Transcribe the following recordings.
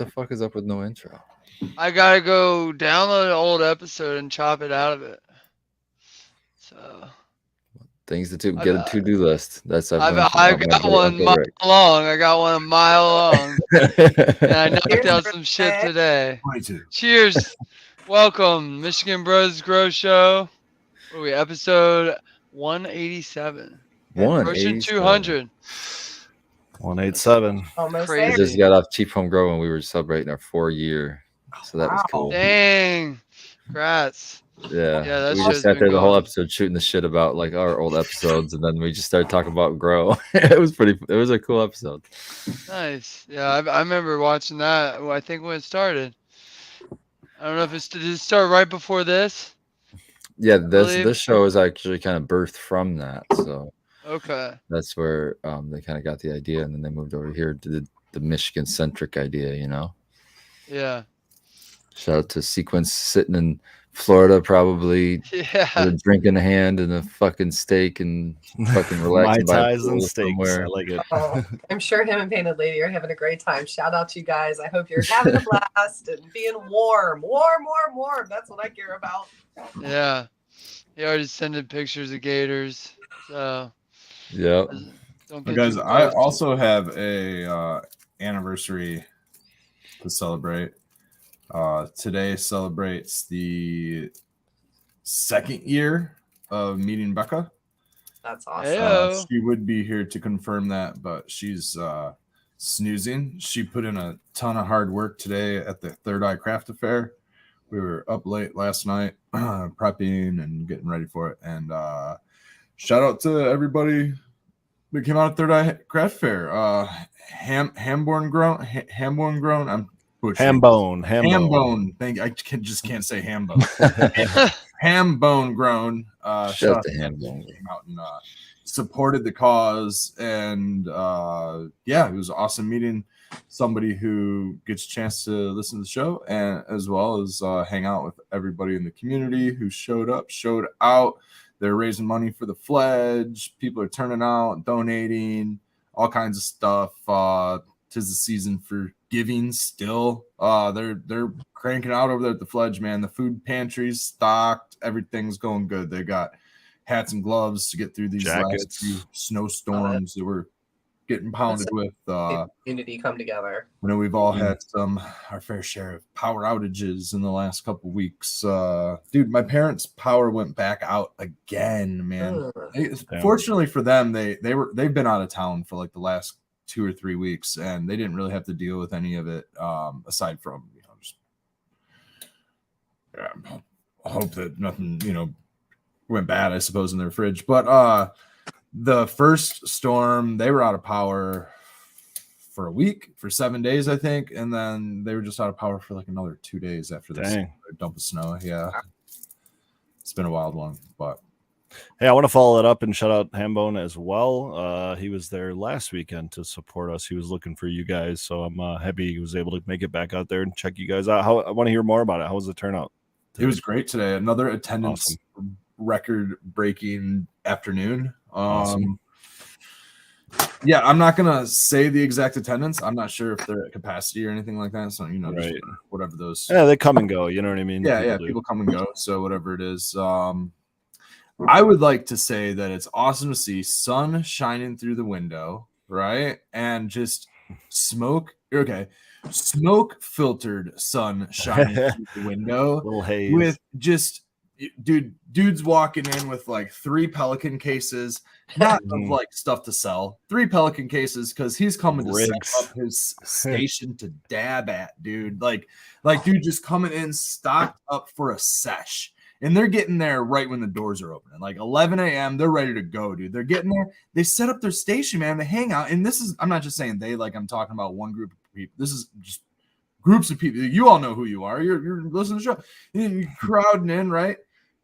the fuck is up with no intro? I gotta go download an old episode and chop it out of it. So Things to do. Get a I've to-do list. That's I've I've, learned from I've my got buddy one Uncle mile Rick. long. I got one a mile long, and I knocked Here's out your some shit thing. today. 22. Cheers. Welcome, Michigan Bros Grow Show. What are we, episode 187. Approaching 200. 187. Almost Crazy. We there. just got off Cheap Home Grow and we were celebrating our 4-year. So that was Wow. cool. Dang. Congrats. Yeah. Yeah, that We show's just sat been there the whole going. episode shooting the shit about like our old episodes, and then we just started talking about Grow. It was a cool episode. Nice. Yeah, I remember watching that. I think when it started. I don't know if did it start right before this? Yeah, believe- this show is actually kind of birthed from that. So Okay. that's where they kind of got the idea, and then they moved over here to the Michigan centric idea, you know. Yeah. Shout out to Sequence sitting in Florida, probably with Yeah. a drink in hand and a fucking steak and fucking Mai relaxing by a Tais and pool steaks. somewhere. I like it. Oh, I'm sure him and Painted Lady are having a great time. Shout out to you guys. I hope you're having a blast and being warm. Warm. That's what I care about. Yeah. He already sending pictures of gators. So Yep. don't But get guys, too I close. also have a anniversary to celebrate. Today celebrates the 2nd year of meeting Becca. That's awesome. Heyo. She would be here to confirm that, but she's snoozing. She put in a ton of hard work today at the Third Eye Craft Affair. We were up late last night prepping and getting ready for it. And shout out to everybody that came out at Third Eye Craft Fair. Hamborn grown. I'm butchering. Hambone. Just can't say ham bone. Ham bone grown. Shout out to him. Came out and supported the cause, and yeah, it was awesome meeting somebody who gets a chance to listen to the show, and as well as hang out with everybody in the community who showed out. They're raising money for the Fledge. People are turning out, donating, all kinds of stuff. 'Tis the season for giving still. They're cranking out over there at the Fledge, man. The food pantry's stocked. Everything's going good. They got hats and gloves to get through these last Jackets. few snowstorms that we're getting pounded with. Community come together. I know we've all had our fair share of power outages in the last couple weeks. Dude, my parents' power went back out again, man. Fortunately for them, they've been out of town for like the last 2 or 3 weeks, and they didn't really have to deal with any of it aside from just I hope that nothing went bad, I suppose, in their fridge. But the first storm, they were out of power for a week, for 7 days, I think, and then they were just out of power for like another 2 days after this dump of snow. Yeah, it's been a wild one, but Hey, I want to follow it up and shout out Hambone as well. He was there last weekend to support us. He was looking for you guys, so I'm happy he was able to make it back out there and check you guys out. I want to hear more about it. How was the turnout today? It was great today. Another attendance record-breaking afternoon. Awesome. Yeah, I'm not gonna say the exact attendance. I'm not sure if they're at capacity or anything like that. So just whatever those. Yeah, they come and go. You know what I mean? People come and go. So whatever it is. I would like to say that it's awesome to see sun shining through the window, right? And just smoke filtered sun shining through the window. Little haze. With just dudes walking in with like 3 Pelican cases, not of like stuff to sell. 3 Pelican cases because he's coming to set up his station to dab at, dude. Like dude just coming in stocked up for a sesh. And they're getting there right when the doors are opening. Like 11 a.m., they're ready to go, dude. They're getting there. They set up their station, man. They hang out. And this is, I'm not just saying they, like I'm talking about one group of people. This is just groups of people. You all know who you are. You're listening to the show. You're crowding in, right?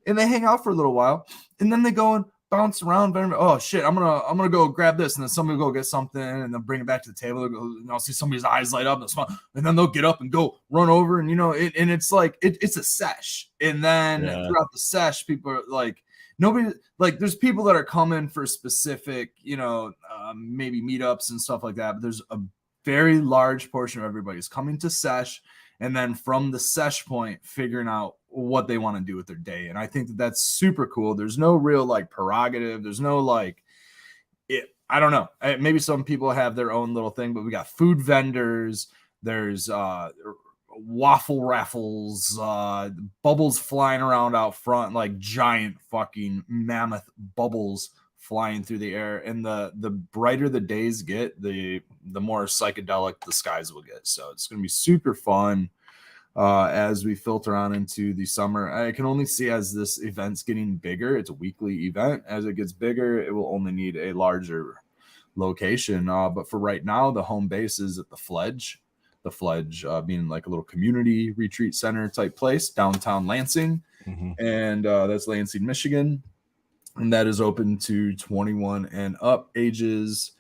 And they hang out for a little while. And then they go and bounce around. Oh, shit, I'm gonna go grab this. And then somebody will go get something and then bring it back to the table. And I'll see somebody's eyes light up and smile. And then they'll get up and go run over. And, and it's like, it's a sesh. And then throughout the sesh, people are like, nobody, like there's people that are coming for specific, maybe meetups and stuff like that. But very large portion of everybody's coming to sesh, and then from the sesh point, figuring out what they want to do with their day. And I think that that's super cool. There's no real like prerogative. There's no like it. I don't know. Maybe some people have their own little thing, but we got food vendors. There's waffle raffles, bubbles flying around out front, like giant fucking mammoth bubbles flying through the air. And the brighter the days get, the more psychedelic the skies will get. So it's going to be super fun as we filter on into the summer. I can only see as this event's getting bigger. It's a weekly event. As it gets bigger, it will only need a larger location. But for right now, the home base is at the Fledge. The Fledge being like a little community retreat center type place, downtown Lansing. And that's Lansing, Michigan. And that is open to 21 and up ages.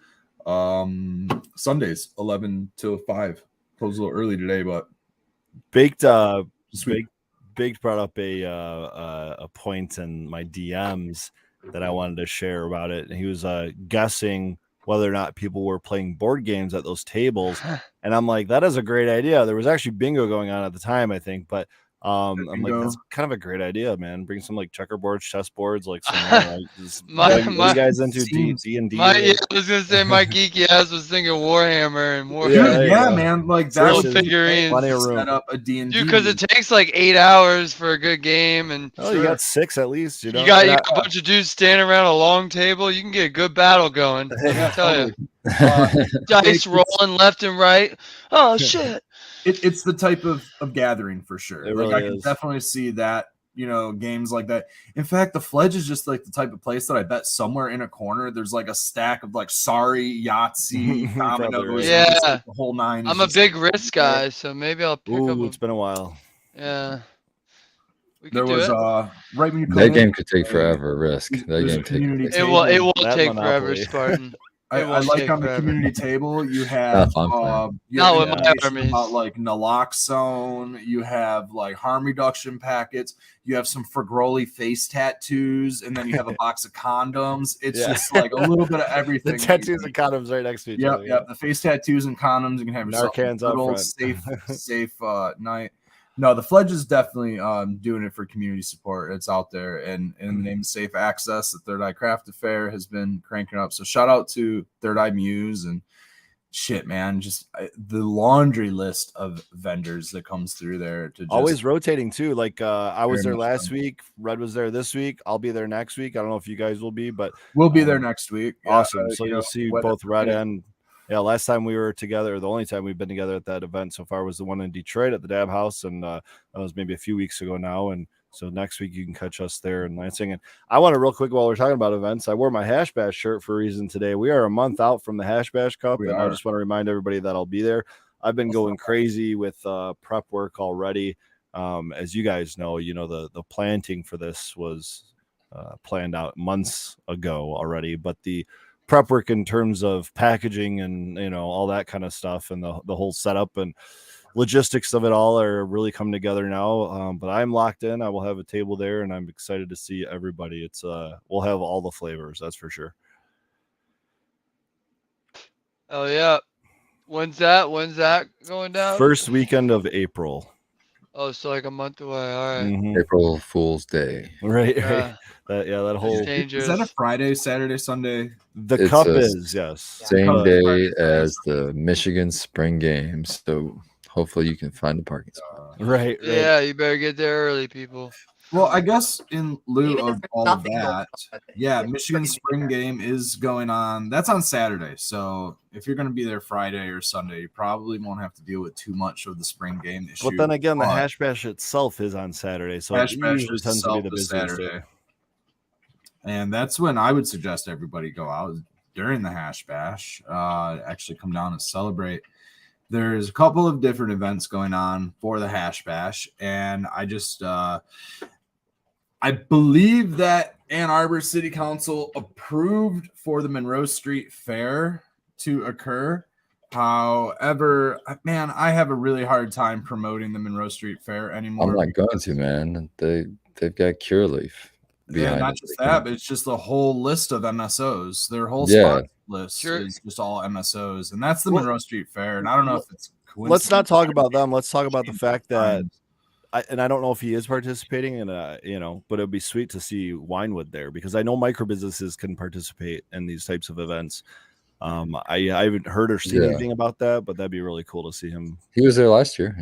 Sundays, 11 till 5. Closed a little early today, but Baked brought up a point in my DMs that I wanted to share about it. And he was guessing whether or not people were playing board games at those tables. And I'm like, that is a great idea. There was actually bingo going on at the time, I think, but I'm like, that's kind of a great idea, man. Bring some like checkerboards, chessboards, like some you guys into D&D. I was gonna say my geeky ass was thinking Warhammer and Warhammer. Yeah, man, like that figurines. Plenty of room. Set up a D&D. Dude, because it takes like 8 hours for a good game, and you got 6 at least. You got a bunch of dudes standing around a long table. You can get a good battle going. I tell you, dice rolling left and right. Oh shit. It's the type of gathering for sure. It like really I can definitely see that, games like that. In fact, the Fledge is just like the type of place that I bet somewhere in a corner there's like a stack of like Sorry, Yahtzee, dominoes, the whole nine. I'm a big Risk guy, so maybe I'll pick up. It's been a while. Yeah. There was right when you that game could take forever. Risk that game it will take forever, Spartan. I like on the community table you have about like naloxone, you have like harm reduction packets, you have some Fragoli face tattoos, and then you have a box of condoms. It's just like a little bit of everything. The tattoos and condoms right next to each other. Yeah, the face tattoos and condoms. You can have yourself Narcan's a little safe night. No, the Fledge is definitely doing it for community support. It's out there, and in the name of safe access, the Third Eye Craft Affair has been cranking up. So shout out to Third Eye Muse and shit, man. Just the laundry list of vendors that comes through there. Always rotating too. Like I was there last week. Red was there this week. I'll be there next week. I don't know if you guys will be, but we'll be there next week. Awesome. So you'll see both Red and. Yeah, last time we were together, the only time we've been together at that event so far was the one in Detroit at the Dab House, and that was maybe a few weeks ago now. And so next week you can catch us there in Lansing. And I want to real quick, while we're talking about events, I wore my Hash Bash shirt for a reason today. We are a month out from the Hash Bash Cup, and I just want to remind everybody that I'll be there. I've been going crazy with prep work already. As you guys know, the planting for this was planned out months ago already, but the prep work in terms of packaging and all that kind of stuff and the whole setup and logistics of it all are really coming together now. But I'm locked in. I will have a table there, and I'm excited to see everybody. It's we'll have all the flavors, that's for sure. Oh yeah. When's that going down? First weekend of April. Oh, so like a month away. All right. April Fool's Day. Right. Yeah. That whole. Is that a Friday, Saturday, Sunday? The cup is, yes. Same day as the Michigan Spring Games. So hopefully you can find a parking spot. Right. Yeah, you better get there early, people. Well, I guess in lieu of all of that, Michigan Spring Game is going on. That's on Saturday. So if you're going to be there Friday or Sunday, you probably won't have to deal with too much of the spring game issue. But then again, the Hash Bash itself is on Saturday. So it usually tends to be the busiest Saturday. And that's when I would suggest everybody go out during the Hash Bash, actually come down and celebrate. There's a couple of different events going on for the Hash Bash, and I believe that Ann Arbor City Council approved for the Monroe Street Fair to occur. However, man, I have a really hard time promoting the Monroe Street Fair anymore. I'm not going to, man. They've got Curaleaf. behind not it. just that, but it's just the whole list of MSOs. Their whole Yeah. sponsor list Sure. is just all MSOs, and that's the Well, Monroe Street Fair. And I don't know if it's Let's not coincidence. talk about them. Let's talk about the fact that Times. I don't know if he is participating in but it'd be sweet to see Winewood there because I know micro businesses can participate in these types of events. I haven't heard or seen Yeah. anything about that, but that'd be really cool to see him. He was there last year.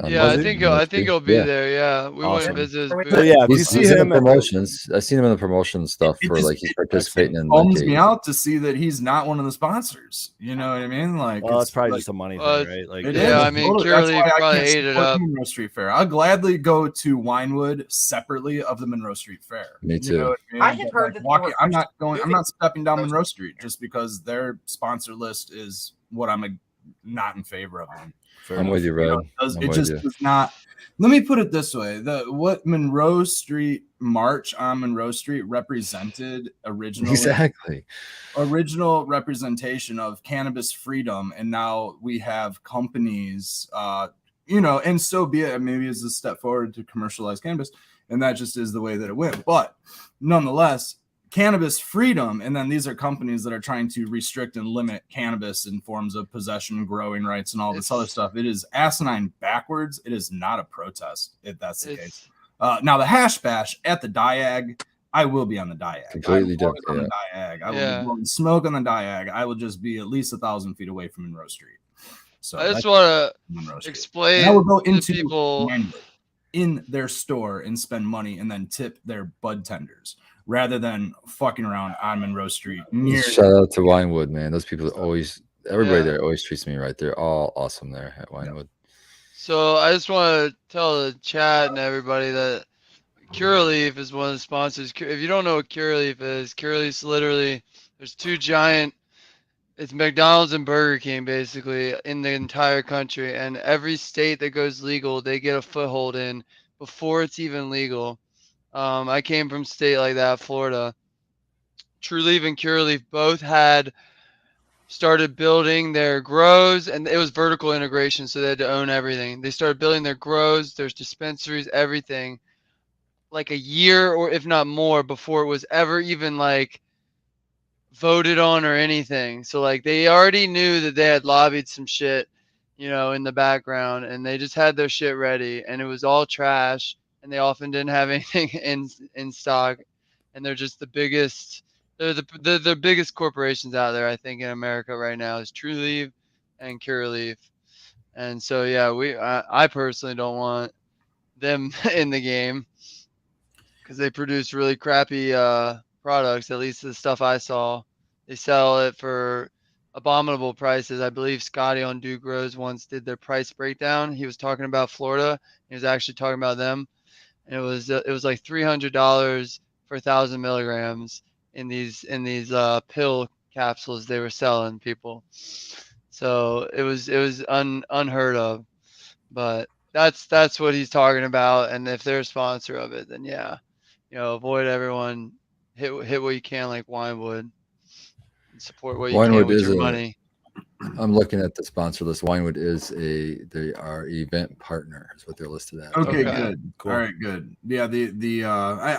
Yeah, I he? think he'll be Yeah. there. Yeah, we went Awesome. and visited his So booth. So yeah, if you He's, see he's in him, the promotions. I've seen him in the promotion stuff It for just- like he's it participating in. bums like, me out to see that he's not one of the sponsors. You know what I mean? Like, well, it's probably like, just a money Well, thing, right? Like, it Yeah, is. I mean, Totally. Curaleaf That's why I probably can't ate it support up. the Monroe Street Fair. I'll gladly go to Winewood separately of the Monroe Street Fair. Me You too. know what I mean? I had But, heard like, that they walking, were I'm not going. I'm moving not stepping down Monroe Monroe Street Street just because their sponsor list is what I'm not in favor of. I'm with you, Red. I'm It with just you. does not. Let me put it this way: what Monroe Street March on Monroe Street represented originally Exactly. original representation of cannabis freedom, and now we have companies and so be it. Maybe it's a step forward to commercialize cannabis, and that just is the way that it went. But nonetheless, cannabis freedom, and then these are companies that are trying to restrict and limit cannabis in forms of possession, growing rights, and all this other stuff. It is asinine backwards. It is not a protest if that's the case. Now the hash bash at the Diag, I will be on the Diag. Completely I will be on different, the Diag. I will Yeah. be blowing smoke on the Diag. I will just be at least 1,000 feet away from Monroe Street. So I just that's want Monroe to Street. explain And I will go to into people. Winewood in their store and spend money and then tip their bud tenders rather than fucking around on Monroe Street. Near Shout out to Winewood, man. Those people everybody Yeah. there always treats me right. They're all awesome there at Winewood. So I just want to tell the chat and everybody that Curaleaf is one of the sponsors. If you don't know what Curaleaf is, Curaleaf's literally there's two giant. It's McDonald's and Burger King basically in the entire country, and every state that goes legal, they get a foothold in before it's even legal. I came from a state like that, Florida. Trulieve and Curaleaf both had started building their grows, and it was vertical integration, so they had to own everything. They started building their grows, there's dispensaries, everything, like a year or if not more before it was ever even like voted on or anything. So like they already knew that they had lobbied some shit, in the background, and they just had their shit ready, and it was all trash, and they often didn't have anything in stock, and they're just the biggest. They're the biggest corporations out there, I think, in America right now is Trulieve and Curaleaf, and so yeah, I personally don't want them in the game because they produce really crappy products. At least the stuff I saw, they sell it for abominable prices. I believe Scotty on Duke Rose once did their price breakdown. He was talking about Florida. He was actually talking about them, and it was like $300 for 1,000 milligrams in these pill capsules they were selling people. So it was unheard of, but that's what he's talking about. And if they're a sponsor of it, then yeah, avoid everyone, hit what you can like Winewood, and support what you can Winewood with is your a- money. I'm looking at the sponsor list. Winewood they are event partner is what they're listed at. Okay, Okay. good. Cool. All right, good. Yeah,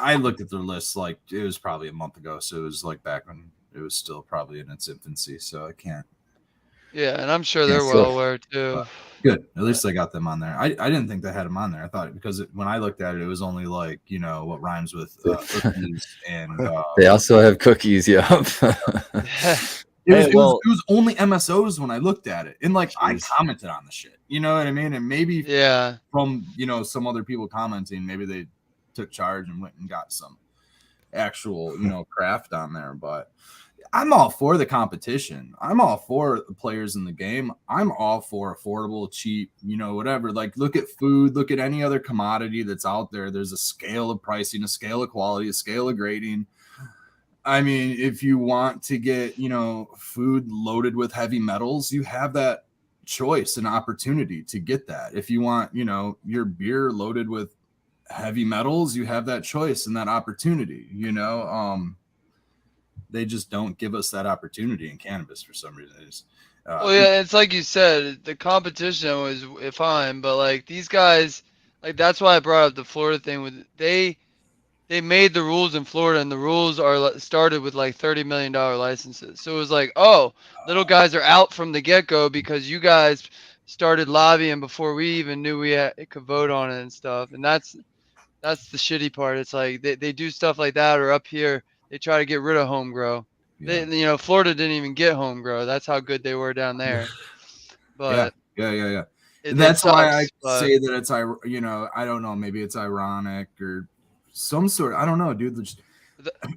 I looked at their list like it was probably a month ago, so it was like back when it was still probably in its infancy. So I can't. Yeah, and I'm sure Yeah, they're so- well aware too. Good. At least I got them on there. I didn't think they had them on there. I thought because when I looked at it, it was only like what rhymes with cookies and. They also have cookies. Yeah. It was only MSOs when I looked at it, and like I Jeez. commented on the shit. You know what I mean? And maybe Yeah, from some other people commenting, maybe they took charge and went and got some actual craft on there. But I'm all for the competition. I'm all for the players in the game. I'm all for affordable, cheap, whatever. Like look at food, look at any other commodity that's out there. There's a scale of pricing, a scale of quality, a scale of grading. I mean, if you want to get, food loaded with heavy metals, you have that choice and opportunity to get that. If you want, your beer loaded with heavy metals, you have that choice and that opportunity, they just don't give us that opportunity in cannabis for some reason. well, yeah, it's like you said, the competition was fine, but like these guys, like that's why I brought up the Florida thing. They they made the rules in Florida, and the rules started with like $30 million licenses. So it was like, oh, little guys are out from the get-go because you guys started lobbying before we even knew could vote on it and stuff. And that's the shitty part. It's like they do stuff like that, or up here they try to get rid of home grow. Yeah. Florida didn't even get home grow. That's how good they were down there. But yeah. It And that's why I sucks, say that it's, I don't know, maybe it's ironic or some sort. I don't know, dude. There's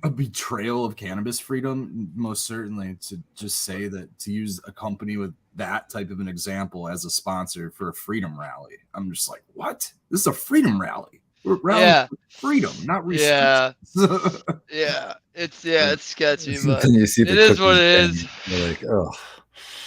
a betrayal of cannabis freedom, most certainly, to just say that, to use a company with that type of an example as a sponsor for a freedom rally. I'm just like, what? This is a freedom rally. We're rallying for freedom, not restrictions. It's sketchy, but Then you see it is what it cookies is. and you're like, oh.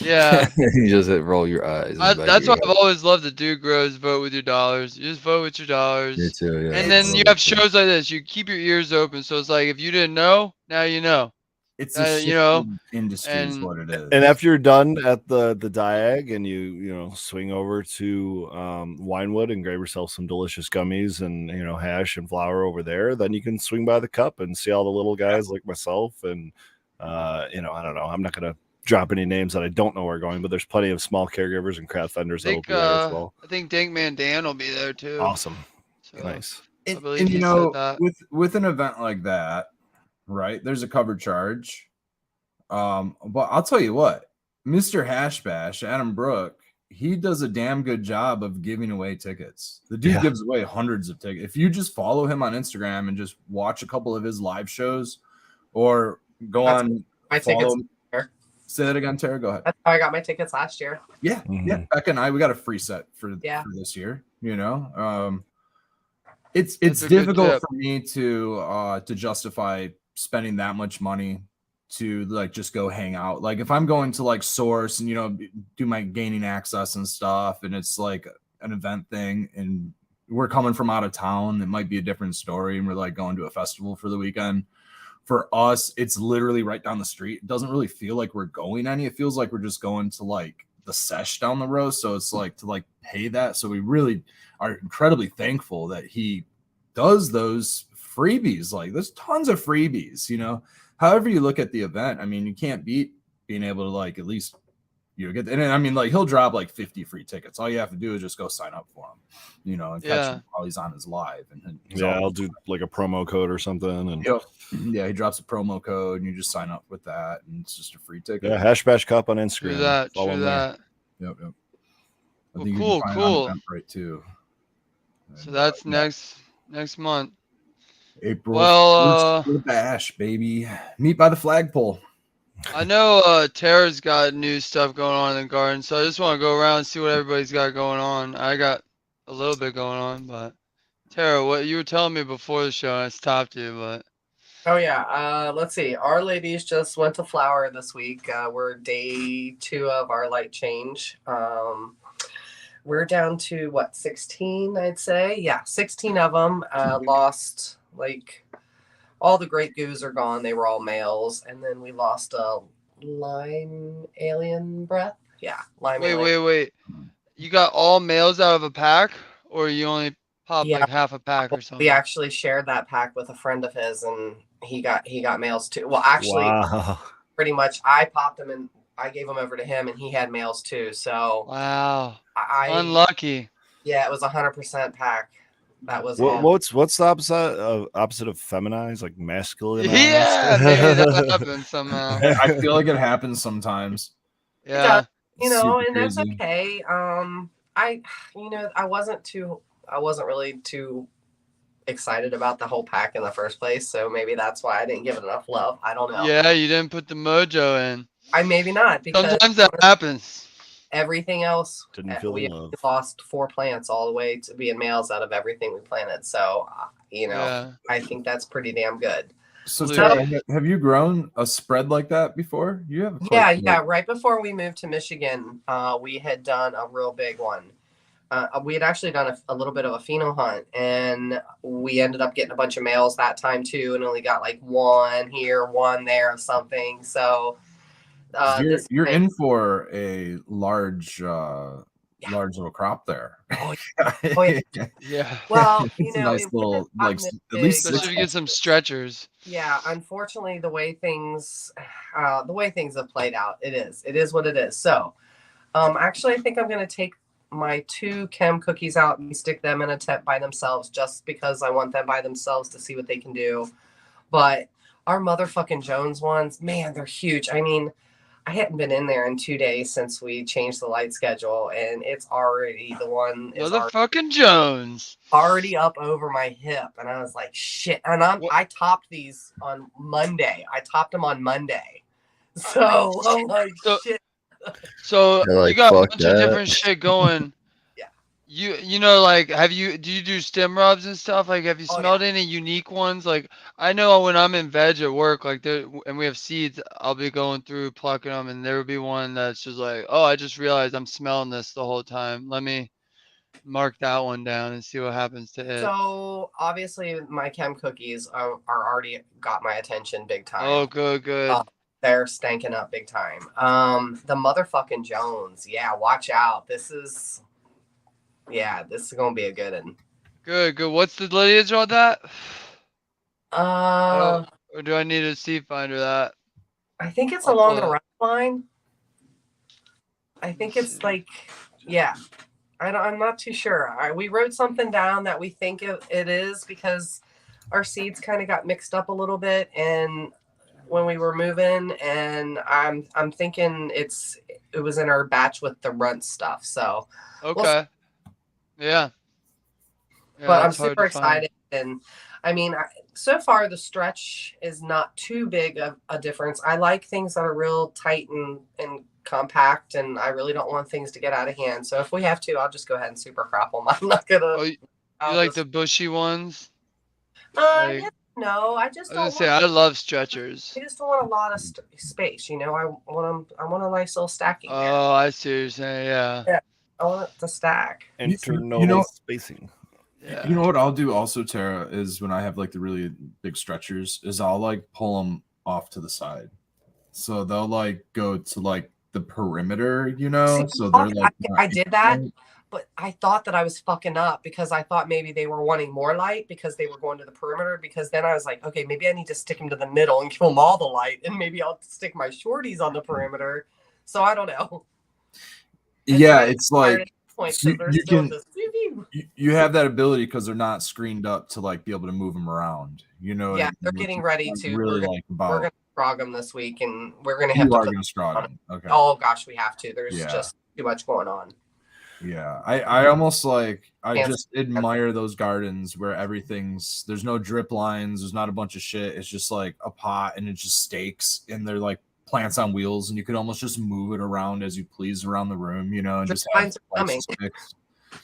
Yeah. You just roll your eyes. in the back That's of why your I've always loved to do grows. Vote with your dollars. You just vote with your dollars. head. Me too, yeah. And then you have shows like this. You keep your ears open. So it's like, if you didn't know, now you know. It's a you know, industry is and- what it is. And after you're done at the Diag and you swing over to Winewood and grab yourself some delicious gummies and hash and flour over there, then you can swing by the cup and see all the little guys like myself and I don't know. I'm not gonna drop any names that I don't know where are going, but there's plenty of small caregivers and craft vendors that'll be there as well. I think Dankman Dan will be there too. Awesome. So, Nice. I And, believe he said that. with an event like that, right? There's a cover charge. But I'll tell you what, Mr. Hash Bash, Adam Brook, he does a damn good job of giving away tickets. The dude gives away hundreds of tickets. If you just follow him on Instagram and just watch a couple of his live shows, or go on My tickets. Say that again, Tara. Go ahead. That's how I got my tickets last year. Yeah, yeah. Becca and I, we got a free set for this year. It's That's a good difficult tip. for me to justify spending that much money to like just go hang out. Like if I'm going to like Source and do my gaining access and stuff, and it's like an event thing, and we're coming from out of town, it might be a different story, and we're like going to a festival for the weekend. For us, it's literally right down the street. It doesn't really feel like we're going any. It feels like we're just going to like the sesh down the road. So it's like to like pay that. So we really are incredibly thankful that he does those freebies. Like there's tons of freebies, however you look at the event. I mean, you can't beat being able to like at least get. And I mean, like he'll drop like 50 free tickets. All you have to do is just go sign up for him, and catch him while he's on his live. And I'll do like a promo code or something. And he drops a promo code and you just sign up with that, and it's just a free ticket. Yeah, Hash Bash Cup on Instagram. True that. Follow True him there. that. Yep. I Well, think you can find it cool. on Eventbrite too. So that's next month. April. Well, first, bash, baby. Meet by the flagpole. I know Tara's got new stuff going on in the garden, so I just want to go around and see what everybody's got going on. I got a little bit going on, but Tara, what you were telling me before the show, I stopped you, but Oh yeah. Let's see. Our ladies just went to Flower this week. We're day 2 of our light change. We're down to 16, I'd say. Yeah, 16 of them. Lost like all the great goos are gone. They were all males, and then we lost a lime alien breath. Yeah, lime. Wait. You got all males out of a pack, or you only popped like half a pack or something? We actually shared that pack with a friend of his, and he got males too. Well, actually, pretty much I popped them and I gave them over to him, and he had males too. So wow, I unlucky. Yeah, it was 100% pack. That was what's the opposite of feminized, like masculine? Yeah, maybe that happened somehow. I feel like it happens sometimes. Yeah, and that's okay. I wasn't really too excited about the whole pack in the first place, so maybe that's why I didn't give it enough love. I don't know. Yeah, you didn't put the mojo in. Maybe not, because sometimes that happens. Everything else, didn't feel we love. Lost 4 plants all the way to being males out of everything we planted. So, I think that's pretty damn good. So, Tara, have you grown a spread like that before? You have? Yeah. Right before we moved to Michigan, we had done a real big one. We had actually done a little bit of a pheno hunt, and we ended up getting a bunch of males that time too, and only got like 1 here, 1 there of something. So you're in for a large Yeah. large little crop there. Oh, Oh, yeah. Yeah. Well, It's a nice it little, wouldn't have like, gotten at as least big, Especially if you get some stretchers. yeah, unfortunately, the way things have played out, it is what it is. So, actually, I think I'm gonna take my 2 chem cookies out and stick them in a tent by themselves, just because I want them by themselves to see what they can do. But our motherfucking Jones ones, man, they're huge. I mean, I hadn't been in there in 2 days since we changed the light schedule, and it's already Motherfucking Jones. already up over my hip, and I was like, shit. And I topped these on Monday. I topped them on Monday, so I'm like, So- shit. So They're like, you got a "Fuck bunch that." of different shit going. Yeah. You know, like, do you do stem rubs and stuff? Like, have you Oh, yeah. smelled any unique ones? Like, I know when I'm in veg at work, like there, and we have seeds, I'll be going through plucking them, and there will be one that's just like, oh, I just realized I'm smelling this the whole time. Let me mark that one down and see what happens to it. So obviously, my chem cookies are already got my attention big time. Oh, good. They're stanking up big time. The motherfucking Jones, yeah, watch out. This is gonna be a good one. Good. What's the lineage on that? Uh, Or do I need a seed finder that? I think it's I'll along pull the it. right line. I think it's like, yeah. I'm not too sure. We wrote something down that we think it is, because our seeds kind of got mixed up a little bit, and when we were moving, and I'm thinking it was in our batch with the runt stuff. So, Okay. Yeah. but I'm that's hard super to find. excited, and I mean, so far the stretch is not too big of a difference. I like things that are real tight and compact, and I really don't want things to get out of hand. So if we have to, I'll just go ahead and super crop them. I'm not gonna. Oh, you like the bushy ones? like- yeah, no, I just I don't. was gonna say I love stretchers. I just don't want a lot of space. You know, I want a nice little stacking. area. Oh, I see what you're saying. Yeah. I want it to stack. Internodal you know- spacing. Yeah. You know what I'll do also, Tara, is when I have like the really big stretchers, is I'll like pull them off to the side, so they'll like go to like the perimeter, you know. See, So they're like I did that, but I thought that I was fucking up, because I thought maybe they were wanting more light because they were going to the perimeter. Because then I was like, okay, maybe I need to stick them to the middle and give them all the light, and maybe I'll stick my shorties on the perimeter. So I don't know. Yeah, it's like So you have that ability because they're not screened up to like be able to move them around. You know. yeah, what I they're mean? getting Which ready I to. really We're like gonna about. frog them this week, and we're gonna have You to are put gonna strog them. Okay. Oh gosh, we have to. There's Yeah. just too much going on. Yeah, I almost like I Can't- just admire those gardens where there's no drip lines, there's not a bunch of shit. It's just like a pot and it's just stakes, and they're like plants on wheels, and you can almost just move it around as you please around the room, you know, and Drip just have lines are coming. sticks. Drip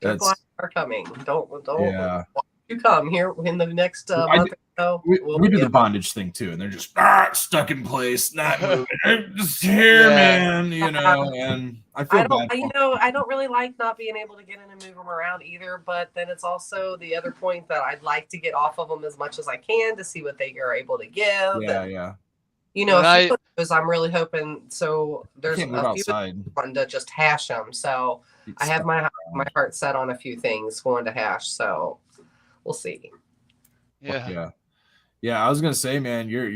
That's lines are coming. Don't yeah. you come here in the next I month or so. We do the bondage thing too, and they're just stuck in place, not moving. Just here, Yeah. man, you know. And I feel I bad. don't, I don't really like not being able to get in and move them around either. But then it's also the other point that I'd like to get off of them as much as I can to see what they are able to give. Yeah, And, yeah. you know, And a few of those I'm really hoping. So there's Can't move a few outside. fun to just hash them. So I have my heart set on a few things going to hash. So we'll see. Yeah. I was gonna say, man, you're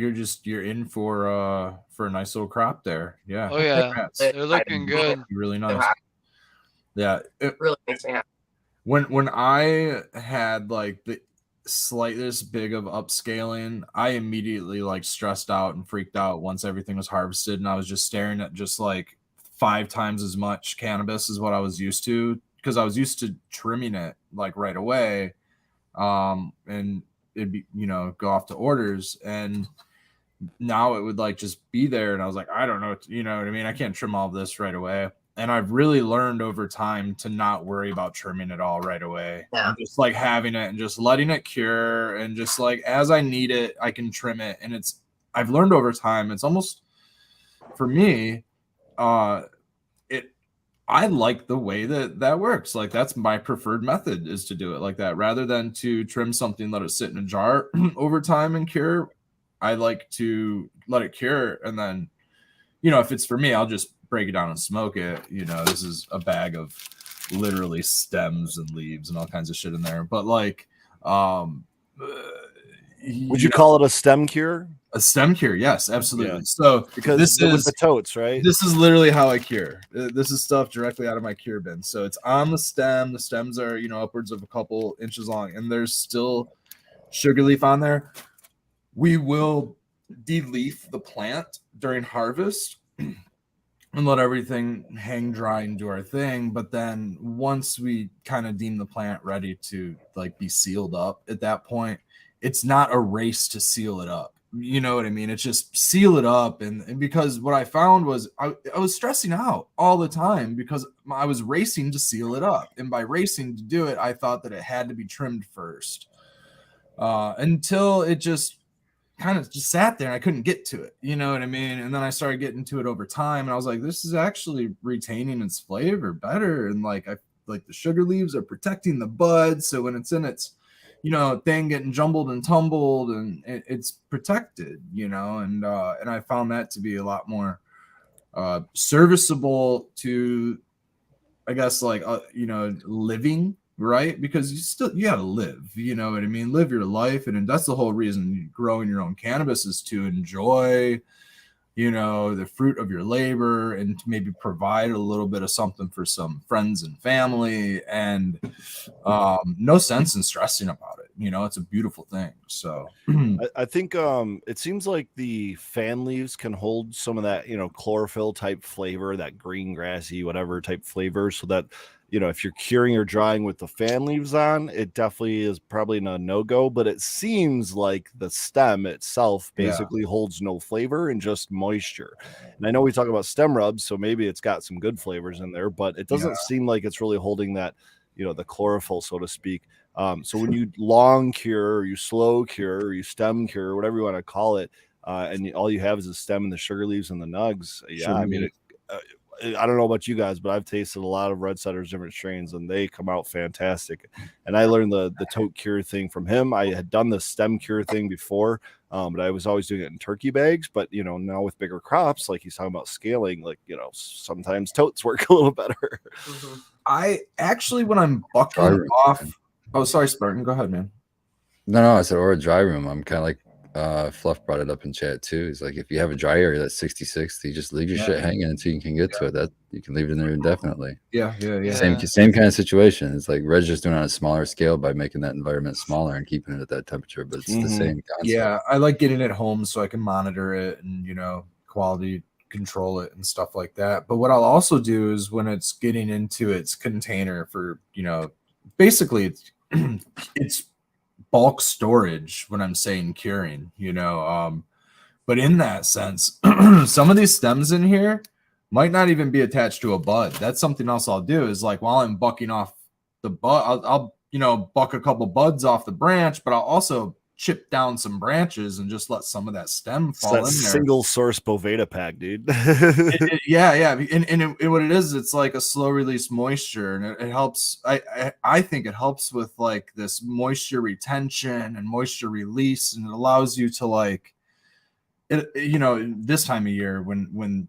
in for a nice little crop there. Yeah. Oh yeah. Congrats. They're looking good. Really So nice. happy. Yeah. It really makes me happy. When I had like the slightest big of upscaling, I immediately like stressed out and freaked out once everything was harvested, and I was just staring at just like 5 times as much cannabis as what I was used to, because I was used to trimming it like right away, and it'd be, you know, go off to orders, and now it would like just be there, and I was like, I don't know, you know what I mean? I can't trim all of this right away. And I've really learned over time to not worry about trimming it all right away. Yeah. I'm just like having it and just letting it cure, and just like as I need it, I can trim it. And I've learned over time, it's almost, for me, I like the way that works. Like that's my preferred method, is to do it like that rather than to trim something, let it sit in a jar over time and cure. I like to let it cure, and then, you know, if it's for me, I'll just break it down and smoke it, this is a bag of literally stems and leaves and all kinds of shit in there. But like, would you call it a stem cure? A stem cure? Yes, absolutely. Yeah. So Because this with is the totes, right? This is literally how I cure. This is stuff directly out of my cure bin. So it's on the stem. The stems are, upwards of a couple inches long, and there's still sugar leaf on there. We will de-leaf the plant during harvest and let everything hang dry and do our thing. But then once we kind of deem the plant ready to like be sealed up at that point, it's not a race to seal it up. You know what I mean? It's just seal it up. And because what I found was I was stressing out all the time because I was racing to seal it up. And by racing to do it, I thought that it had to be trimmed first until it just kind of just sat there and I couldn't get to it. You know what I mean? And then I started getting to it over time and I was like, this is actually retaining its flavor better. And like, the sugar leaves are protecting the bud. So when it's in its, thing getting jumbled and tumbled and it's protected, and I found that to be a lot more serviceable to, I guess, like, living, right? Because you gotta live, you know what I mean? Live your life. And that's the whole reason growing your own cannabis is to enjoy, the fruit of your labor and to maybe provide a little bit of something for some friends and family and no sense in stressing about it. It's a beautiful thing. So I think it seems like the fan leaves can hold some of that, chlorophyll type flavor, that green grassy, whatever type flavor. So that, if you're curing or drying with the fan leaves on, it definitely is probably a no-go, but it seems like the stem itself basically holds no flavor and just moisture. And I know we talk about stem rubs, so maybe it's got some good flavors in there, but it doesn't seem like it's really holding that, the chlorophyll, so to speak. So when you long cure or you slow cure or you stem cure, or whatever you want to call it, and all you have is the stem and the sugar leaves and the nugs. Yeah, I mean, I don't know about you guys, but I've tasted a lot of Red Setters, different strains, and they come out fantastic. And I learned the tote cure thing from him. I had done the stem cure thing before, but I was always doing it in turkey bags. But, now with bigger crops, like he's talking about scaling, like, sometimes totes work a little better. Mhm. I actually, when I'm bucking off, oh, sorry, Spartan, go ahead, man. No, I said, or a dry room. I'm kind of like, Fluff brought it up in chat too. He's like, if you have a dry area that's 66, you just leave your shit hanging until you can get to it. That you can leave it in there indefinitely. Yeah. Same kind of situation. It's like Red's just doing it on a smaller scale by making that environment smaller and keeping it at that temperature, but it's the same concept. Yeah, I like getting it home so I can monitor it and quality control it and stuff like that. But what I'll also do is when it's getting into its container for basically it's bulk storage when I'm saying curing, but in that sense, some of these stems in here might not even be attached to a bud. That's something else I'll do is like while I'm bucking off the bud, I'll buck a couple buds off the branch, but I'll also chip down some branches and just let some of that stem fall in there. Single source Boveda pack, dude. Yeah. And what it is, it's like a slow release moisture, and it helps. I think it helps with like this moisture retention and moisture release, and it allows you to like, this time of year when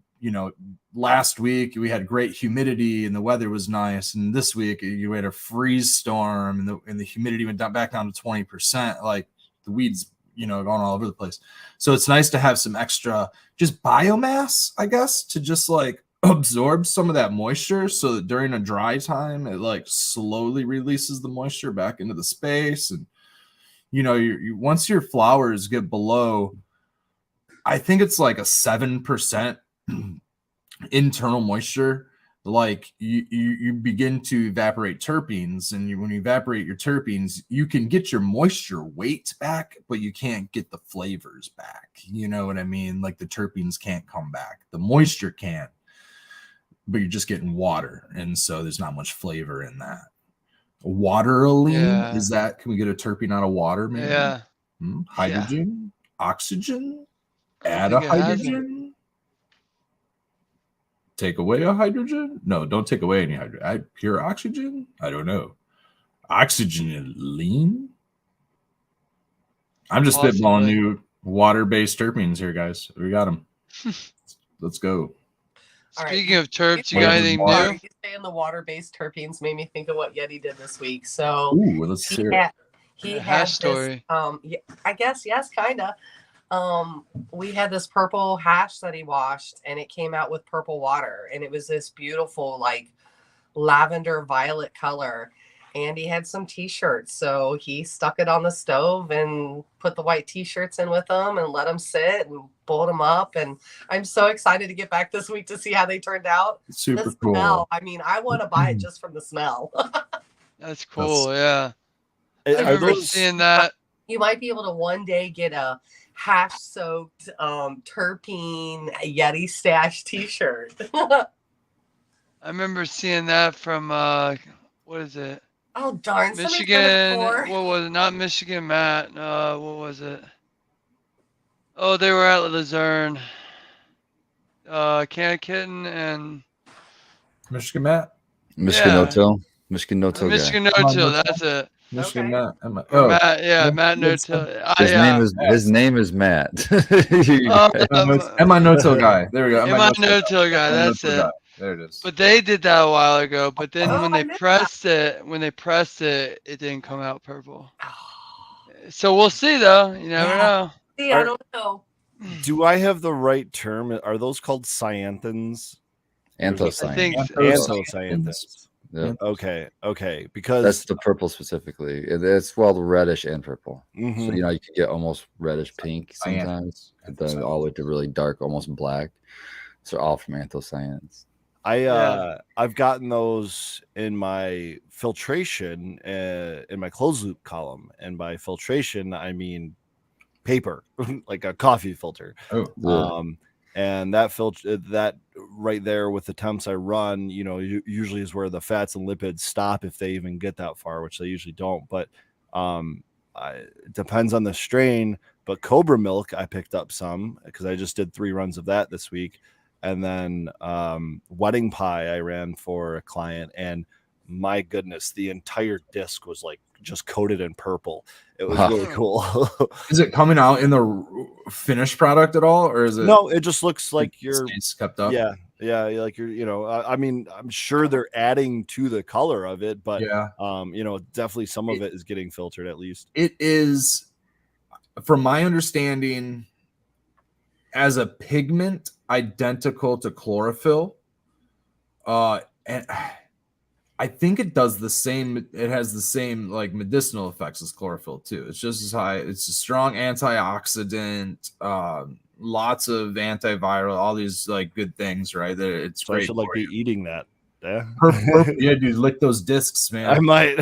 last week we had great humidity and the weather was nice, and this week you had a freeze storm and the humidity went back down to 20%. Like the weeds, going all over the place. So it's nice to have some extra just biomass, I guess, to just like absorb some of that moisture so that during a dry time, it like slowly releases the moisture back into the space. And, once your flowers get below, I think it's like a 7% internal moisture, like you begin to evaporate terpenes, and when you evaporate your terpenes, you can get your moisture weight back, but you can't get the flavors back. You know what I mean? Like the terpenes can't come back, the moisture can't, but you're just getting water, and so there's not much flavor in that. Wateroline, is that? Can we get a terpene out of water? Maybe. Yeah. Hydrogen, oxygen, add a hydrogen. Take away a hydrogen? No, don't take away any hydrogen. Pure oxygen? I don't know. Oxygen and lean? I'm just spitballing new water-based terpenes here, guys. We got them. Let's go. All right. Speaking of terps, you Wait, got the anything water- new? You saying the water-based terpenes made me think of what Yeti did this week. So Ooh, let's hear it. he A had hash this, story. yeah, I guess yes, kinda. We had this purple hash that he washed, and it came out with purple water, and it was this beautiful like lavender violet color. And he had some t-shirts, so he stuck it on the stove and put the white t-shirts in with them and let them sit and pulled them up. And I'm so excited to get back this week to see how they turned out. Super The cool. smell, I mean, I want to buy it just from the smell. That's cool. Yeah. I I Are remember those seeing that. You might be able to one day get a hash soaked terpene Yeti stash t-shirt. I remember seeing that from what is it? Oh darn, somebody's done Michigan. it before. What was it? Not Michigan, Matt. What was it? Oh, they were at Luzerne. Can Kitten and Michigan Matt. Michigan Yeah. No-Till. Michigan No-Till guy. Michigan No Oh, Till. no. That's it. Michigan Okay. Matt. Or Oh, Matt, yeah, no, Matt No that's Till. His Yeah. name is Matt. Am I no-till guy? There we go. Am I No Till guy? That's no-till it. guy. There it is. But they did that a while ago. But then Oh, when I they missed pressed it, it didn't come out purple. So we'll see though. You never Yeah. know. See, I don't know. do I have the right term? Are those called cyanthins? Anthocyan. I think Anthocyanthins. Yeah. Okay. Because That's the purple specifically. It's well the reddish and purple. Mhm. So you can get almost reddish pink sometimes, and then all the way to really dark, almost black. So all from anthocyanins. I've gotten those in my filtration in my closed loop column, and by filtration I mean paper, like a coffee filter. Oh, And that filter, that right there with the temps I run, usually is where the fats and lipids stop if they even get that far, which they usually don't. But it depends on the strain. But Cobra Milk, I picked up some because I just did 3 runs of that this week. And then Wedding Pie I ran for a client, and my goodness, the entire disc was like just coated in purple. It was Wow. really cool. is it coming out in the finished product at all, or is it? No, it just looks like you're It's kept up. yeah, like you're I mean, I'm sure they're adding to the color of it, but Yeah. definitely some of it is getting filtered at least. It is, from my understanding, as a pigment identical to chlorophyll. And I think it does the same. It has the same like medicinal effects as chlorophyll too. It's just as high. It's a strong antioxidant. Lots of antiviral. All these like good things, right? It's So I great. should like for be you. eating that. Yeah. Yeah, dude, lick those discs, man. I might.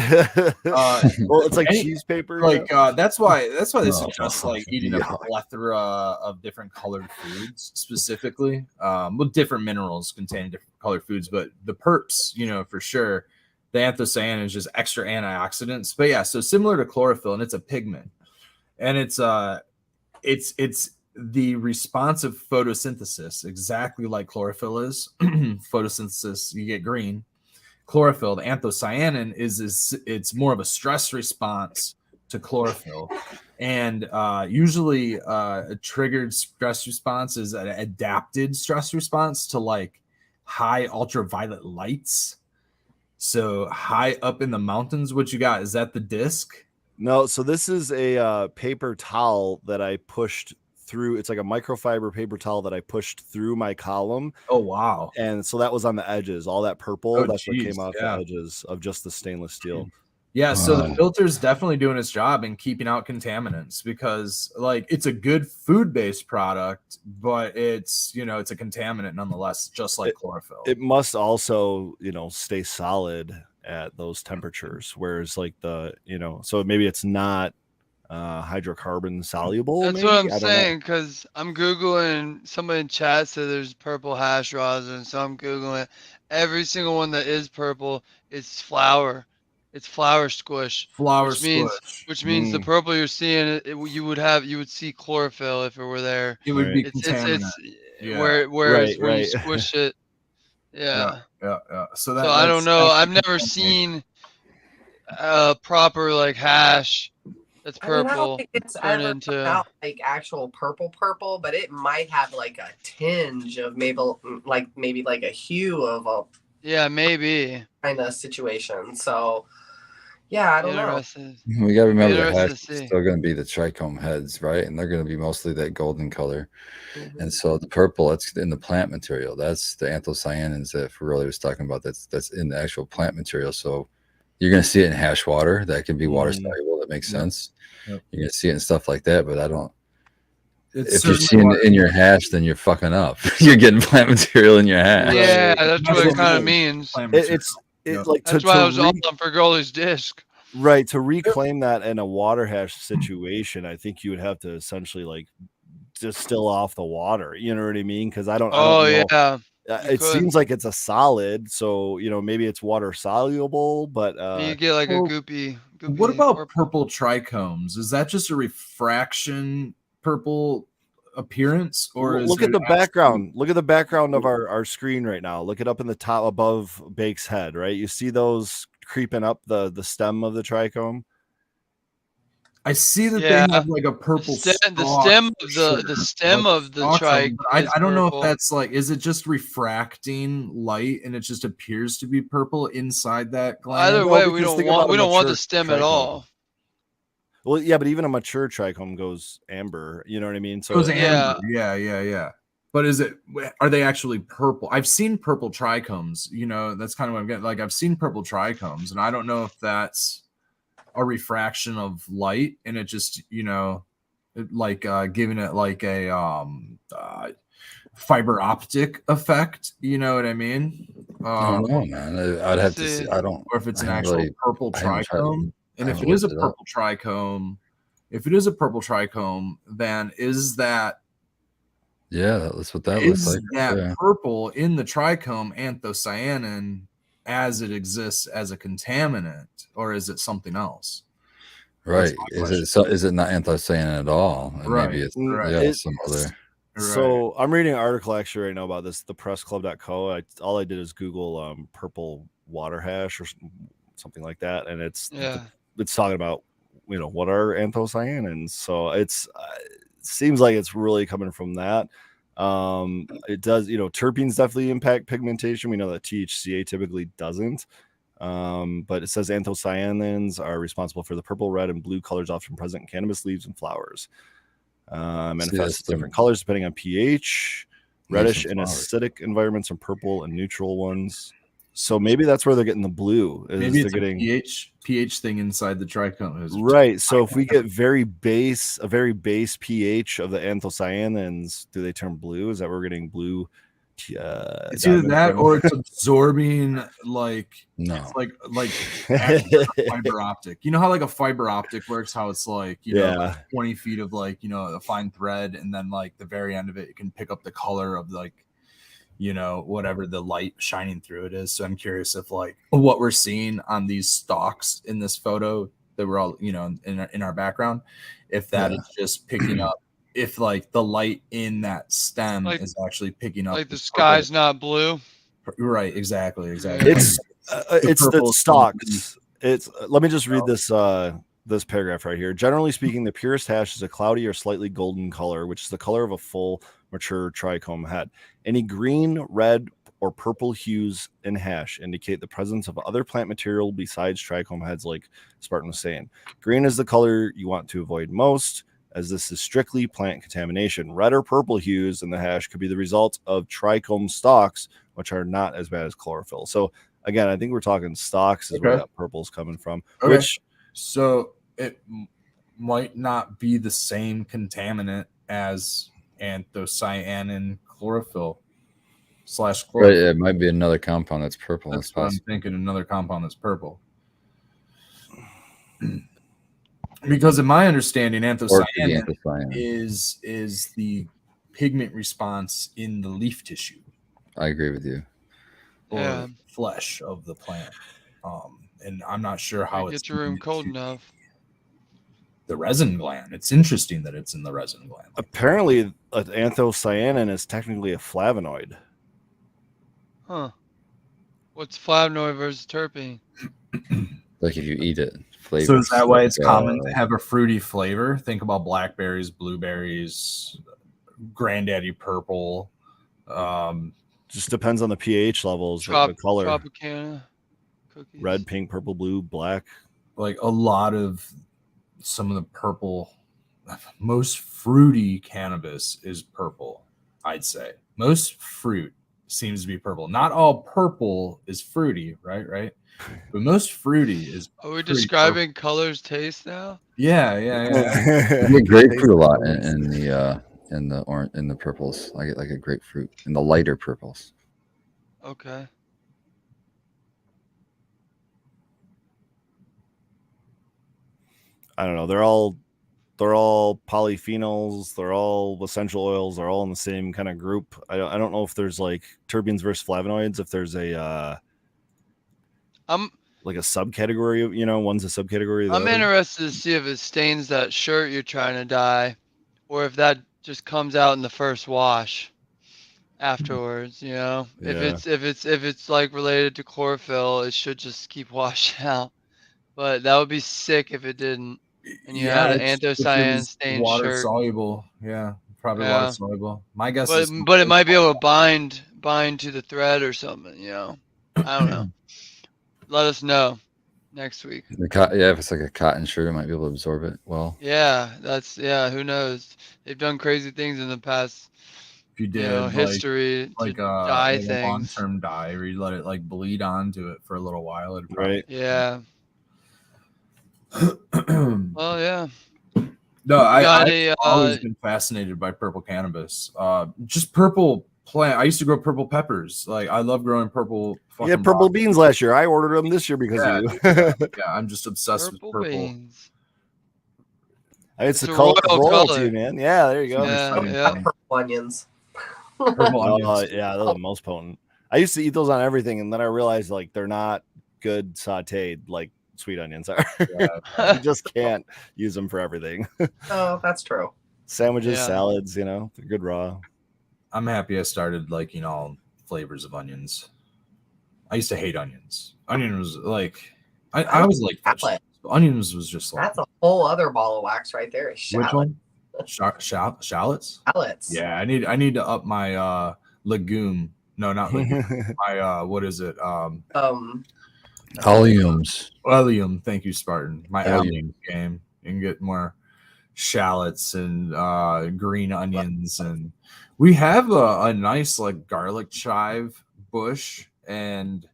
Well, it's like any- cheese paper. Like that's why they Oh, suggest like eating a yeah. plethora of different colored foods specifically, with different minerals containing different colored foods. But the perps, for sure, the anthocyanin is just extra antioxidants. But yeah, so similar to chlorophyll, and it's a pigment, and it's the responsive photosynthesis, exactly like chlorophyll is. Photosynthesis, you get green. Chlorophyll, the anthocyanin it's more of a stress response to chlorophyll, and usually a triggered stress response is an adapted stress response to like high ultraviolet lights. So high up in the mountains, what you got? Is that the disc? No, so this is a paper towel that I pushed through. It's like a microfiber paper towel that I pushed through my column. Oh wow! And so that was on the edges, all that purple. Oh, that's what geez, came off yeah. the edges of just the stainless steel. Yeah, so the Wow. filter's definitely doing its job in keeping out contaminants, because like it's a good food-based product, but it's it's a contaminant nonetheless, just like chlorophyll. It must also, stay solid at those temperatures. Whereas like so maybe it's not hydrocarbon soluble. That's maybe? what I I'm don't know. saying, because I'm Googling, somebody in chat said there's purple hash rosin, so I'm Googling it. Every single one that is purple is flour. It's flour squish, Flour which means the purple you're seeing, you would see chlorophyll if it were there. it would Right. be It's contaminant. Yeah. whereas Right, when you right. squish it, yeah. Yeah. So So I don't know. I've that's- never seen a proper like hash that's I don't purple think it's turn ever into. come out like actual purple, but it might have like a tinge of maybe like a hue of a Yeah, maybe. kind of situation. So yeah, I don't know. Interesting. We got to remember the Interesting hash to is see. still going to be the trichome heads, right? And they're going to be mostly that golden color. Mhm. And so the purple, that's in the plant material. That's the anthocyanins that Ferroli was talking about. That's in the actual plant material. So you're going to see it in hash water. That can be water Mhm. soluble. That makes Yep. sense. Yep. You're going to see it in stuff like that. But I don't. It's If you're certainly seeing water it in your hash, then you're fucking up. You're getting plant material in your hash. Yeah, Right. that's That's what it what kind of it means. plant It, material. it's it Yep. like That's to, why I to was all on Fergoli's disc. right to reclaim that in a water hash situation. I think you would have to essentially like distill off the water. You know what I mean? Because I don't Oh know. yeah, you It could. seems like it's a solid, so maybe it's water soluble, but You get like a well, goopy. What about purple. purple trichomes? Is that just a refraction purple appearance, or is look at it the actually- background. Look at the background of our screen right now. Look it up in the top above Bake's head, right? You see those creeping up the stem of the trichome. I see that Yeah. they have like a purple The stalk stem for of sure, the stem but of the stalks of trike them, but is I don't know if purple. that's like, is it just refracting light and it just appears to be purple inside that gland? Either No, way, we because don't think want about a the mature stem at trichome. all. Well, yeah, but even a mature trichome goes amber. You know what I mean? So Goes Yeah. amber. Yeah. But are they actually purple? I've seen purple trichomes. That's kind of what I'm getting. Like I've seen purple trichomes, and I don't know if that's a refraction of light, and it just giving it like a fiber optic effect. You know what I mean? I don't know, man. I'd have to see. I don't. Or if it's I an haven't actual really- purple I haven't tried- trichome. And I if haven't it is a looked it up. purple trichome, then is that Yeah, that's what that looks like. Yeah. purple in the trichome anthocyanin as it exists as a contaminant, or is it something else? Right. That's Is my it not anthocyanin at all? And Right. maybe it's Right. some other. So I'm reading an article actually right now about this, thepressclub.co. All I did is Google purple water hash or something like that, and it's talking about what are anthocyanins. So it's seems like it's really coming from that. It does, terpenes definitely impact pigmentation. We know that THCA typically doesn't. But it says anthocyanins are responsible for the purple, red, and blue colors often present in cannabis leaves and flowers. Manifests different colors depending on pH, reddish in acidic environments and purple and neutral ones. So maybe that's where they're getting the blue. Maybe it's a pH thing inside the trichome. Right. So if we get a very base pH of the anthocyanins, do they turn blue? Is that we're getting blue? It's either that or it's absorbing no, like fiber optic. You know how like a fiber optic works? How it's like 20 feet of a fine thread, and then like the very end of it, you can pick up the color of whatever the light shining through it is. So I'm curious if what we're seeing on these stalks in this photo that we're all in our background, if that is just picking up. If the light in that stem is actually picking up, the sky's not blue, right? Exactly. It's the stalks. Let me just read this paragraph right here. Generally speaking, the purest hash is a cloudy or slightly golden color, which is the color of a full mature trichome head. Any green, red, or purple hues in hash indicate the presence of other plant material besides trichome heads, like Spartan was saying. Green is the color you want to avoid most, as this is strictly plant contamination. Red or purple hues in the hash could be the result of trichome stalks, which are not as bad as chlorophyll. So again, I think we're talking stalks is where that purple is coming from. So it might not be the same contaminant as anthocyanin chlorophyll / chlorophyll. Right, it might be another compound that's purple. That's what I'm thinking. Another compound that's purple. Because in my understanding, anthocyanin is the pigment response in the leaf tissue. I agree with you. Or flesh of the plant. And I'm not sure how it's your room cold enough. The resin gland. It's interesting that it's in the resin gland. Apparently, an anthocyanin is technically a flavonoid. Huh. What's flavonoid versus terpene? Like if you eat it, flavors. So is that why it's like, common to have a fruity flavor? Think about blackberries, blueberries, granddaddy purple. Just depends on the pH levels, the color. Tropicana cookies. Red, pink, purple, blue, black. Like a lot of some of the purple, most fruity cannabis is purple, I'd say. Most fruit seems to be purple. Not all purple is fruity, right? But most fruity is. Are we describing colors taste now? Yeah. I get grapefruit a lot in the purples. I get like a grapefruit in the lighter purples. Okay. I don't know. They're all polyphenols. They're all essential oils. They're all in the same kind of group. I don't know if there's like terpenes versus flavonoids. If there's a like a subcategory, one's a subcategory. I'm interested to see if it stains that shirt you're trying to dye, or if that just comes out in the first wash afterwards. Yeah. If it's like related to chlorophyll, it should just keep washing out. But that would be sick if it didn't. And you had an anthocyan stained water shirt. soluble. Yeah, probably water soluble. My guess But is, it might be able to bind to the thread or something. I don't know. Let us know next week. If it's like a cotton shirt, it might be able to absorb it well. Yeah, who knows? They've done crazy things in the past. If you did history like to dye a things. long-term dye, or you let it like bleed onto it for a little while, it'd probably, right. Yeah. Well, yeah. No, I've I've always been fascinated by purple cannabis. Just purple plant. I used to grow purple peppers. Like I love growing purple. Yeah, purple beans last year. I ordered them this year because of you. Yeah, I'm just obsessed with purple. Beans. It's It's the a color royal royalty, color. man. Yeah, there you go. Yeah. Purple onions. Purple onions. Yeah, they're the most potent. I used to eat those on everything, and then I realized like they're not good sautéed like sweet onions are. You just can't use them for everything. Oh, that's true. Sandwiches, Yeah. salads, they're good raw. I'm happy I started liking all flavors of onions. I used to hate onions. Onion was like, I was like, Shallot. onions was just like, That's a whole other ball of wax right there. Is which shallot. one? Shallots? Shallots. Yeah, I need to up my legume. No, not legume. My what is it? Alliums. Allium. Thank you, Spartan. My Allium. allium game. You can get more shallots and green onions, and we have a nice like garlic chive bush, and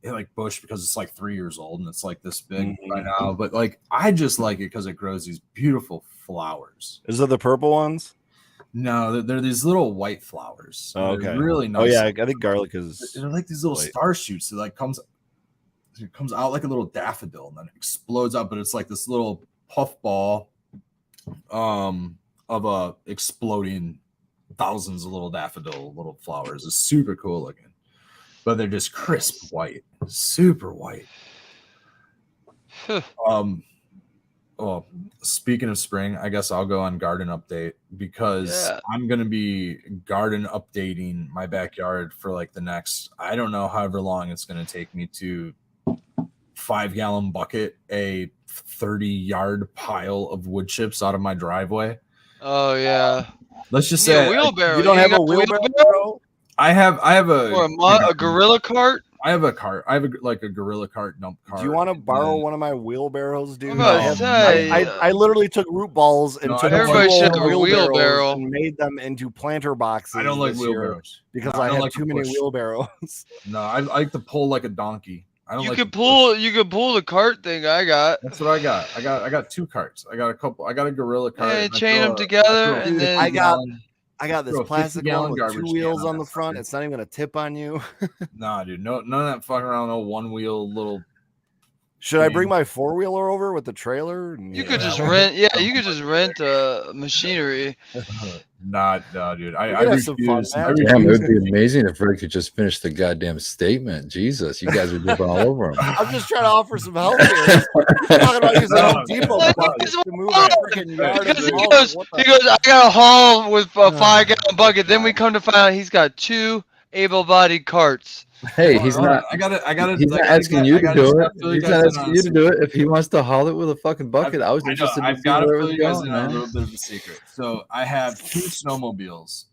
like bush because it's like 3 years old and it's like this big by now. But like I just like it because it grows these beautiful flowers. Is it the purple ones? No, they're these little white flowers. Oh, They're okay. really nice. Oh yeah, I think garlic is. They're like these little white. star shoots. It like comes out like a little daffodil and then it explodes up, but it's like this little puff ball of a exploding thousands of little daffodil little flowers. It's super cool looking, but they're just crisp white, super white. Well, speaking of spring, I guess I'll go on garden update because I'm going to be garden updating my backyard for like the next, I don't know, however long it's going to take me to 5-gallon bucket a 30-yard pile of wood chips out of my driveway. Oh yeah. Uh, Let's just You need say a wheelbarrow. You don't have got a wheelbarrow? I have or a gorilla cart? I have a cart. I have a gorilla cart, dump cart. Do you want to borrow one of my wheelbarrows, dude? I'm about to I literally took root balls and No, took everybody two should old have a wheelbarrows wheelbarrow. and made them into planter boxes. I don't like this year wheelbarrows because No, I don't have like too to many push. wheelbarrows. No, I like to pull like a donkey. I don't You like could to pull. push. You could pull the cart thing I got. That's what I got. I got 2 carts. I got a gorilla cart. Yeah, and I chain throw them a- together, I throw a and then 50-gallon I got this Throw a plastic 50-gallon one with 2 garbage can wheels on on the that front. sucker. It's not even gonna tip on you. Nah, dude, none of that fucking around. No 1-wheel little. Should I bring my 4-wheeler over with the trailer? you could just rent. Yeah, you could just rent machinery. Nah, dude. I could have some fun, refuse. man. I Damn, it refuse. would be amazing if Rick could just finish the goddamn statement. Jesus, you guys are jumping all over him. I'm just trying to offer some help here. You're talking about using No, Home Depot no, buckets no, to move no. a freaking yard Because of he mulch. goes, What he the- goes, I got a haul with a 5-gallon bucket. Then we come to find out he's got 2 able-bodied carts. Hey, Hold he's on, not. I gotta. He's not asking you to do it. He's not asking you to do it. If he wants to haul it with a fucking bucket, I was interested to I've see got to where it fill was you guys going, in on a man. little bit of a secret. So I have two snowmobiles.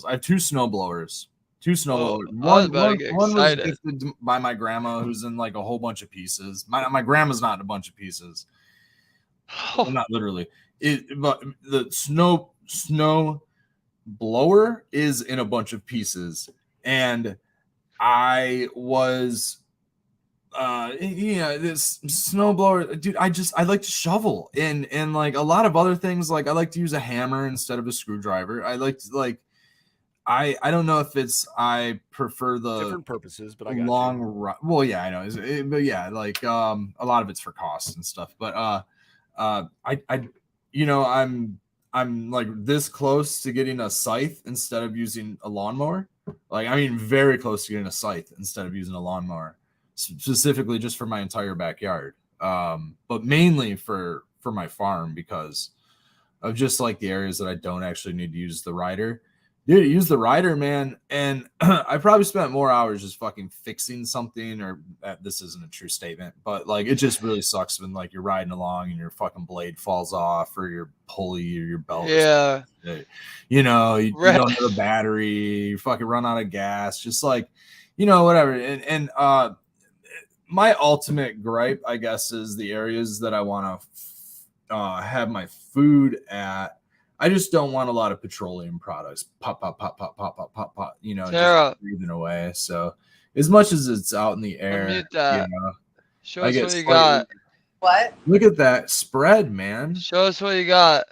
I have two snowblowers. Two snowblowers. I was about to get One was excited. gifted by my grandma, who's in like a whole bunch of pieces. My grandma's not in a bunch of pieces. Well, not literally. But the snow blower is in a bunch of pieces, and I was this snowblower, dude. I like to shovel and like a lot of other things. Like I like to use a hammer instead of a screwdriver. I like to, like I don't know if it's I prefer the Different purposes, but I got long you. run. Well, yeah, I know, but yeah, like a lot of it's for cost and stuff. But I I'm like this close to getting a scythe instead of using a lawnmower. Like I mean, very close to getting a scythe instead of using a lawnmower, specifically just for my entire backyard. But mainly for my farm because of just like the areas that I don't actually need to use the rider. Dude, use the rider, man. And I probably spent more hours just fucking fixing something, or this isn't a true statement, but like it just really sucks when like you're riding along and your fucking blade falls off or your pulley or your belt. Yeah. You know, you Right. don't have a battery, you fucking run out of gas, just like, you know, whatever. And my ultimate gripe, I guess, is the areas that I want to have my food at. I just don't want a lot of petroleum products. Pop, pop, pop, pop, pop, pop, pop, pop. You know, Tara. just breathing away. So, as much as it's out in the air, Unmute that. you know, Show I us get what you slightly- got. What? Look at that spread, man. Show us what you got.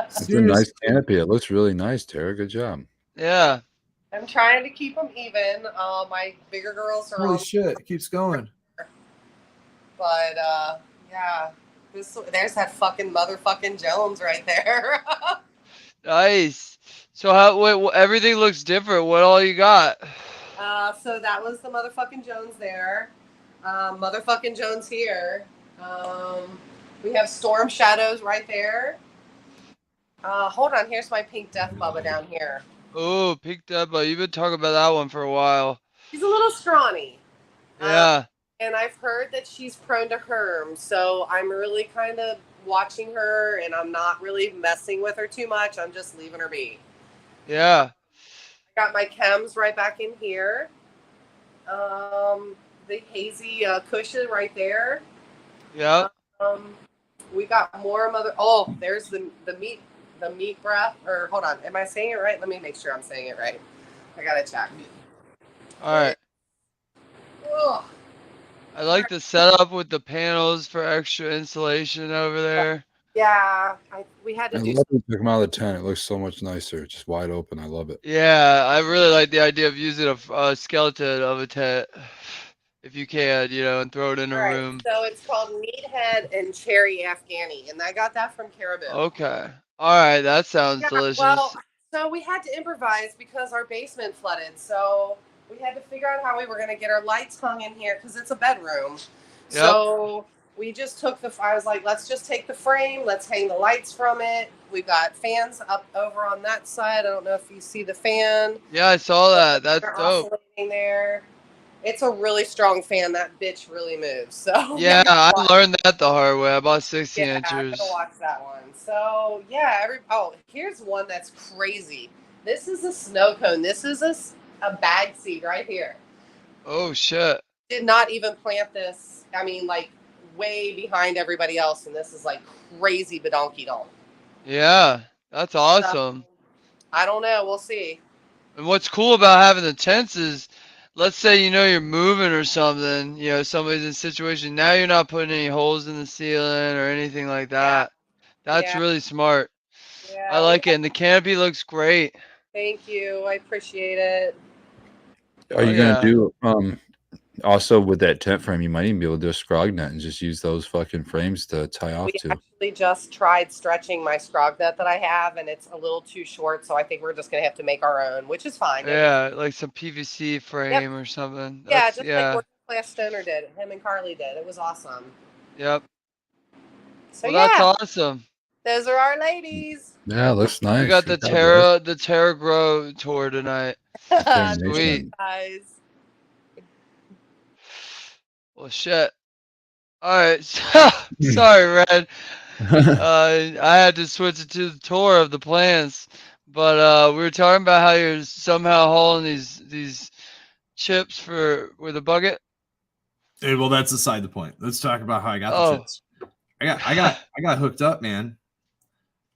It's a nice canopy. It looks really nice, Tara. Good job. Yeah. I'm trying to keep them even. My bigger girls are Holy on, shit! It keeps going. but yeah. There's that fucking motherfucking Jones right there. Nice. So everything looks different. What all you got? So that was the motherfucking Jones there. Motherfucking Jones here. We have Storm Shadows right there. Hold on, here's my pink Death Bubba down here. Oh, Pink Debba. You've been talking about that one for a while. She's a little scrawny. Yeah. And I've heard that she's prone to herm, so I'm really kind of watching her, and I'm not really messing with her too much. I'm just leaving her be. Yeah. I got my chems right back in here. The hazy cushion right there. Yeah. We got more mother. Oh, there's the meat breath. Or hold on, am I saying it right? Let me make sure I'm saying it right. I gotta check. All right. Ugh. I like the setup with the panels for extra insulation over there. Yeah, we had I to do. love you took him out of the tent. It looks so much nicer. Just wide open. I love it. Yeah, I really like the idea of using a skeleton of a tent, if you can, and throw it in a All right, room. so it's called Meathead and Cherry Afghani, and I got that from Caribou. Okay. All right, that sounds delicious. Well, so we had to improvise because our basement flooded. So we had to figure out how we were going to get our lights hung in here because it's a bedroom. Yep. So we just took I was like, let's just take the frame. Let's hang the lights from it. We've got fans up over on that side. I don't know if you see the fan. Yeah, I saw that. That's They're dope. oscillating there. It's a really strong fan. That bitch really moves. So Yeah, I learned that the hard way. I bought 60 yeah, I inches. gotta watch that one. So yeah, here's one that's crazy. This is a snow cone. This is a bag seed right here. Oh shit. Did not even plant this. I mean, like way behind everybody else, and this is like crazy badonky donk. Yeah, that's awesome. I don't know. We'll see. And what's cool about having the tents is, let's say you're moving or something, somebody's in a situation. Now you're not putting any holes in the ceiling or anything like that. That's Yeah. really smart. Yeah, I like it, and the canopy looks great. Thank you. I appreciate it. Are you yeah. gonna do also with that tent frame? You might even be able to do a scrog net and just use those fucking frames to tie off We to. actually just tried stretching my scrog net that I have, and it's a little too short, so I think we're just gonna have to make our own, which is fine. Yeah, like some PVC frame or something. Yeah, That's- just yeah. like Working Class Stoner did. Him and Carly did. It was awesome. Yep. So Well, yeah, that's awesome. Those are our ladies. Yeah, looks nice. We got the Good job, boys. Terra Grow tour tonight. Very Sweet. nice. Guys. Well, shit. All right. Sorry, Red. I had to switch it to the tour of the plants, but we were talking about how you're somehow hauling these chips with a bucket. Hey, well, that's aside the point. Let's talk about how I got the Oh. chips. I got hooked up, man.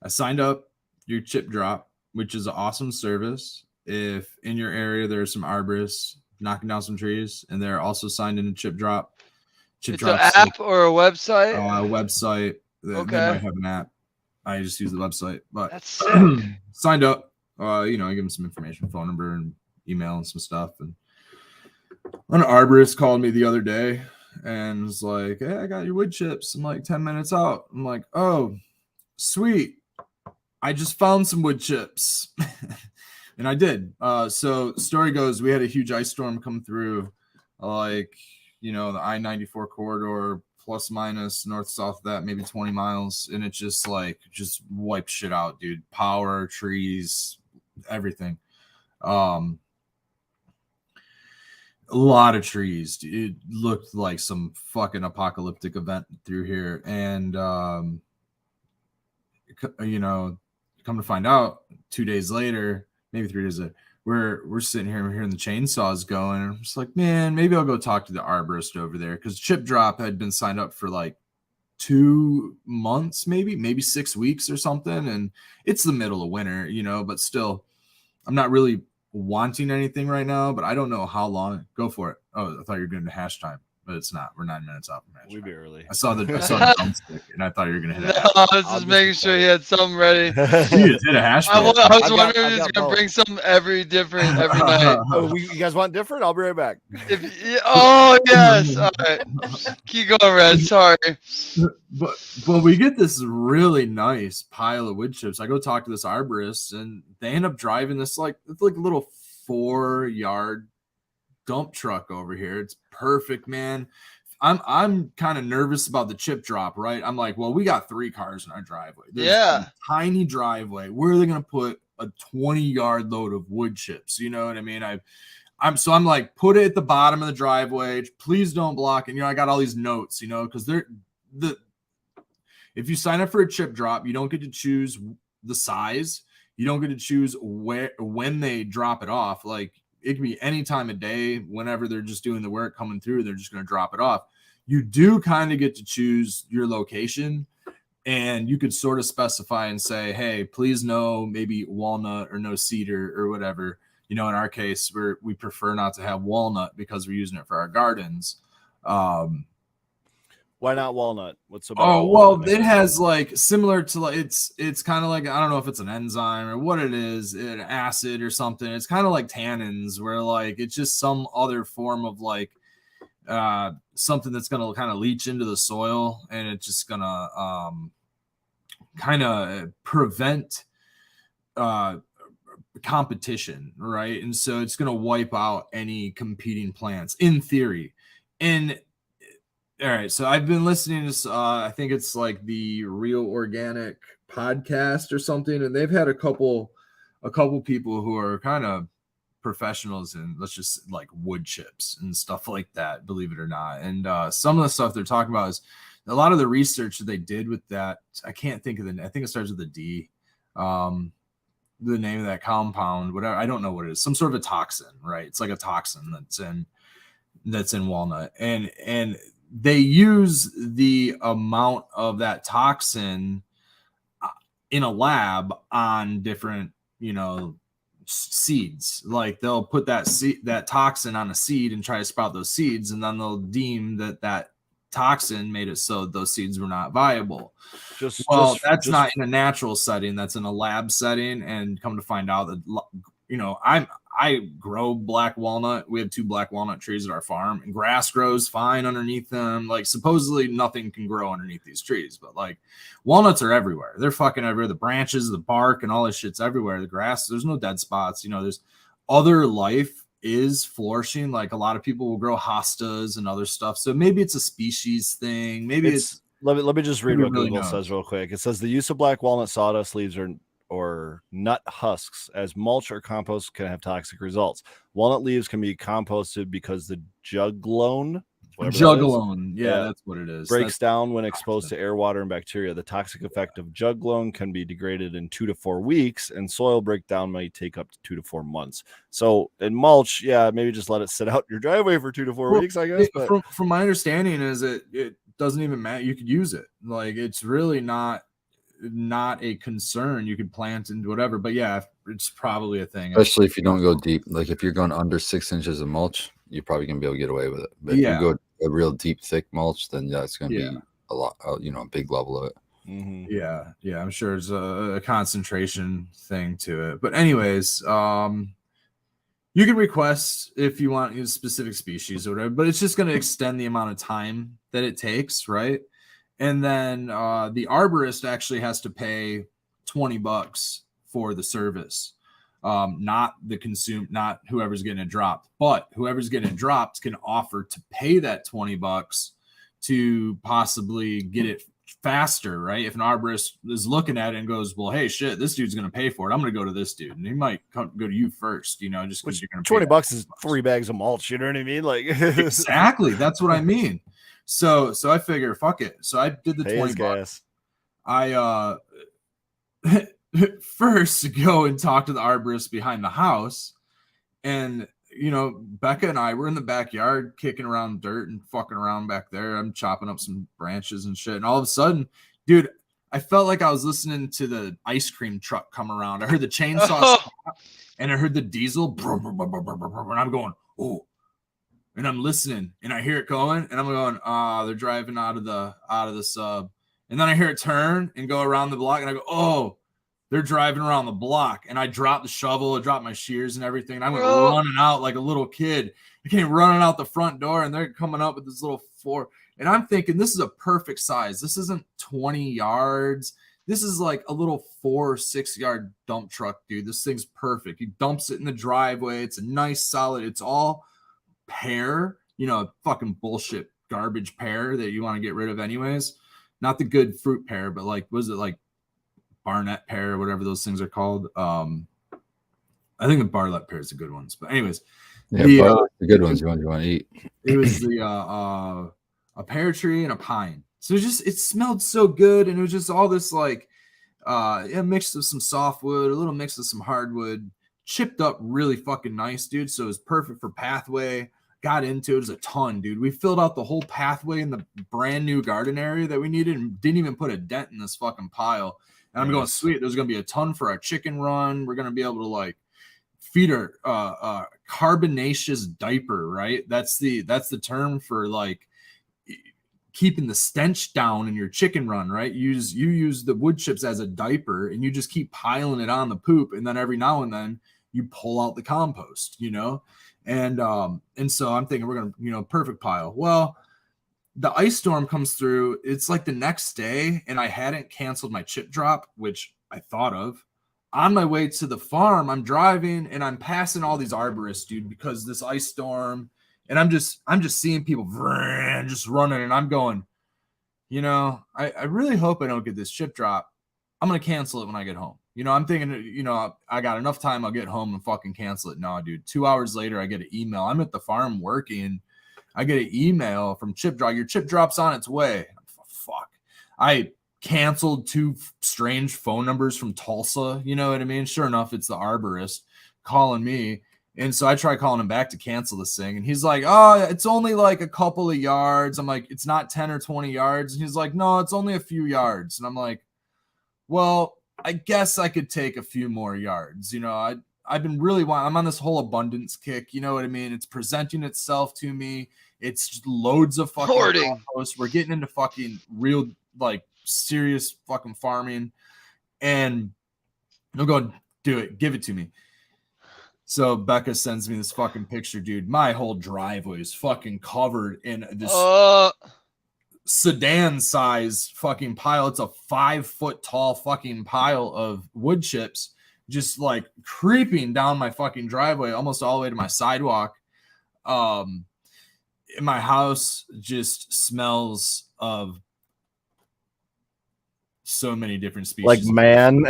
I signed up your chip drop, which is an awesome service. If in your area there's some arborists knocking down some trees, and they're also signed in a chip drop. It's an app or a website. Website. They Okay. might have an app. I just use the website, but That's sick. signed up. I give them some information, phone number, and email, and some stuff. And an arborist called me the other day and was like, "Hey, I got your wood chips. I'm like 10 minutes out." I'm like, "Oh, sweet. I just found some wood chips." And I did. So story goes, we had a huge ice storm come through, the I-94 corridor, plus minus north south of that, maybe 20 miles, and it just wiped shit out, dude. Power, trees, everything. A lot of trees. It looked like some fucking apocalyptic event through here, and come to find out, 2 days later, maybe 3 days later, we're sitting here and we're hearing the chainsaws going, and I'm just like, man, maybe I'll go talk to the arborist over there, because Chip Drop had been signed up for like 2 months, maybe 6 weeks or something, and it's the middle of winter, but still, I'm not really wanting anything right now, but I don't know how long. Go for it. Oh, I thought you were doing the hash time, but it's not. We're 9 minutes out from hash We'd time. be early. I saw the drumstick, and I thought you were gonna hit it. No, I was I'll just just making be sure he had something ready. You just hit a hash. I was I've wondering got if he was both. gonna bring something every night. You guys want different? I'll be right back. Oh yes. All right. Keep going, Red. Sorry. But we get this really nice pile of wood chips. I go talk to this arborist, and they end up driving this it's like a little 4-yard dump truck over here. It's perfect, man. I'm kind of nervous about the chip drop, right? I'm like, well, we got 3 cars in our driveway. There's a tiny driveway. Where are they gonna put a 20-yard load of wood chips? You know what I mean? I'm like, put it at the bottom of the driveway. Please don't block it. I got all these notes, because if you sign up for a chip drop, you don't get to choose the size. You don't get to choose when they drop it off. Like, it can be any time of day, whenever they're just doing the work coming through, they're just going to drop it off. You do kind of get to choose your location, and you could sort of specify and say, hey, please no, maybe walnut or no cedar or whatever. In our case, we prefer not to have walnut because we're using it for our gardens. Why not walnut? What's so bad? Oh, well, it has similar to it's kind of like, I don't know if it's an enzyme or what it is, an acid or something. It's kind of like tannins, where it's just some other form of something that's going to kind of leach into the soil, and it's just going to kind of prevent competition, right? And so it's going to wipe out any competing plants in theory. And all right, so I've been listening to I think it's like the Real Organic podcast or something, and they've had a couple people who are kind of professionals in, let's just wood chips and stuff like that, believe it or not. And some of the stuff they're talking about is a lot of the research that they did with that. I can't think of I think it starts with a D. The name of that compound, whatever, I don't know what it is. Some sort of a toxin, right? It's like a toxin that's in walnut, and they use the amount of that toxin in a lab on different, seeds. Like, they'll put that toxin on a seed and try to sprout those seeds, and then they'll deem that toxin made it so those seeds were not viable. That's not in a natural setting. That's in a lab setting, and come to find out that I grow black walnut. We have 2 black walnut trees at our farm, and grass grows fine underneath them. Supposedly nothing can grow underneath these trees, but walnuts are everywhere. They're fucking everywhere. The branches, the bark, and all this shit's everywhere. The grass, there's no dead spots. There's other life is flourishing. A lot of people will grow hostas and other stuff. So maybe it's a species thing. Maybe it's Let me just read Who what really Google knows? says real quick. It says the use of black walnut sawdust leaves or nut husks as mulch or compost can have toxic results. Walnut leaves can be composted because the juglone, whatever that is, Jugalone. Yeah, that's what it is. breaks down when exposed to air, water, and bacteria. The toxic effect of juglone can be degraded in 2 to 4 weeks, and soil breakdown might take up to 2 to 4 months. So in mulch, yeah, maybe just let it sit out in your driveway for 2 to 4 weeks, I guess. But From my understanding is it doesn't even matter. You could use it. Like it's really not a concern. You could plant and whatever. But yeah, it's probably a thing. Especially if you don't go deep. Like if you're going under 6 inches of mulch, you're probably gonna be able to get away with it. But if Yeah. you go a real deep, thick mulch, then yeah, it's gonna Yeah. be a lot. A big level of it. mhm. Yeah, I'm sure it's a concentration thing to it. But anyways, you can request if you want a specific species or whatever, but it's just going to extend the amount of time that it takes, right? And then the arborist actually has to pay $20 for the service, not whoever's getting it dropped, but whoever's getting it dropped can offer to pay that $20 to possibly get it faster, right? If an arborist is looking at it and goes, well, hey, shit, this dude's going to pay for it, I'm going to go to this dude, and he might go to you first, just because you're going to $20 is 3 bags of mulch. You know what I mean? Like exactly. That's what I mean. So I figure, fuck it. So I did the pay his $20. gas. I first go and talk to the arborist behind the house, and Becca and I were in the backyard kicking around dirt and fucking around back there. I'm chopping up some branches and shit. And all of a sudden, dude, I felt like I was listening to the ice cream truck come around. I heard the chainsaw stop, and I heard the diesel. And I'm going, oh. And I'm listening and I hear it going and I'm going, they're driving out of the sub. And then I hear it turn and go around the block and I go, oh, they're driving around the block. And I dropped the shovel, I dropped my shears and everything. And I went running out like a little kid. I came running out the front door and they're coming up with this little 4. And I'm thinking this is a perfect size. This isn't 20 yards. This is like a little 4 or 6 yard dump truck, dude. This thing's perfect. He dumps it in the driveway. It's a nice solid. It's all pear, fucking bullshit garbage pear that you want to get rid of anyways. Not the good fruit pear, but like, was it like Barnett pear or whatever those things are called? I think the Bartlett pear is the good ones. But anyways, yeah, the good ones you want to eat. It was the a pear tree and a pine. So it smelled so good, and it was just all this like a mix of some softwood, a little mix of some hardwood, chipped up really fucking nice, dude. So it was perfect for pathway. Got into it. It was a ton, dude. We filled out the whole pathway in the brand new garden area that we needed and didn't even put a dent in this fucking pile. And I'm going, sweet, there's going to be a ton for our chicken run. We're going to be able to like feed our carbonaceous diaper, right? That's the term for like keeping the stench down in your chicken run, right? You use the wood chips as a diaper and you just keep piling it on the poop. And then every now and then you pull out the compost, And so I'm thinking we're going to, perfect pile. Well, the ice storm comes through. It's like the next day and I hadn't canceled my chip drop, which I thought of. On my way to the farm, I'm driving and I'm passing all these arborists, dude, because this ice storm. And I'm just seeing people just running, and I'm going, I really hope I don't get this chip drop. I'm gonna cancel it when I get home. I'm thinking, I got enough time. I'll get home and fucking cancel it. No, dude. 2 hours later, I get an email. I'm at the farm working. I get an email from Chip Drop. Your chip drop's on its way. Fuck. I canceled 2 strange phone numbers from Tulsa. You know what I mean? Sure enough, it's the arborist calling me. And so I try calling him back to cancel this thing. And he's like, oh, it's only like a couple of yards. I'm like, it's not 10 or 20 yards. And he's like, no, it's only a few yards. And I'm like, well, I guess I could take a few more yards. I've been really I'm on this whole abundance kick. You know what I mean? It's presenting itself to me. It's just loads of fucking compost. We're getting into fucking real, like serious fucking farming. And I'm going, do it. Give it to me. So Becca sends me this fucking picture, dude. My whole driveway is fucking covered in this sedan size fucking pile. It's a 5 foot tall fucking pile of wood chips just like creeping down my fucking driveway almost all the way to my sidewalk. My house just smells of so many different species. Like man.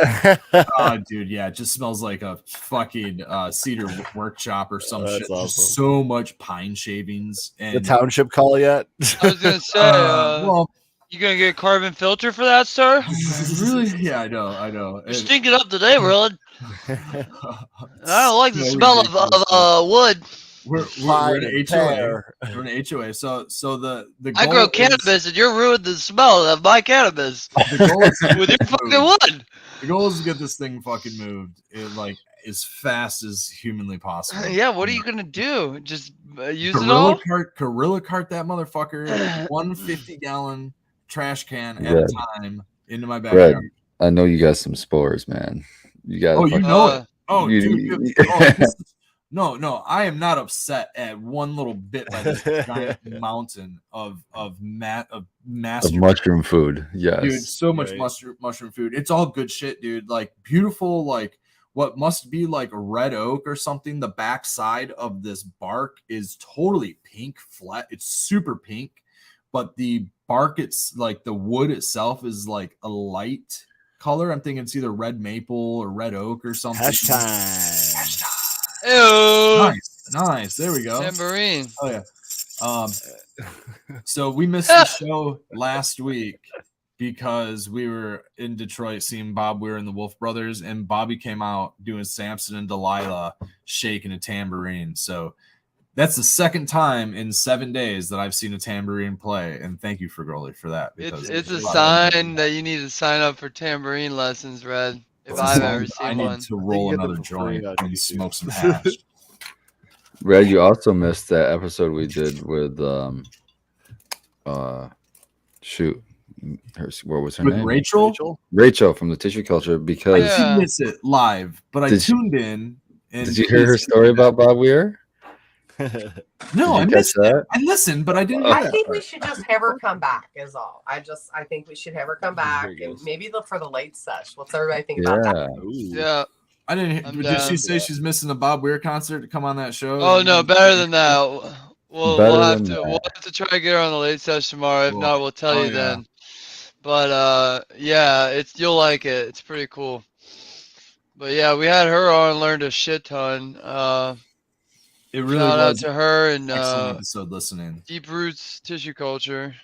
Oh, dude, yeah, it just smells like a fucking cedar workshop or some That's shit. awesome. Just so much pine shavings and The township call yet? I was gonna say, well, you gonna get a carbon filter for that, sir? really, yeah, I know. You're stinking up today, Rod. I don't like the So smell ridiculous. of wood. We're Fine an HOA. pear. We're an HOA. So the I goal grow is- cannabis, and you're ruined the smell of my cannabis The goal is with your fucking wood. The goal is to get this thing fucking moved like as fast as humanly possible. Yeah, what are you gonna do? Just use it all? Gorilla cart that motherfucker 150-gallon trash can at Red. a time into my Red, backyard. I know you got some spores, man. You got. Oh, you know Uh, it. Oh, you- dude. No, I am not upset at one little bit by this giant mountain of master mushroom food. Yes. dude. So much Right. mushroom food. It's all good shit, dude. Like beautiful, like what must be like a red oak or something. The backside of this bark is totally pink, flat. It's super pink, but the bark, it's like the wood itself is like a light color. I'm thinking it's either red maple or red oak or something. Hashtag. Ew. Nice. There we go. Tambourine. Oh yeah. So we missed the show last week because we were in Detroit seeing Bob Weir and the Wolf Brothers, and Bobby came out doing Samson and Delilah shaking a tambourine. So that's the second time in 7 days that I've seen a tambourine play, and thank you for Groli for that. It's a sign that you need to sign up for tambourine lessons, Red. If It's a I've sign ever that I seen need one. to roll get them another for free joint on and YouTube. smoke some hash. Red, you also missed that episode we did with shoot, what was her With name? Rachel, Rachel from the Tissue Culture. I Because Yeah. did miss it live, but I Did you- tuned in. And did you hear her story about Bob Weir? No, I Did you missed catch it. that? I listened, but I didn't hear I that think part. we should just have her come back. Is all. I think we should have her come back, Very and good. maybe look for the late sesh. What's everybody think about that? Yeah. Ooh. Yeah. I didn't. I'm Did she down. say she's missing the Bob Weir concert to come on that show? Oh no, better than that. We'll Better have than to that. we'll have to try to get her on the late session tomorrow. If Cool. not, we'll tell Oh, you yeah. then. But yeah, you'll like it. It's pretty cool. But yeah, we had her on, learned a shit ton. It really Shout out was to her and excellent episode listening. Deep Roots Tissue Culture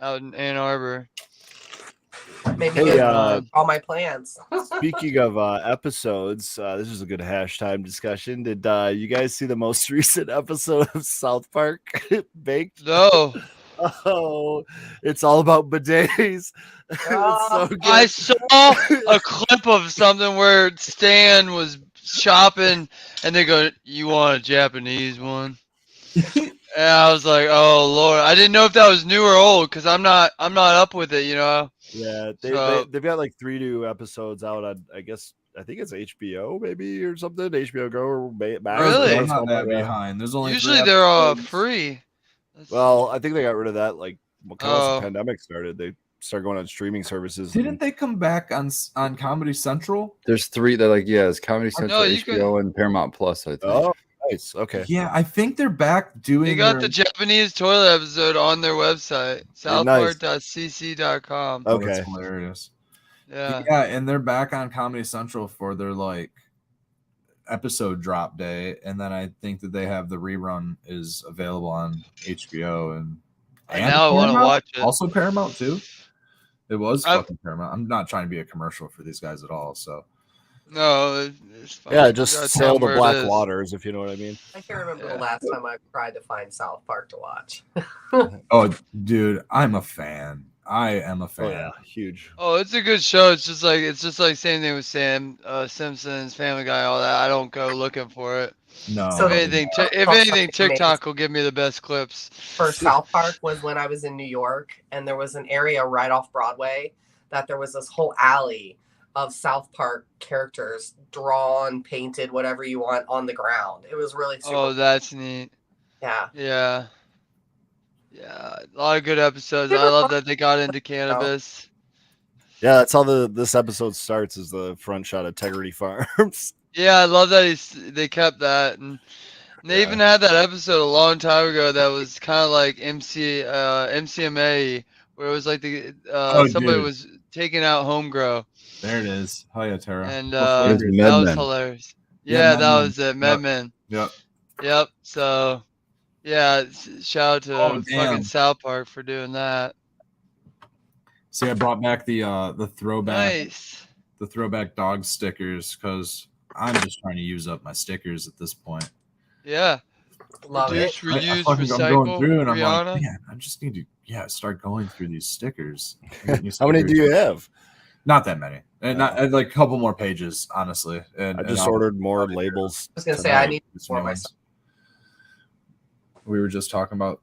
out in Ann Arbor. Maybe Hey, get uh, all my plans. Speaking of episodes, this is a good hashtag discussion. Did you guys see the most recent episode of South Park Baked? No, Oh, it's all about bidets. It's so good. I saw a clip of something where Stan was shopping and they go, "You want a Japanese one?" And I was like, "Oh Lord!" I didn't know if that was new or old because I'm not up with it, you know. Yeah, So- they've got like 3 new episodes out on, I think it's HBO maybe or something. HBO Go or Max. Really? I'm not that Yeah. behind. There's only Usually 3 they're episodes. free. That's- Well, I think they got rid of that like once Oh. the pandemic started. They started going on streaming services. Didn't they come back on Comedy Central? There's 3. They're like, yeah, it's Comedy Central, you can- HBO, and Paramount Plus. I think. Oh, nice. Okay. Yeah, I think they're back doing. They got their- the Japanese toilet episode on their website, Nice. southpart.cc.com. Oh, Okay. that's hilarious. Yeah. Yeah, and they're back on Comedy Central for their like episode drop day, and then I think that they have the rerun is available on HBO and Now I want to Paramount? watch it. Also Paramount too. It was I've- fucking Paramount. I'm not trying to be a commercial for these guys at all. So No, it's fine. Yeah, You just gotta sail tell the where it black is. waters, if you know what I mean. I can't remember Yeah. the last time I tried to find South Park to watch. oh dude, I'm a fan. I am a fan. Oh yeah, huge. Oh, it's a good show. It's just like same thing with Sam Simpsons, Family Guy, all that. I don't go looking for it. No. So If anything, TikTok will give me the best clips. For South Park was when I was in New York, and there was an area right off Broadway that there was this whole alley of South Park characters drawn, painted, whatever you want, on the ground. It was really super. Oh, that's neat. Yeah. Yeah. Yeah, a lot of good episodes. They I were love fun. that they got into cannabis. Yeah, that's how this episode starts. Is the front shot of Integrity Farms. Yeah, I love that they kept that, and they even had that episode a long time ago that was kind of like MCMA, where it was like somebody dude. was taking out home grow, There it is. Hell yeah, Tara. and What There's flavor is that was Medmen. hilarious. Yeah, Yeah, Med that Men. was it, Yep. Medmen. Yep. Yep. So, yeah, shout out to Oh, damn. fucking South Park for doing that. See, I brought back the throwback Nice. the throwback dog stickers because I'm just trying to use up my stickers at this point. Yeah. Love Reduce, it. reuse, I'm going recycle. through and I'm Rihanna. like, man, I just need to start going through these stickers. How many do you have? Not that many, and not like a couple more pages, honestly. And I just ordered more labels. I was gonna say I tonight. need It's more new ones. myself. We were just talking about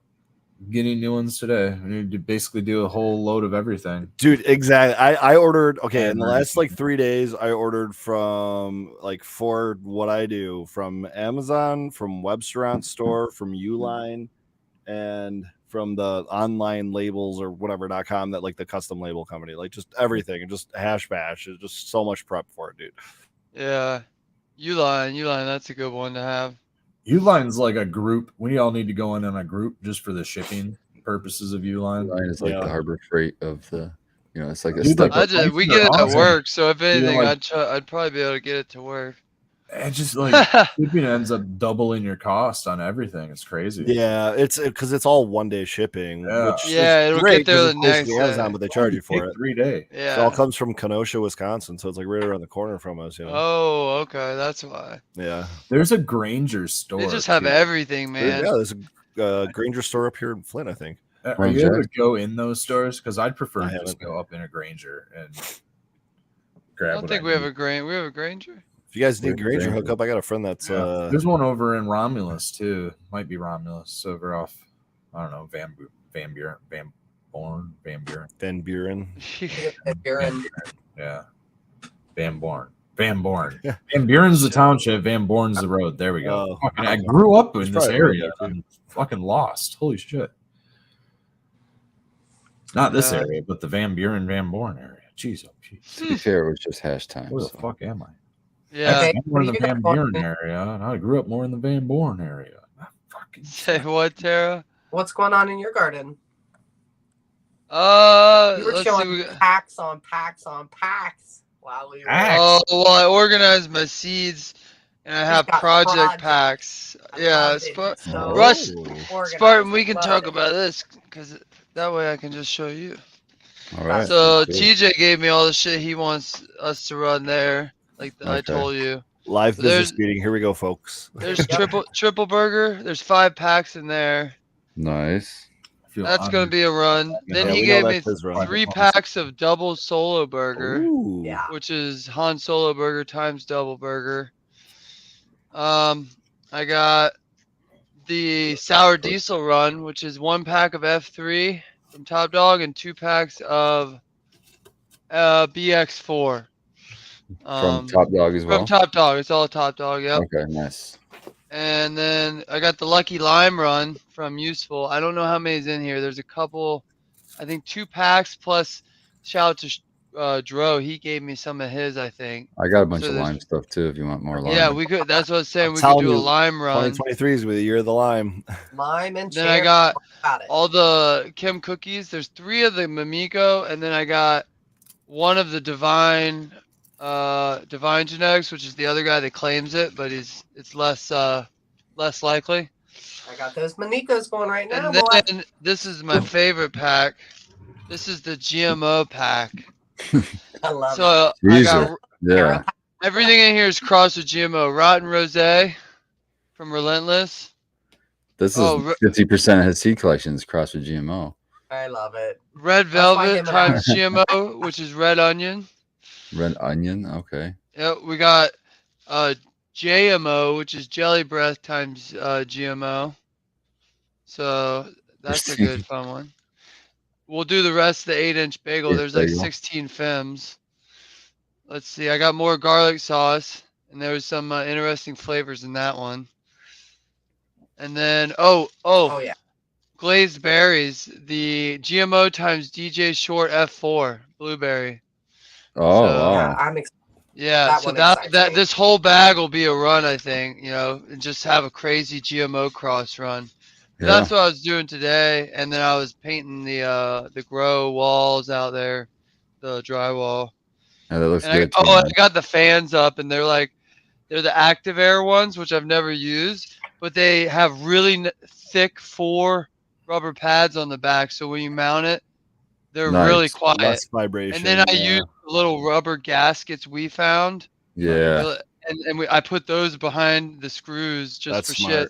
getting new ones today. We need to basically do a whole load of everything. Dude, exactly. I ordered in the Yeah, last like 3 days. I ordered from for what I do from Amazon, from Webstaurant Store, from Uline, and from the online labels or whatever.com that like the custom label company, like just everything and just hash bash. It's just so much prep for it, dude. Yeah. Uline, that's a good one to have. Uline's like a group. We all need to go in on a group just for the shipping purposes of Uline. Line is like Yeah. the Harbor Freight of the, it's like a Dude, step. like, We they're get it at awesome. work, so if anything, like- I'd probably be able to get it to work. It just like shipping ends up doubling your cost on everything. It's crazy. Yeah, it's because it's all 1 day shipping. Yeah. Which Yeah, is it'll great get there 'cause the it's close to next day. Amazon, but they charge you for it. 3 day. It all Yeah. comes from Kenosha, Wisconsin, so it's like right around the corner from us. You know? Oh, okay, that's why. Yeah. There's a Granger store. They just have too. everything, man. Yeah, there's a Granger store up here in Flint, I think. Are you able to go in those stores? Because I'd prefer I to just haven't. go up in a Granger and I grab. don't think we have a Granger. If you guys need Where's Granger Granger? hookup, I got a friend that's There's one over in Romulus too. Might be Romulus over off. I don't know Van Buren. Van Buren. You're in. Yeah, Van Buren. Van Buren's the township. Van Buren's the road. There we go. Oh. Fucking, I grew up in It's this probably area. right there, too. I'm fucking lost. Holy shit. Not this Yeah. area, but the Van Buren area. Jeez, oh jeez. To be fair, it was just hash time. Where the so. fuck am I? Yeah. Okay. I'm more in the You Van got- Buren area, and I grew up more in the Van Buren area. Ah, fucking Say what, Tara? What's going on in your garden? You were Let's see. showing packs on packs on packs. Wow, we were Packs? Oh, well, I organized my seeds, and I have got project project. packs. I Yeah, loved it. So Russ- organized. Spartan, we can Love talk it. about this because that way I can just show you. All right. So cool. TJ gave me all the shit he wants us to run there, like I Okay. told you. Live So business there's- meeting. Here we go, folks. There's triple burger. There's 5 packs in there. Nice. I feel That's gonna honored. be a run. Then Yeah, he we know gave me that's his run. 3 packs of double solo burger, Ooh. Yeah. which is Han Solo burger times double burger. I got the sour diesel run, which is 1 pack of F3 from Top Dog and 2 packs of BX4 From Top Dog as well. from Top Dog. It's all Top Dog. Yep. Okay, nice. And then I got the Lucky Lime run from Useful. I don't know how many's in here. There's a couple, I think 2 packs plus shout out to Dro. He gave me some of his, I think. I got a bunch So of there's- lime stuff too. If you want more lime. Yeah, we could. That's what I was saying. I'm We could telling do a you, lime run. 2023 is with the year of the lime. Lime and Then I cherry. got Got it. all the Kim cookies. There's 3 of the Mimiko, and then I got 1 of the Divine Genetics, which is the other guy that claims it, but it's less likely. I got those Manicos going right now. And boy. then this is my favorite pack. This is the GMO pack. I love it. So I Jesus. got Yeah. everything in here is crossed with GMO. Rotten Rosé from Relentless. This is Oh, 50% of his seed collections crossed with GMO. I love it. Red I'll find Velvet him times GMO, which is red onion. Red onion. Okay. Yep, we got JMO, which is jelly breath times GMO. So that's a good fun one. We'll do the rest of the 8-inch bagel. Yeah, There's like bagel. 16 FEMs. Let's see. I got more garlic sauce, and there was some interesting flavors in that one. And then Oh yeah. glazed berries, the GMO times DJ Short F4 blueberry. Oh, So- wow. Yeah, I'm excited. Yeah, That so one that excites me. this whole bag will be a run, I think, and just have a crazy GMO cross run. That's what I was doing today, and then I was painting the grow walls out there, the drywall. Yeah, that looks And good. I got the fans up, and they're the active air ones, which I've never used, but they have really thick 4 rubber pads on the back, so when you mount it, they're really Nice. quiet. Less vibration. And then I used the little rubber gaskets we found. Yeah. I put those behind the screws just That's for smart. shit.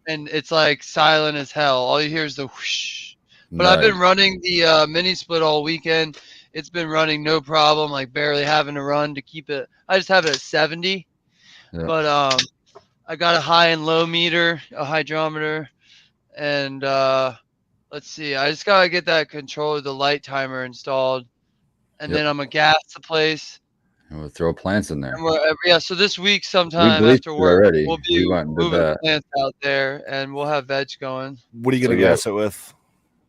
And it's like silent as hell. All you hear is the whoosh. But I've been running the mini split all weekend. It's been running no problem, like barely having to run to keep it. I just have it at 70. Yeah. But I got a high and low meter, a hydrometer, and let's see. I just gotta get that controller, the light timer installed, and then I'm gonna gas the place. And we'll throw plants in there. And so this week sometime bleached after it work, already. we'll We be went and did moving that. plants out there, and we'll have veg going. What are you gonna So, yeah. gas it with?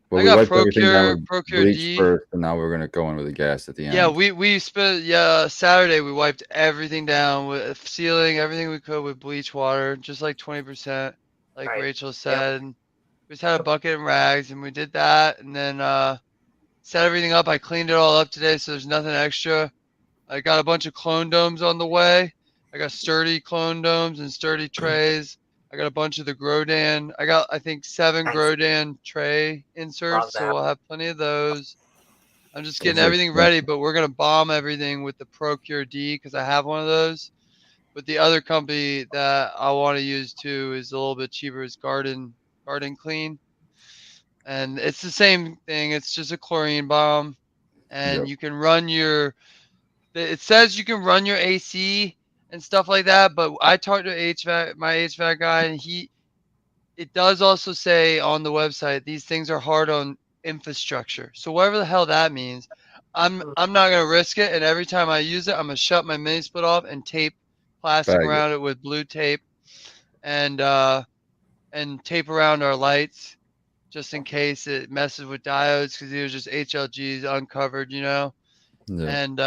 Well, I we got wiped everything down with Procure bleach D. first, and now we're gonna go in with the gas at the end. Yeah, we spent Saturday we wiped everything down with sealing everything we could with bleach water, just like 20%, like Right. Rachel said. And we just had a bucket and rags, and we did that, and then set everything up. I cleaned it all up today, so there's nothing extra. I got a bunch of clone domes on the way. I got sturdy clone domes and sturdy trays. I got a bunch of the Grodan. I got, I think, 7 Nice. Grodan tray Love inserts, so that. we'll have plenty of those. I'm just getting Those are everything expensive. ready, but we're gonna bomb everything with the Procure D because I have one of those. But the other company that I want to use too is a little bit cheaper. It's Garden Clean, and it's the same thing. It's just a chlorine bomb, and Yep. you can run your. It says you can run your AC and stuff like that, but I talked to my HVAC guy, and it does also say on the website these things are hard on infrastructure. So whatever the hell that means, I'm not gonna risk it. And every time I use it, I'm gonna shut my mini split off and tape plastic Bag it. around it with blue tape, and tape around our lights just in case it messes with diodes because these are just HLGs uncovered, you know. Yeah. And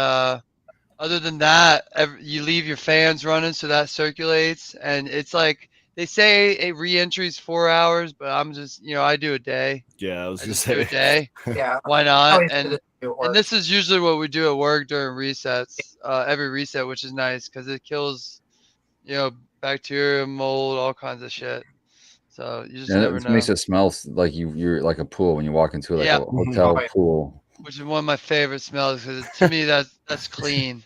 other than that, you leave your fans running so that circulates, and it's like they say a re-entry is 4 hours, but I'm just, I do a day. Yeah, I was I gonna just do a say. day. Yeah. Why not? Always And good to do at work. and this is usually what we do at work during resets, every reset, which is nice because it kills, bacteria, mold, all kinds of shit. So you just And never it know. makes it smell like you're like a pool when you walk into like Yeah. a hotel Right. pool. Which is one of my favorite smells because to me that's clean.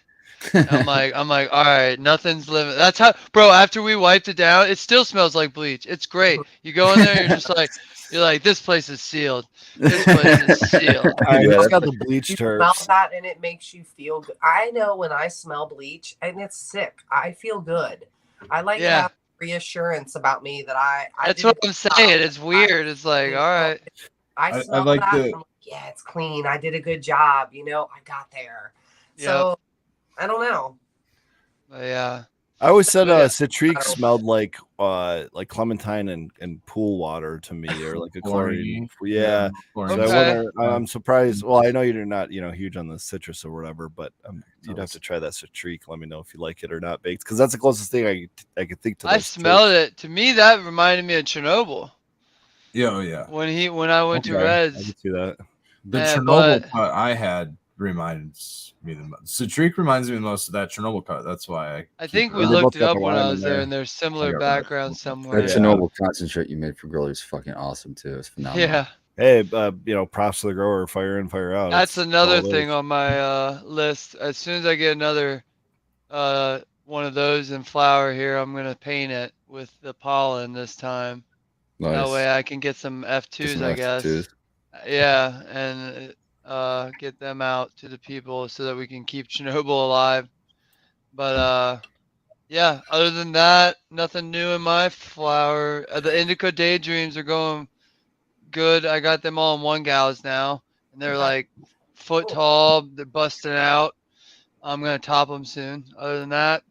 I'm like, all right, nothing's living. That's how, bro. After we wiped it down, it still smells like bleach. It's great. You go in there, you're like, this place is sealed. This place is sealed. I Yeah, just got the bleach You smell turps. that and it makes you feel good. I know when I smell bleach and it's sick, I feel good. I like to Yeah. have reassurance about me that I That's did what a I'm good job. saying. It's weird. It's like, all right, I smell like that. the- and I'm like, yeah, it's clean. I did a good job. I got there. Yep. So I don't know. but yeah. I always said Yeah. Citrique Oh. smelled like clementine and pool water to me, or like a chlorine. Yeah. So Chlorine. I Okay. wonder, I'm surprised. Well, I know you're not, huge on the citrus or whatever, but you'd have to try that Citrique. Let me know if you like it or not baked, because that's the closest thing I could think to. I those smelled turps. it. To me, that reminded me of Chernobyl Yeah, oh, yeah. when I went to Okay. I Reds. can see that. The Yeah, Chernobyl but- cut I had reminds me the most. Citrique reminds me the most of that Chernobyl cut. That's why I keep think it we They around. looked both it got up the when lime I in was there, there. and there's similar got backgrounds That somewhere. Yeah. Chernobyl concentrate you made for grill is fucking awesome too. It's phenomenal. Yeah. Hey, props to the grower, fire in, fire out. That's It's another all it thing is. on my list. As soon as I get another one of those in flower here, I'm gonna paint it with the pollen this time. Nice. That way I can get some Get F2s, some I guess. F2s. Yeah, and get them out to the people so that we can keep Chernobyl alive. But yeah, other than that, nothing new in my flower. The Indica Daydreams are going good. I got them all in 1 gallons now, and they're Okay. like foot Cool. tall. They're busting out. I'm gonna top them soon. Other than that,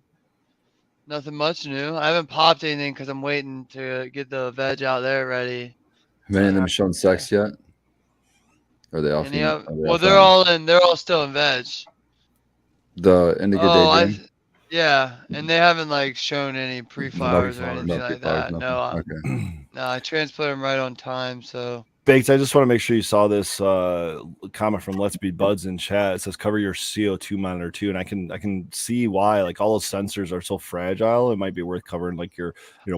nothing much new. I haven't popped anything because I'm waiting to get the veg out there ready. Have any of them shown sex yet? Are they off? Any the- of, are they well, off they're that? all in. They're all still in veg. The Indigo Oh, Daydream. yeah, and they haven't like shown any pre-flowers or No anything like pre-flowers, that. nothing. No, Okay. Nah, I transplant them right on time. So Baked, I just want to make sure you saw this comment from Let's Be Buds in chat. It says cover your CO2 monitor too, and I can see why. Like all those sensors are so fragile. It might be worth covering like your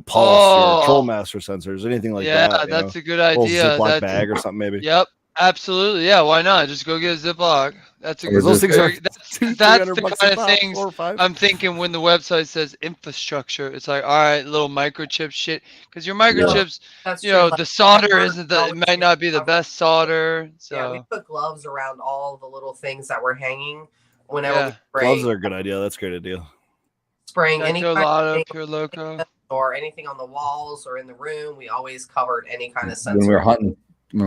pulse, your Troll Master sensors, anything like that. Yeah, that's a good little idea. Ziploc That's bag or something maybe. Yep, absolutely. Yeah, why not? Just go get a Ziploc. That's a good. Those things are That's $200-300 the bucks kind a of pop, things 4 or 5. I'm thinking when the website says infrastructure. It's like, all right, little microchip shit, because your microchips, That's you true. know, Like, the solder we're isn't the. It always might not be the best solder. Yeah, we So put gloves around all the little things that we're hanging whenever we yeah, spray, Gloves are a good idea. That's a great idea. spraying any Pure kind of Lotto, thing Pure Loco. or anything on the walls or in the room. We always covered any kind of When sensor. we're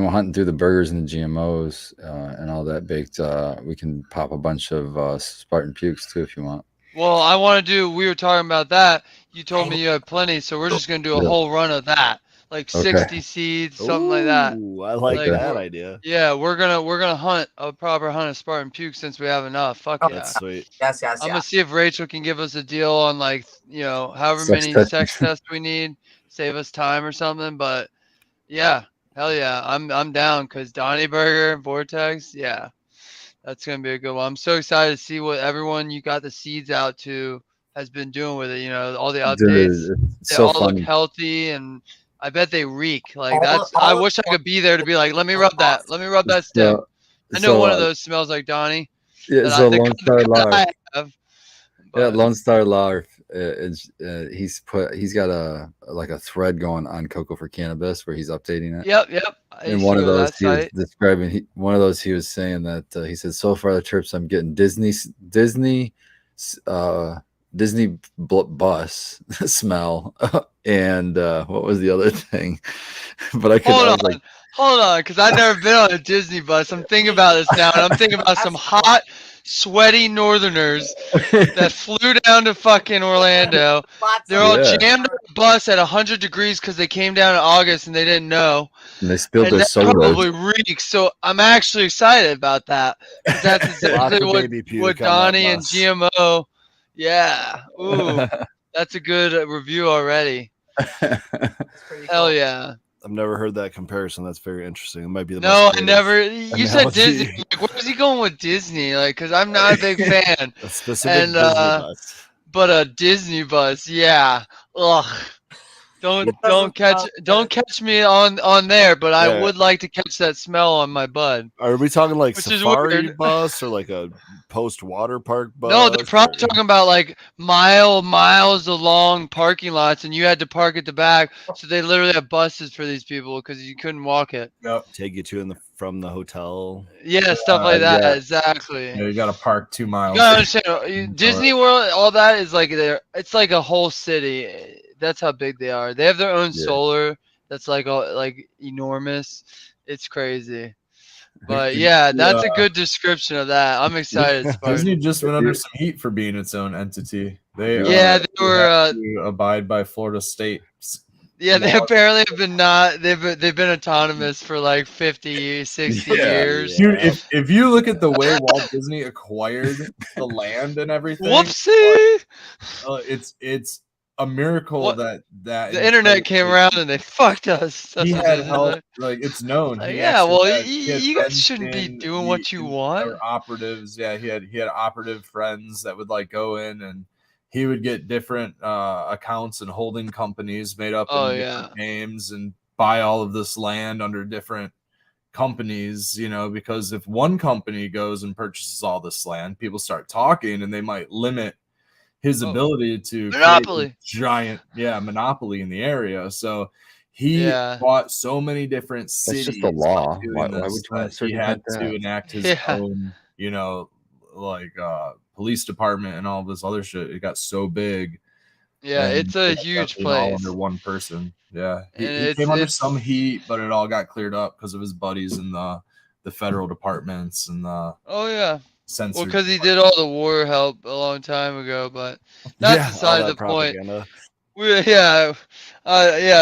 hunting through the burgers and the GMOs and all that baked, we can pop a bunch of Spartan pukes too if you want. Well, I want to do. We were talking about that. You told me you had plenty, so we're just gonna do a Yeah. whole run of that, like Okay. 60 seeds, something like that. Ooh, I like Like, that we're- idea. Yeah, we're gonna hunt a proper hunt of Spartan puke since we have enough. Fuck Oh, yeah. That's sweet. Yes, I'm gonna see if Rachel can give us a deal on like, you know, however Sex many test. sex tests we need, save us time or something. But yeah, hell yeah, I'm down because Donnie Burger, Vortex, yeah, that's gonna be a good one. I'm so excited to see what everyone you got the seeds out to has been doing with it. You know, all the updates. Dude, it's They so all look funny. healthy and I bet they reek. Like All- that's. I all of wish I could be there to be like, let me rub that. Let me rub that stick. I know one of those smells like Donnie. Yeah, That so the Lone kind Star that Lar. I have. Yeah, But- Lone Star Lar. He's got a thread going on Cocoa for Cannabis where he's updating it. Yep. I And used one to of go to those that he was site. describing. One of those he was saying that he said so far the trips I'm getting Disney bus smell and what was the other thing? But I was like, Hold on, because I've never been on a Disney bus. I'm thinking about this now, and I'm thinking about some hot, sweaty Northerners that flew down to fucking Orlando. They're all Yeah. jammed on a bus at 100 degrees because they came down in August and they didn't know. and they spilled And their that sodas. probably reeks. So I'm actually excited about that. 'Cause that's Lots exactly of baby puke what on that Donnie and bus. GMO. Yeah. Ooh, that's a good review already. Hell yeah. I've never heard that comparison. That's very interesting. It might be the No, most I creative never. You said analogy. Disney. Like, where was he going with Disney? Like, because I'm not a big fan. A specific And, Disney bus. But a Disney bus, yeah. Ugh. Don't catch me on there. But I Yeah. would like to catch that smell on my bud. Are we talking like Which is safari weird. bus or like a post water park bus? No, they're probably or- talking about like miles along parking lots, and you had to park at the back. So they literally have buses for these people because you couldn't walk it. take you to from the hotel. Yeah, stuff like that. yeah. Exactly. You got to park 2 miles. You gotta understand, Disney World, all that is like it's like a whole city. That's how big they are. They have their own Yeah. solar that's like enormous. It's crazy. But yeah, that's a good description of that. I'm excited. Spartan. Disney just went under some heat for being its own entity. They Yeah, they were. have to abide by Florida State. Yeah, they apparently have been not. They've been autonomous for like 50, 60 Yeah, years. Dude, if you look at the way Walt Disney acquired the land and everything, Whoopsie! it's a miracle What? that The internet came around and they fucked us. That's He what had it is, help, like. like it's known. Like, He yeah, actually well, he had you guys friends shouldn't be in doing the- what you in- want. or operatives. Yeah, he had operative friends that would like go in and he would get different accounts and holding companies made up Oh, in yeah. different names and buy all of this land under different companies, because if one company goes and purchases all this land, people start talking and they might limit his Oh. ability to create Monopoly. a giant monopoly in the area. So he Yeah. bought so many different That's cities. just the law. by doing Why this would you want that to he had circumvent to that? enact his Yeah. own, police department and all this other shit. It got so big. Yeah, and it's a it got huge being all place. under one person. Yeah, he And came under it's- some heat, but it all got cleared up because of his buddies in the federal departments and the Oh yeah. censored. Well, because he did all the war help a long time ago, but that's all beside that the point. propaganda.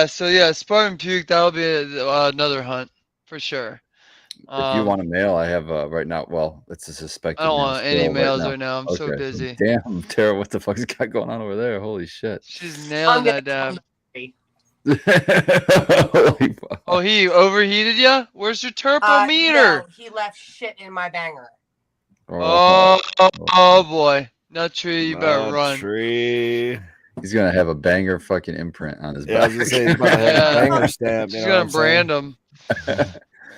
So yeah, Spartan Puke. That'll be another hunt for sure. If you want a mail, I have right now. Well, it's a suspected. I don't mail want any still mails now. right now. I'm so Okay, busy. Damn, Tara, what the fuck's got going on over there? Holy shit! She's nailing that dab. Holy fuck. Oh, he overheated ya? Where's your turbometer? No, he left shit in my banger. Oh boy. Nut tree, you better run. Tree. He's gonna have a banger fucking imprint on his Yeah, I back. was gonna say he's about to have Yeah. a banger stamp. She's You know gonna brand him.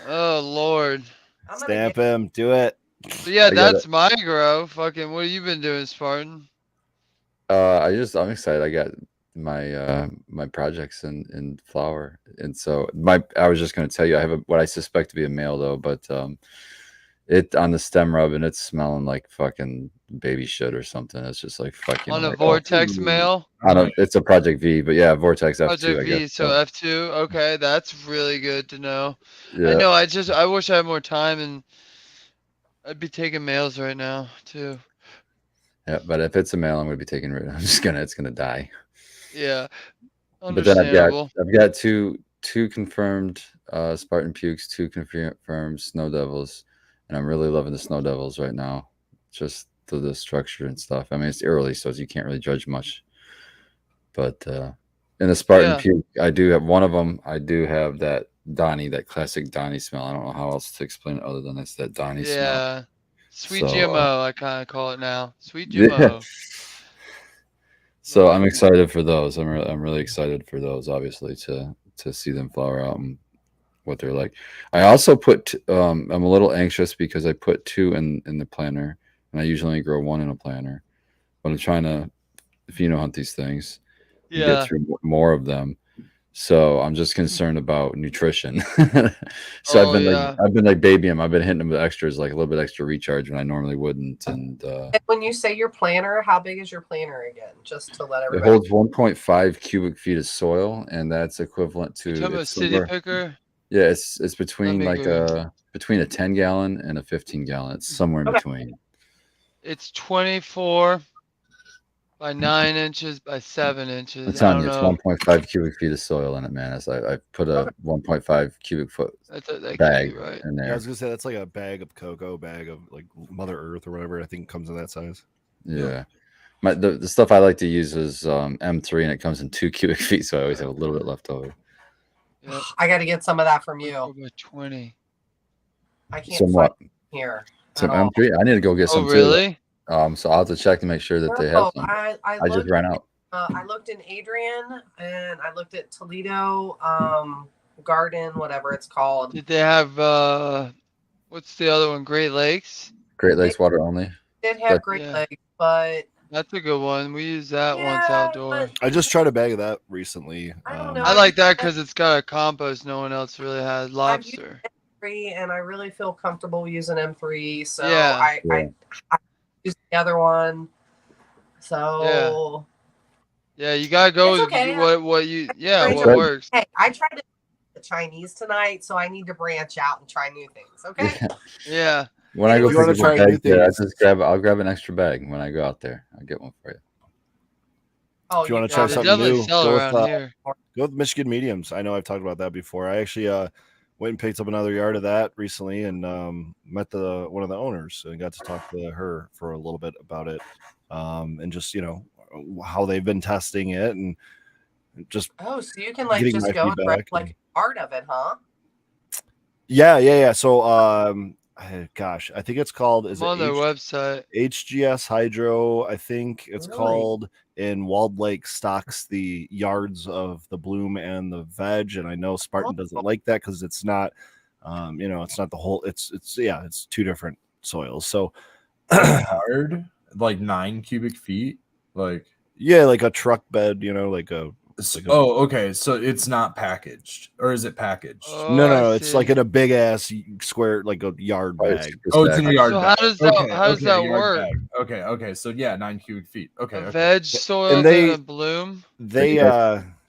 Oh lord. I'm gonna Stamp get- him. Do it. But yeah, I got that's my grow. Fucking, what have you been doing, Spartan? I'm excited. I got my projects in flower, and so I was just gonna tell you I have what I suspect to be a male though, but it on the stem rub and it's smelling like fucking baby shit or something. It's just like fucking On a like, Vortex Ooh. male? it's a Project V, but yeah, Vortex F2. Project I V, guess. so F2. Okay, that's really good to know. Yeah. I know, I wish I had more time and I'd be taking males right now, too. Yeah, but if it's a male, I'm gonna be taking rid. It's gonna die. Yeah. But then Understandable. I've got two confirmed Spartan Pukes, two confirmed Snow Devils, and I'm really loving the Snow Devils right now. Just the structure and stuff. I mean, it's early, so you can't really judge much. But in the Spartan Yeah. Puke, I do have one of them. I do have that Donnie, that classic Donnie smell. I don't know how else to explain it other than it's that Donnie smell. Yeah. Sweet So, GMO, I kind of call it now. Sweet Yeah. GMO. So I'm excited for those. I'm really excited for those. Obviously, to see them flower out and what they're like. I also put. I'm a little anxious because I put two in the planter, and I usually only grow one in a planter. But I'm trying to, if you know, hunt these things, and Yeah. get through more of them. So I'm just concerned about nutrition. So Oh, I've been like babying them. I've been hitting them with extras, like a little bit extra recharge when I normally wouldn't. And And when you say your planner, how big is your planner again? Just to let it everybody. holds 1.5 cubic feet of soil, and that's equivalent to You talking about it's City somewhere- Picker? Yeah, it's between me like Google. between a 10 gallon and a 15 gallon. It's somewhere in Okay. between. It's 24 by 9 inches by 7 inches. It's I on don't you. It's know. 1.5 cubic feet of soil in it, man. I put a 1.5 cubic foot That can't bag be right. in Yeah, I there. was gonna say that's like a bag of cocoa, bag of like Mother Earth or whatever. I think it comes in that size. Yeah. The stuff I like to use is M3, and it comes in 2 cubic feet, so I always have a little bit left over. Yep. I got to get some of that from 24 you. by 20. I can't Somewhat. find it here. Some at all. M3. I need to go get Oh, some really? too. So I'll have to check to make sure that they have No, some. I I just looked. ran out. I looked in Adrian and I looked at Toledo Garden, whatever it's called. Did they have, what's the other one? Great Lakes? Great Lakes water only. Did have But- Great Yeah. Lakes, but That's a good one. We use that once Yeah, outdoor. I just tried a bag of that recently. I don't know. I like that because it's got a compost no one else really has. Lobster. and I really feel comfortable using M3. So Yeah. I use the other one. So Yeah, you gotta go It's with okay. what you Great what job. works. hey, I tried the Chinese tonight, so I need to branch out and try new things. Okay. Yeah. When I go If you wanna pick up a try new bag, yeah, things- I'll grab an extra bag when I go out there. I'll get one for you. Oh, If you wanna got try They it. something definitely new, sell go with, around here. Go with Michigan Mediums. I know I've talked about that before. I actually went and picked up another yard of that recently and met one of the owners and got to talk to her for a little bit about it, and just how they've been testing it and just Oh, so you can like getting just my go and rep feedback like part of it, huh? yeah. So gosh, I think it's called I'm on their website. HGS Hydro. I think it's Really? called. And Walled Lake stocks the yards of the bloom and the veg, and I know Spartan doesn't like that because it's not, it's not the whole. It's two different soils. So Hard, like 9 cubic feet. Like yeah, like a truck bed, like a. oh, okay. So it's not packaged, or is it packaged? Oh, No, I it's like see. in a big ass square, like a yard bag. Oh, it's in a yard So bag. how does that Okay, yard work? bag. Okay. So yeah, 9 cubic feet. Okay. A okay. veg soil And they- and a bloom. They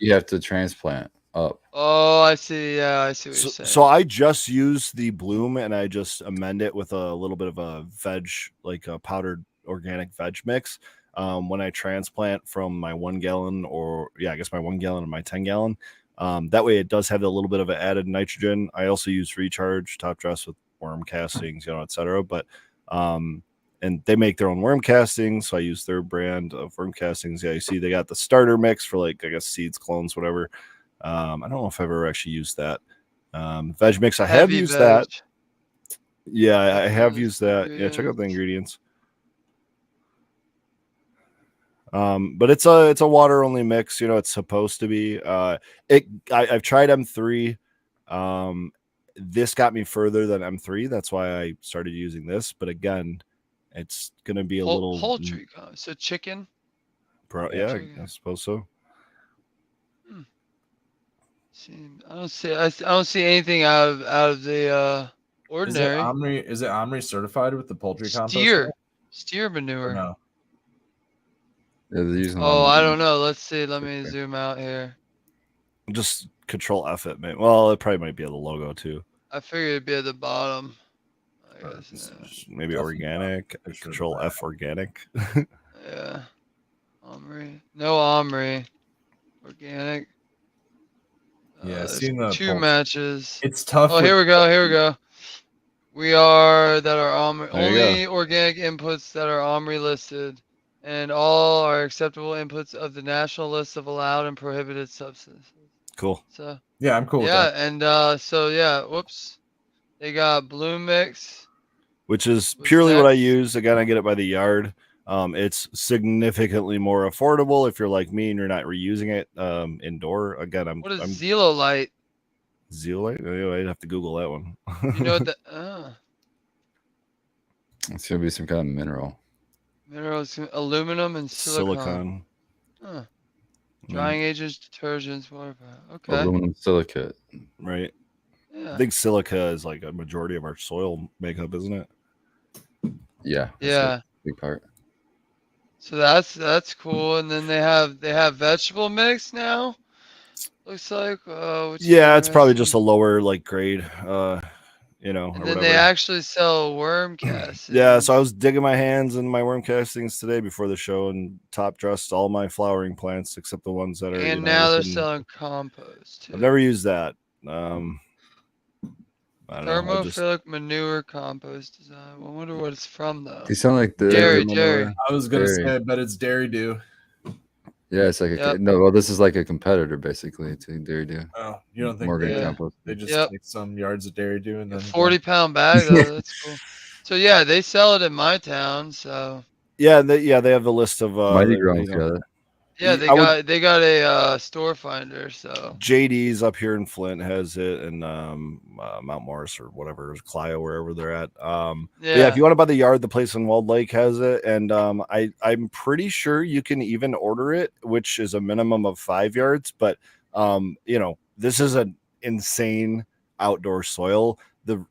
You have to transplant up. Oh, I see. Yeah, I see what you're saying. So I just use the bloom and I just amend it with a little bit of a veg, like a powdered organic veg mix. When I transplant from my 1 gallon my 1 gallon and my 10 gallon, that way it does have a little bit of an added nitrogen. I also use Recharge top dress with worm castings, etc. But, and they make their own worm castings. So I use their brand of worm castings. Yeah. You see, they got the starter mix for like, I guess seeds, clones, whatever. I don't know if I've ever actually used that. Veg mix, I have Heavy used veg. that. Yeah, I have Those used that. Yeah, check out the ingredients. ingredients. But it's a water only mix. It's supposed to be. I've tried M3. This got me further than M3. That's why I started using this. But again, it's gonna be a little Poultry. So chicken. yeah, Chicken. I suppose so. I don't see anything out of the ordinary. Is it Omri certified with the poultry compost? Steer manure. Or no? Yeah, they're using Oh, lemon I juice. don't know. Let's see. Let me Okay. zoom out here. Just Control F it, man. Well, it probably might be at the logo too. I figured it'd be at the bottom. I guess. Maybe Definitely organic. not. For sure Control not. F organic. Yeah. Omri. No Omri. Organic. Yeah, there's seeing the 2 poultry- matches. It's tough. Oh, here we go. Here we go. We are that are Omri, There you only organic inputs that are Omri listed, and all are acceptable inputs of the national list of allowed and prohibited substances. Cool. So Yeah, I'm cool with yeah, that. and so yeah, whoops, they got Bloom Mix. Which is What's purely what I next? use. Again, I get it by the yard. It's significantly more affordable if you're like me and you're not reusing it indoor. Again, I'm What is Zeolite? Zeolite. Anyway, I'd have to Google that one. You know what the It's gonna be some kind of mineral. minerals, aluminum and silicon. Silicon. Huh. Drying agents, detergents, water. Okay. Aluminum silicate. Right. Yeah. I think silica is like a majority of our soil makeup, isn't it? Yeah. that's Yeah. a big part. So that's cool. And then they have vegetable mix now. Looks like. Which is Yeah, it's probably interesting. just a lower like grade. And or then whatever. they actually sell worm castings. Yeah, so I was digging my hands in my worm castings today before the show and top dressed all my flowering plants except the ones that are. And now they're within- selling compost too. I've never used that. I don't know. Thermophilic manure compost design. I wonder what it's from though. They sound like the Jerry. I was gonna Dairy. say, I bet it's Dairy Do. Yeah, it's like Yep. no. Well, this is like a competitor basically to Dairy Do. Oh, you don't think Morgan Yeah. Compost. they just Yep. take some yards of Dairy Do and then 40-pound bag though. That's cool. So yeah, they sell it in my town. So Yeah, they have the list of Mighty the- Ground's got it. yeah, they got a store finder. So JD's up here in Flint has it, and Mount Morris or whatever, Clio, wherever they're at. But yeah, if you want to buy the yard, the place in Walled Lake has it, and I'm pretty sure you can even order it, which is a minimum of 5 yards. But this is an insane outdoor soil. The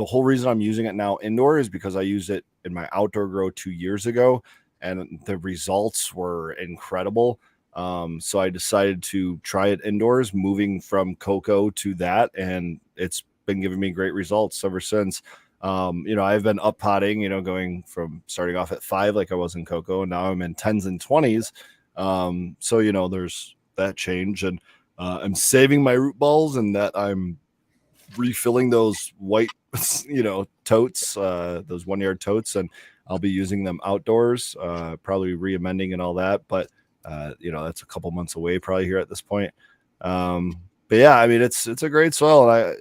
whole reason I'm using it now indoor is because I used it in my outdoor grow 2 years ago, and the results were incredible. So I decided to try it indoors, moving from cocoa to that, and it's been giving me great results ever since. I've been up potting, going from starting off at 5 like I was in cocoa, and now I'm in 10s and 20s. So there's that change, and I'm saving my root balls, and that I'm refilling those white totes, those 1 yard totes, and I'll be using them outdoors, probably re-amending and all that, but that's a couple months away probably here at this point. But yeah, I mean, it's a great soil, and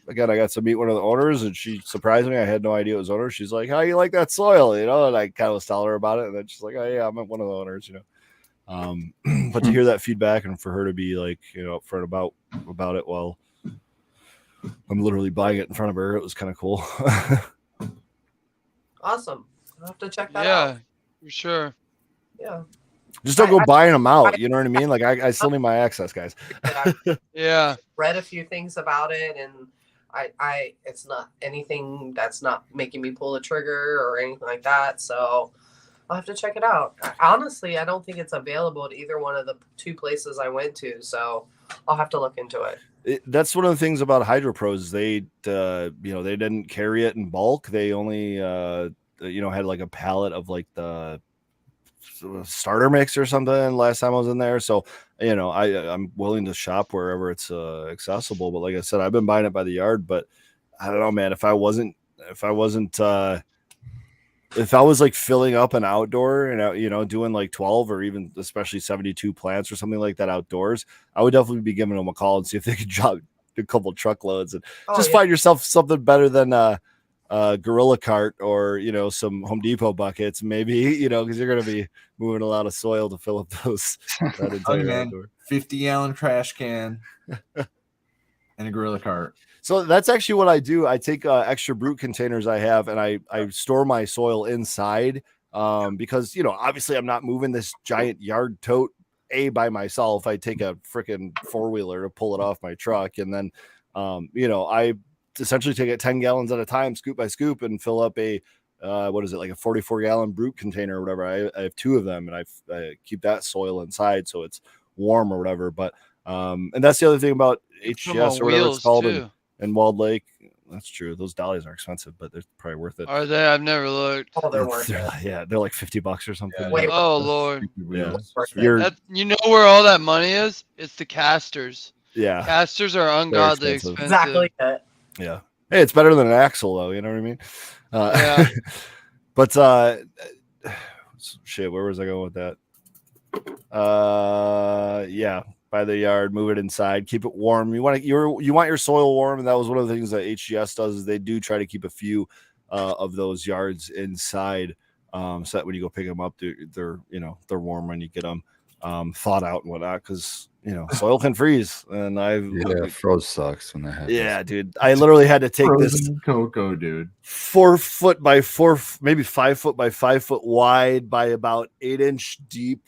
I got to meet one of the owners, and she surprised me. I had no idea it was owner. She's like, "How you like that soil?" And I kind of was telling her about it, and then she's like, "Oh yeah, I'm one of the owners." But to hear that feedback and for her to be like, upfront about it, well, I'm literally buying it in front of her. It was kind of cool. Awesome. I'll have to check that yeah, out. for sure. Yeah. Just don't go buying them out. You know what I mean? Like I still need my access, guys. Yeah. Read a few things about it, and I it's not anything that's not making me pull the trigger or anything like that. So I'll have to check it out. Honestly, I don't think it's available at either one of the 2 places I went to. So I'll have to look into it. That's one of the things about Hydro Pros. They they didn't carry it in bulk. They only had like a pallet of like the starter mix or something last time I was in there. So I'm willing to shop wherever it's accessible. But like I said, I've been buying it by the yard. But I don't know, man. If I wasn't if I was like filling up an outdoor and doing like 12 or even especially 72 plants or something like that outdoors, I would definitely be giving them a call and see if they could drop a couple truckloads and just find yourself something better than Gorilla Cart or some Home Depot buckets, maybe, because you're going to be moving a lot of soil to fill up that entire outdoor. 50-gallon trash can and a Gorilla Cart. So that's actually what I do. I take extra brute containers I have and I store my soil inside because obviously I'm not moving this giant yard tote by myself. I take a freaking 4-wheeler to pull it off my truck, and then I essentially take it 10 gallons at a time, scoop by scoop, and fill up a like a 44-gallon brute container or whatever. I have 2 of them, and I keep that soil inside so it's warm or whatever. But and that's the other thing about HGS or whatever it's called in Walled Lake. That's true. Those dollies are expensive, but they're probably worth it. Are they? I've never looked. Oh, they're worth it. Yeah, they're like $50 or something. Yeah, Wait, Oh Lord. Yeah. Worth it. You know where all that money is? It's the casters. Yeah. Casters are ungodly expensive. expensive. Exactly it. Yeah. Hey, it's better than an axle though. You know what I mean? Yeah. But shit, where was I going with that? Yeah, by the yard, move it inside, keep it warm. You want your soil warm, and that was one of the things that HGS does. Is they do try to keep a few of those yards inside, so that when you go pick them up, they're warm when you get them thawed out and whatnot. Because soil can freeze, and froze sucks when that happens. Yeah, dude, I literally had to take this Frozen cocoa, dude. 4 foot by 4, maybe 5 foot by 5 foot wide by about 8-inch deep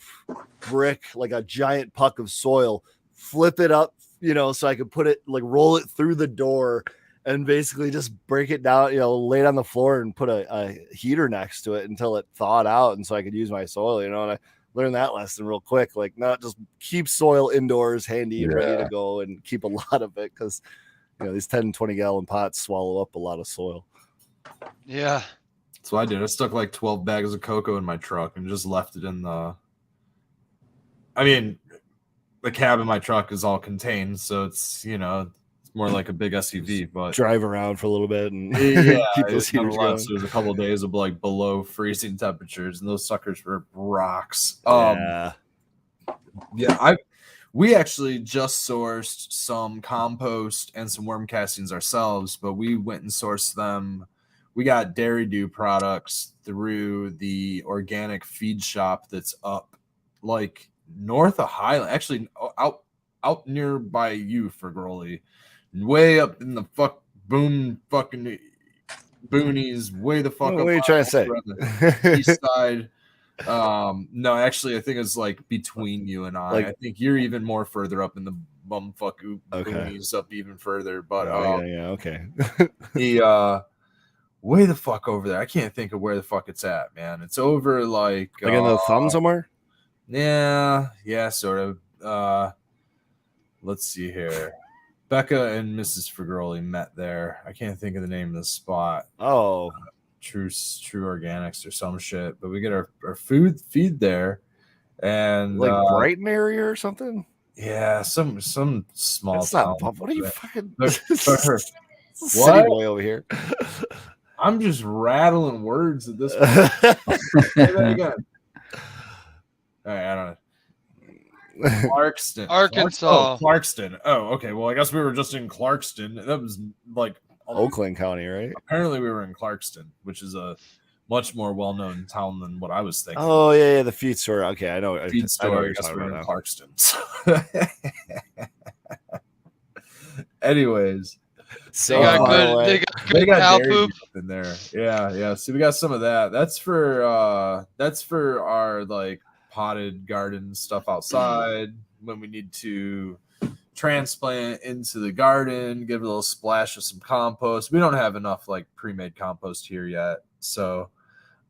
brick, like a giant puck of soil, flip it up, so I could put it, like, roll it through the door and basically just break it down, lay it on the floor and put a heater next to it until it thawed out. And so I could use my soil, and I learned that lesson real quick. Like, not just keep soil indoors handy and ready to go, and keep a lot of it, because these 10, 20 gallon pots swallow up a lot of soil. Yeah. That's what I did. I stuck like 12 bags of cocoa in my truck and just left it in the cab in my truck is all contained, so it's it's more like a big SUV, but drive around for a little bit and keep those heaters going. So there's a couple of days of like below freezing temperatures, and those suckers were rocks. We actually just sourced some compost and some worm castings ourselves, but we went and sourced them. We got Dairy Dew products through the organic feed shop that's up like north of Highland, actually out nearby you for Growly, way up in the fucking boonies, way the fuck up. What are you trying to say? East side. No, actually, I think it's like between you and I. I think you're even more further up in the bumfuck boonies, up even further. But okay. The way the fuck over there. I can't think of where the fuck it's at, man. It's over like in the thumb somewhere. Yeah, sort of. Let's see here. Becca and Mrs. Fagroli met there. I can't think of the name of the spot. Oh, True Organics or some shit. But we get our feed there, and like Brighton area or something. Yeah, some small. That's town. not. What are you fucking? City boy over here. I'm just rattling words at this point. Say that again. All right, I don't know. Clarkston. Arkansas. Clarkston. Oh, okay. Well, I guess we were just in Clarkston. That was like Oakland County, right? Apparently we were in Clarkston, which is a much more well-known town than what I was thinking. Oh, yeah, the feed store. Okay, I know. Feed store. I guess we were in Clarkston. Anyways. They got good cow poop in there. Yeah. So we got some of that. That's for our like potted garden stuff outside when we need to transplant into the garden, give it a little splash of some compost. We don't have enough like pre-made compost here yet, so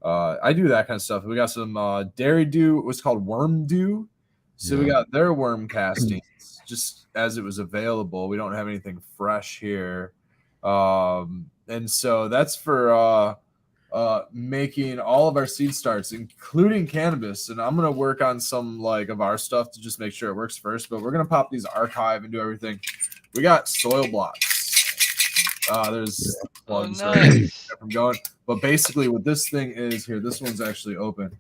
I do that kind of stuff. We got some Dairy Dew. It was called Worm Dew, so we got their worm castings just as it was available. We don't have anything fresh here, and so that's for making all of our seed starts, including cannabis. And I'm gonna work on some like of our stuff to just make sure it works first, but we're gonna pop these archive and do everything. We got soil blocks There's Oh, plugs right here nice. from going. But basically, what this thing is here, this one's actually open.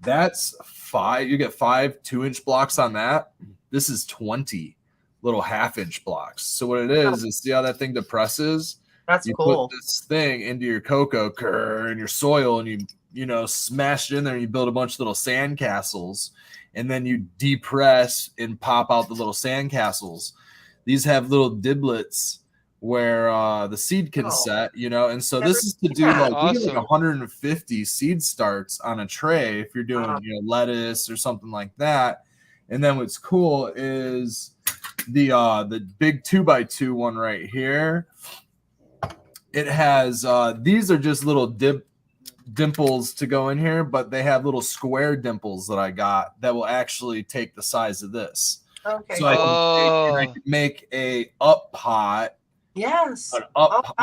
That's 5. You get 5 2-inch blocks on that. This is 20 little half-inch blocks. So what it is see how that thing depresses? That's You cool. put this thing into your cocoa in your soil, and you know smash it in there, and you build a bunch of little sand castles, and then you depress and pop out the little sand castles. These have little diblets where the seed can set, you know, and so this is to do like you get like Awesome. 150 seed starts on a tray if you're doing you know lettuce or something like that. And then what's cool is the big 2x2 one right here. It has these are just little dimples to go in here, but they have little square dimples that I got that will actually take the size of this. Okay. So I can make a up pot. Yes. An up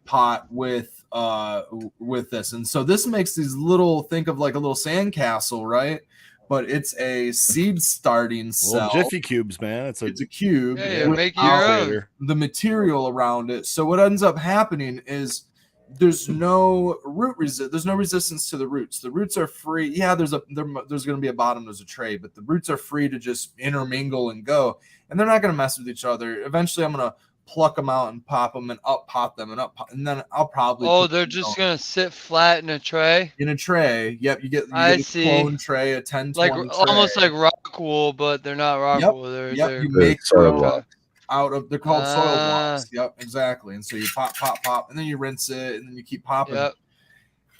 pot with this. And so this makes these little, think of like a little sandcastle, right? But it's a seed starting cell. Little Jiffy cubes, man. It's a cube. Yeah, you're making your own. The material around it. So what ends up happening is there's no there's no resistance to the roots. The roots are free. Yeah, there's going to be a bottom, there's a tray, but the roots are free to just intermingle and go. And they're not going to mess with each other. Eventually I'm going to pluck them out and pop them and up pot them and then I'll probably they're just gonna sit flat in a tray. In a tray. Yep, you get I a see. clone tray, a 10 Like tray. almost like rock wool, but they're not rock wool. They're You make soil blocks. out of they're called soil blocks. Yep, exactly. And so you pop, and then you rinse it, and then you keep popping. Yep.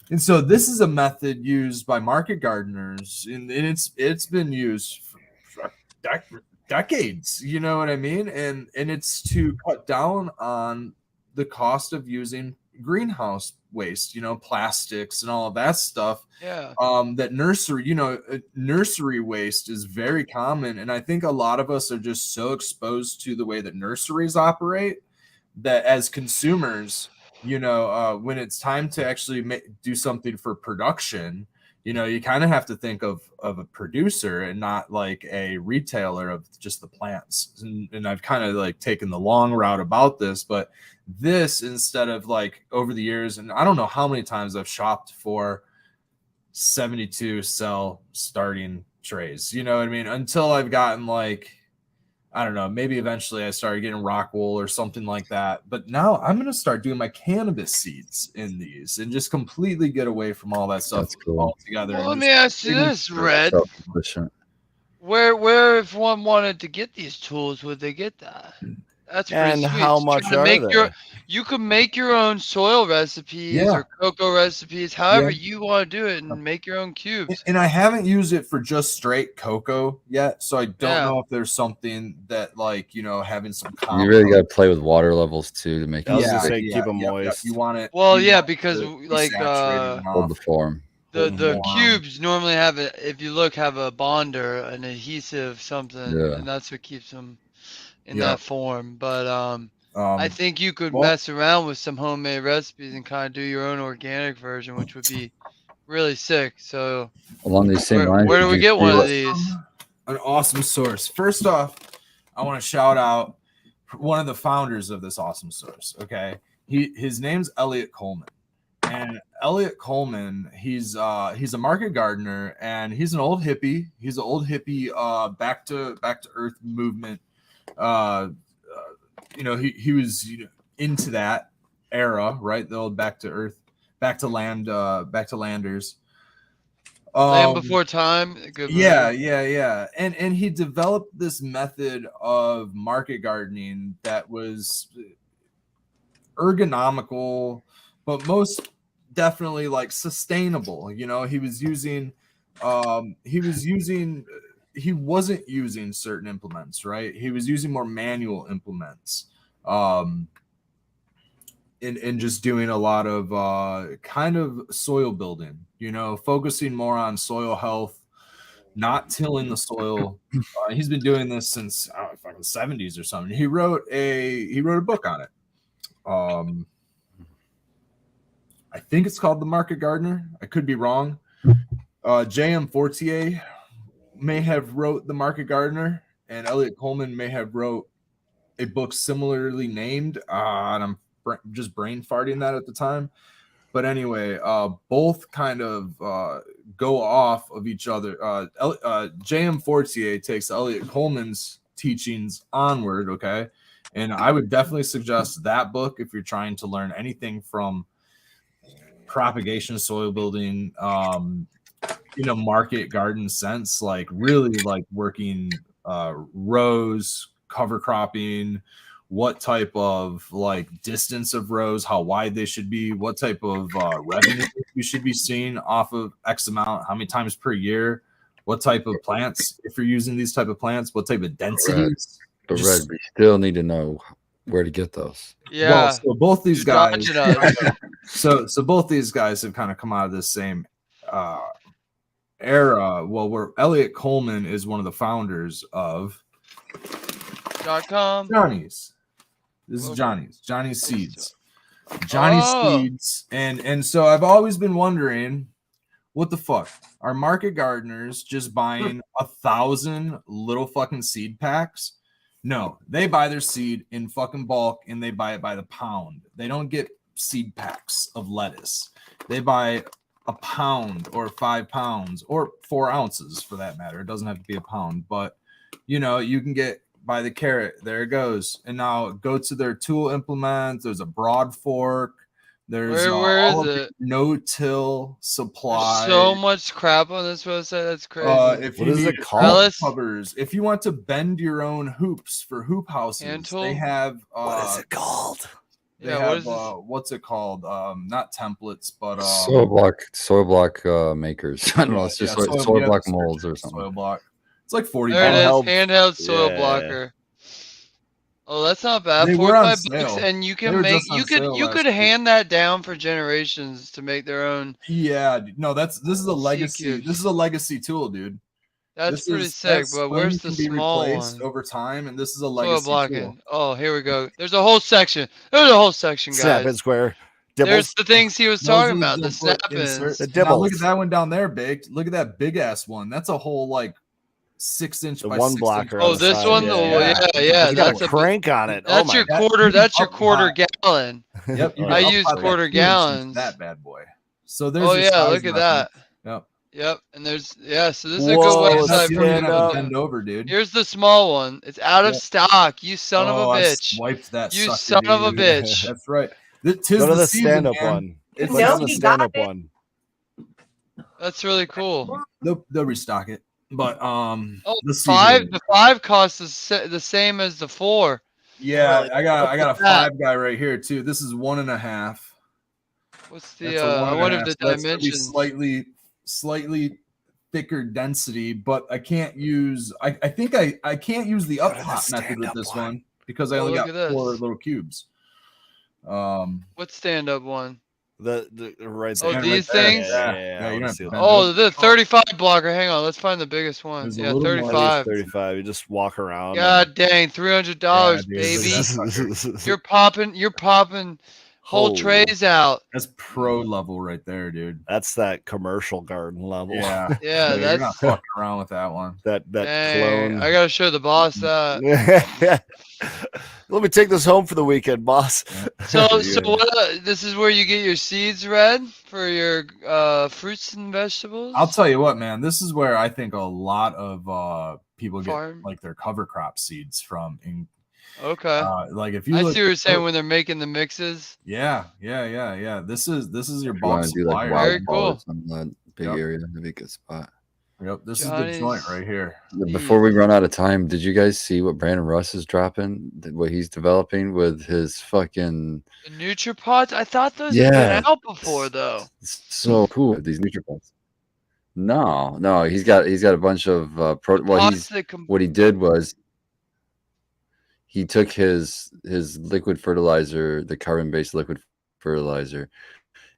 And so this is a method used by market gardeners, and it's been used for decades. You know what I mean? And it's to cut down on the cost of using greenhouse waste, you know, plastics and all of that stuff. Yeah. That nursery waste is very common, and I think a lot of us are just so exposed to the way that nurseries operate that as consumers, you know, when it's time to actually do something for production, you know, you kind of have to think of a producer and not like a retailer of just the plants. And I've kind of like taken the long route about this, but this, instead of like over the years, and I don't know how many times I've shopped for 72 cell starting trays, you know what I mean? Until I've gotten like, I don't know, maybe eventually I started getting rock wool or something like that. But now I'm going to start doing my cannabis seeds in these and just completely get away from all that stuff altogether. Well, let me ask you this, Red. Self-sufficient. Where if one wanted to get these tools, would they get that? That's pretty And sweet. how much To are make they? You can make your own soil recipes or cocoa recipes, however you want to do it, and make your own cubes. And I haven't used it for just straight cocoa yet, so I don't know if there's something that, like, you know, having some. You really got to play with water levels too to make I was it gonna stick. say keep them moist. You want it. Well, you yeah, want it because to be like saturated Hold the enough. form. the cubes normally have if you look, have a bonder, an adhesive, something, and that's what keeps them in that form. But I think you could mess around with some homemade recipes and kind of do your own organic version, which would be really sick. So Along these same lines, where do we get one of these? An awesome source. First off, I want to shout out one of the founders of this awesome source. Okay, his name's Elliot Coleman, and Elliot Coleman, he's a market gardener, and he's an old hippie. He's an old hippie, back to earth movement. You know, he was into that era, right? The old back to earth, back to land, back to landers. Land Before Time. Good movie. Yeah. And he developed this method of market gardening that was ergonomical, but most definitely like sustainable. You know, he wasn't using certain implements, right? He was using more manual implements. And just doing a lot of kind of soil building, you know, focusing more on soil health, not tilling the soil. He's been doing this since the 70s or something. He wrote a book on it. I think it's called The Market Gardener. I could be wrong. J.M. Fortier may have wrote The Market Gardener, and Elliot Coleman may have wrote a book similarly named, and I'm just brain farting that at the time. But anyway, both kind of go off of each other. J.M. Fortier takes Elliot Coleman's teachings onward, okay? And I would definitely suggest that book if you're trying to learn anything from propagation, soil building, in a market garden sense, like really like working rows, cover cropping, what type of like distance of rows, how wide they should be, what type of revenue you should be seeing off of X amount, how many times per year, what type of plants, if you're using these type of plants, what type of densities. But Red, we still need to know where to get those. Yeah. Well, so both these You're guys, dodging us. so both these guys have kind of come out of this same era. Well, where Elliot Coleman is one of the founders of .com. Johnny's. This is Johnny's Seeds. Johnny's Oh. Seeds. And so I've always been wondering, what the fuck? Are market gardeners just buying 1,000 little fucking seed packs? No, they buy their seed in fucking bulk and they buy it by the pound. They don't get seed packs of lettuce. They buy a pound or 5 pounds or 4 ounces for that matter. It doesn't have to be a pound, but you know, you can get by the carrot. There it goes. And now go to their tool implements. There's a broad fork. There's Where all is of it? No-till supply. There's so much crap on this website. That's crazy. If What you is need it called? Ellis? covers, if you want to bend your own hoops for hoop houses, Hand tool? they have What is it called? they Yeah, have what is this? what's it called? Not templates, but soil block makers. I don't know. It's just soil block molds or something. Soil block. It's like 40 There it is. Handheld- Handheld soil yeah. blocker. Oh, that's not bad. They were on 45 bucks, sale. and you They can were make just on you could sale you last could week. hand that down for generations to make their own. Yeah, no, this is a legacy. cubes. This is a legacy tool, dude. That's This pretty is- sick. that But where's the spring can be small replaced one? over time, and this is a Soil legacy blocking. tool. Oh, here we go. There's a whole section. There's a whole section, Snap guys. it square. There's Dibbles. the things he was Those talking are about. The input snap inserts. ins. The Now look dibbles. at that one down there, baked. Look at that big ass one. That's a whole like 6-inch The by one 6 blocker. inch. Oh, on the this side. one. Yeah, Oh, yeah. yeah. You got That's a crank on it. That's oh your my quarter. You That's can your quarter up high. gallon. Yep, you I can up use high that quarter 2 inch gallons. into that bad boy. So there's Oh your yeah, size look at reference. that. Yep. Yep. And there's so this is Whoa, a good And that's website you for don't stand even have up. to bend over, dude. Here's the small one. It's out of Yep. stock. You son of Oh, a I bitch. swiped that You sucker, son of a dude. bitch. That's right. Tis Go to the season, stand-up man. one. It's Click No, on the he stand-up got it. one. That's really cool. They'll restock it. But Oh, let's see five. here. The 5 costs the same as the 4. Yeah, I got a What's that? 5 guy right here too. This is 1.5. What's That's the? a I wonder if 1.5. the So that's gonna be dimensions. slightly thicker density, but I can't use. I think I can't use the up Go to the top method with stand-up this one. one because I Oh, only look got at 4 this. little cubes. What stand-up one? The right Oh, there. these right there. things? Yeah, Yeah, yeah, I you're wanna not see bend that. Oh, the 35 blocker. Hang on, let's find the biggest one. There's a Yeah, little more. That is 35. 35. You just walk around. God dang, $300, Yeah, dude, baby. that's- You're popping whole Oh. trays out. That's pro level right there, dude. That's that commercial garden level. Yeah, Yeah, you're not that's fucking around with that one. that dang. clone. I gotta show the boss that. Let me take this home for the weekend, boss. So Yeah. what? This is where you get your seeds, Red, for your fruits and vegetables. I'll tell you what, man. This is where I think a lot of people get Farm. like their cover crop seeds from. Okay. Like if you I look, see what you're saying when they're making the mixes. yeah. This is your If you want bulk to do like supplier. Very wild cool. balls on that big Yep. area, that'd be a good spot. Yep, this Johnny's- is the joint right here. Before we run out of time, did you guys see what Brandon Russ is dropping? What he's developing with his fucking The NutriPods. I thought those had Yeah. been out before though. It's so cool. These NutriPods. No, he's got a bunch of Pods that what he did was he took his liquid fertilizer, the carbon-based liquid fertilizer,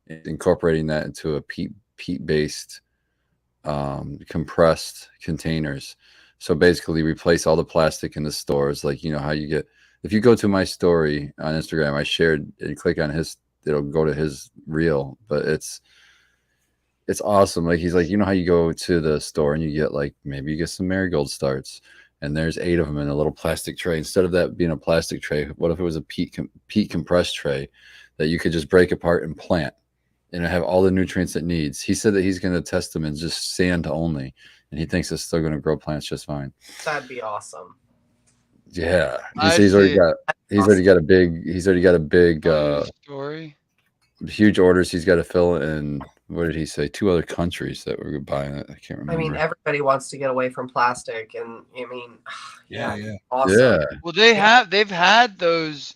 and incorporating that into a peat-based compressed containers. So basically replace all the plastic in the stores. Like, you know how you get, if you go to my story on Instagram, I shared and click on his, it'll go to his reel, but it's awesome. Like, he's like, you know how you go to the store and you get like, maybe you get some marigold starts and there's 8 of them in a little plastic tray. Instead of that being a plastic tray, what if it was a peat compressed tray that you could just break apart and plant, and have all the nutrients it needs? He said that he's going to test them in just sand only, and he thinks it's still going to grow plants just fine. That'd be awesome. Yeah, I he's already see. got a big Story. huge orders he's got to fill in. What did he say? 2 other countries that were buying it. I can't remember. I mean, everybody wants to get away from plastic, and I mean, Yeah. awesome. yeah, Well, they've had those.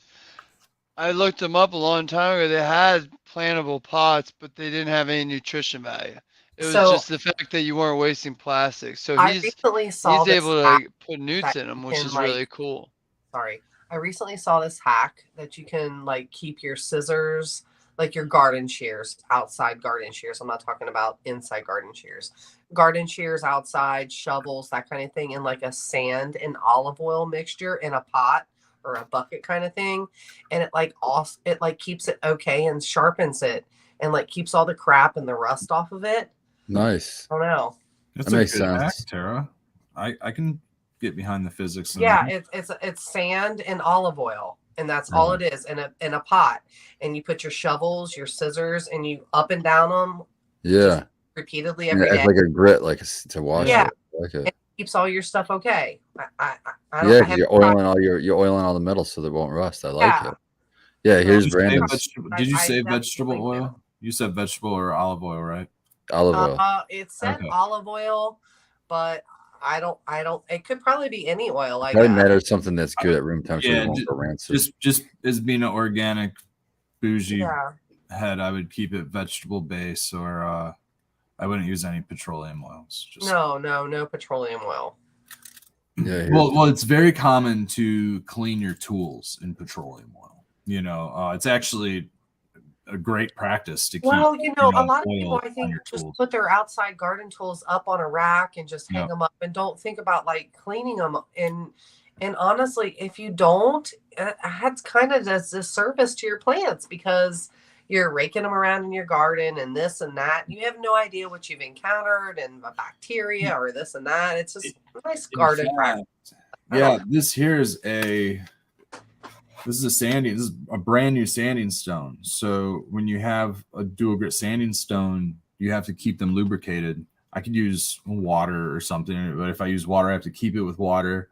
I looked them up a long time ago. They had plantable pots, but they didn't have any nutrition value. It was So- just the fact that you weren't wasting plastic. So I he's recently saw this able hack. to put newts in them, which can, is like, really cool. Sorry, I recently saw this hack that you can like keep your scissors, like your garden shears, outside garden shears. I'm not talking about inside garden shears. Garden shears outside, shovels, that kind of thing, in like a sand and olive oil mixture in a pot or a bucket kind of thing, and it like also it like keeps it okay and sharpens it and like keeps all the crap and the rust off of it. nice. I don't know. That's That a makes good hack, sense. Tara. I can get behind the physics. Yeah, it's sand and olive oil, and that's all it is in a pot. And you put your shovels, your scissors, and you up and down them Yeah, repeatedly yeah, every it's day. like a grit, to wash Yeah. it. I like it. It keeps all your stuff okay. I don't Yeah, I 'cause haven't you're oiling all the metal so they won't rust. I like Yeah. it. Yeah, So- here's Did you say Brandon's Did you I say definitely vegetable do. oil? You said vegetable or olive oil, right? olive oil. It said Okay. olive oil, but I don't it could probably be any oil, I Probably guess. matter something that's good at room temperature. Yeah, It won't go rancid. Just as being an organic bougie Yeah. head, I would keep it vegetable base, or I wouldn't use any petroleum oils. Just No petroleum oil. Yeah, well, it's very common to clean your tools in petroleum oil. It's actually a great practice to keep. Well, a lot of oil people, I on think, your just tools. put their outside garden tools up on a rack and just hang Yeah. them up and don't think about like cleaning them. And honestly, if you don't, that's kind of does disservice to your plants because you're raking them around in your garden and this and that. You have no idea what you've encountered and the bacteria or this and that. It's just a nice garden In practice. fact, yeah, this is a brand new sanding stone. So when you have a dual grit sanding stone, you have to keep them lubricated. I could use water or something, but if I use water, I have to keep it with water.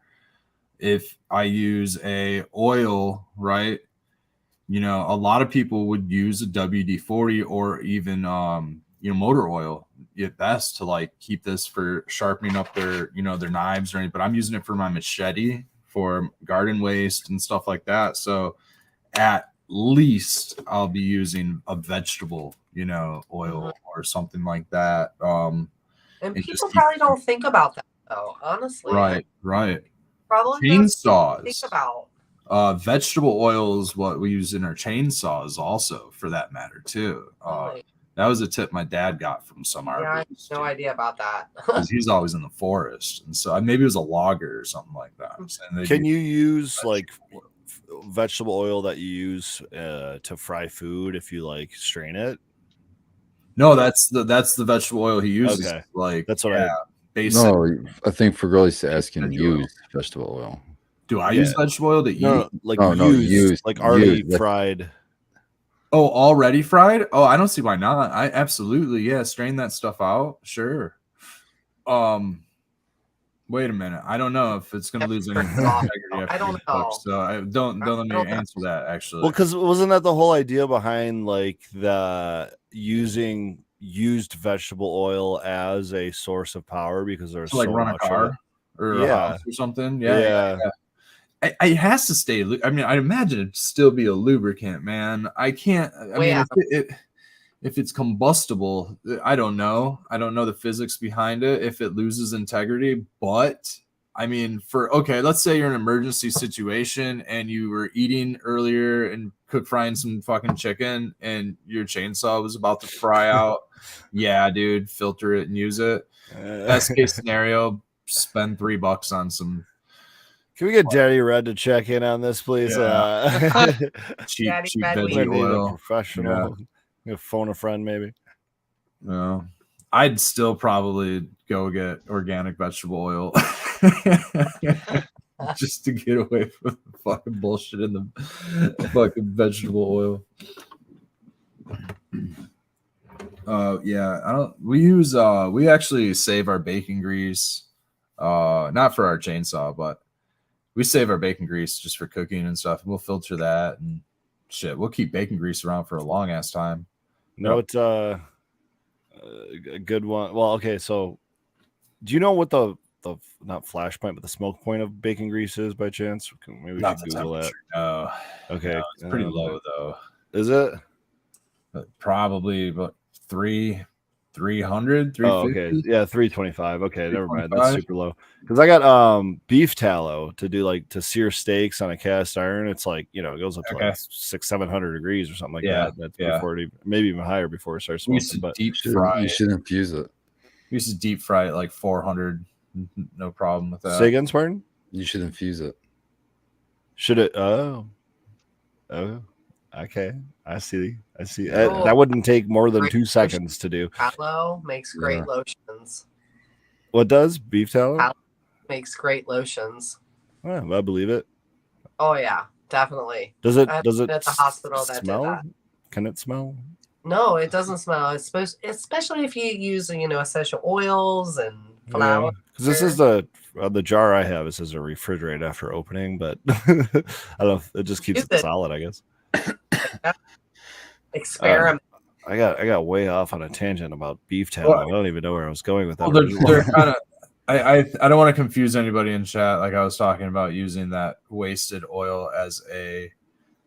If I use a oil, right? A lot of people would use a WD-40 or even motor oil at best to like keep this for sharpening up their knives or anything. But I'm using it for my machete, for garden waste and stuff like that. So at least I'll be using a vegetable, oil or something like that. And and just people keep- probably don't think about that though, honestly. Right. Probably don't Chainsaws. think about. Vegetable oil is what we use in our chainsaws also, for that matter, too. Really. That was a tip my dad got from some Yeah, I have arborist. no idea about that. Because he's always in the forest. And so maybe it was a logger or something like that. And they Can do- you use like vegetable oil that you use to fry food if you like strain it? No, that's the vegetable oil he uses. Okay. Like That's what I- basic. No, I think Fergoli's asking Vegetable oil. use vegetable oil. Do I use vegetable oil to eat? No, like No, used, like already used. fried. Oh, already fried? Oh, I don't see why not. I absolutely, yeah, strain that stuff out. Sure. Wait a minute. I don't know if it's going to lose any integrity after I don't these know. books, so don't let me don't know. answer that. Actually, Well, because wasn't that the whole idea behind like the using used vegetable oil as a source of power because there's to like so run a much of car it? or Yeah. a house or something. Yeah. It has to stay. I mean, I imagine it'd still be a lubricant, man. I can't. I mean, yeah. if it's combustible, I don't know. I don't know the physics behind it. If it loses integrity, but I mean, let's say you're in an emergency situation and you were eating earlier and frying some fucking chicken, and your chainsaw was about to fry out. Yeah, dude, filter it and use it. Best case scenario, spend $3 on some Can we get Daddy Red to check in on this, please? cheap Daddy cheap Red, we veggie need a oil. professional. Phone a friend, maybe. No. I'd still probably go get organic vegetable oil just to get away from the fucking bullshit in the fucking vegetable oil. Yeah, I don't. We use we actually save our bacon grease, not for our chainsaw, but we save our bacon grease just for cooking and stuff. We'll filter that and shit. We'll keep bacon grease around for a long ass time. No, it's a good one. Well, okay, so do you know what the not flash point, but the smoke point of bacon grease is by chance? Maybe we Not should the Google that. temperature. No. Okay, No, it's pretty low though. Is it? Probably about 300, 350. Oh, okay. Yeah, 325. Okay, never mind. That's 325. super low. Because I got beef tallow to do like to sear steaks on a cast iron. It's like, it goes up to Okay. like 600-700 degrees or something like Yeah, that. That's yeah. before it even, maybe even higher before it starts We used smoking. to But deep You fry. should infuse it. We used to deep fry it like 400. No problem with that. say again, Spartan? You should infuse it. Should it? Oh, okay. I see. Oh. That wouldn't take more than Great 2 seconds to do. Tallow makes great Yeah. lotions. What does beef tallow? Tallow. Makes great lotions. I believe it. Oh yeah, definitely. Does it? I've Does it been at the hospital that did smell? that. Can it smell? No, it doesn't smell. It's supposed, especially if you use essential oils and flour. Because this is the jar I have. It says a refrigerate after opening, but I don't know. It just keeps Is it it? solid, I guess. Experiment. I got way off on a tangent about beef tallow. Well, I don't even know where I was going with that. Well, they're kind of. I don't want to confuse anybody in chat. Like I was talking about using that wasted oil as a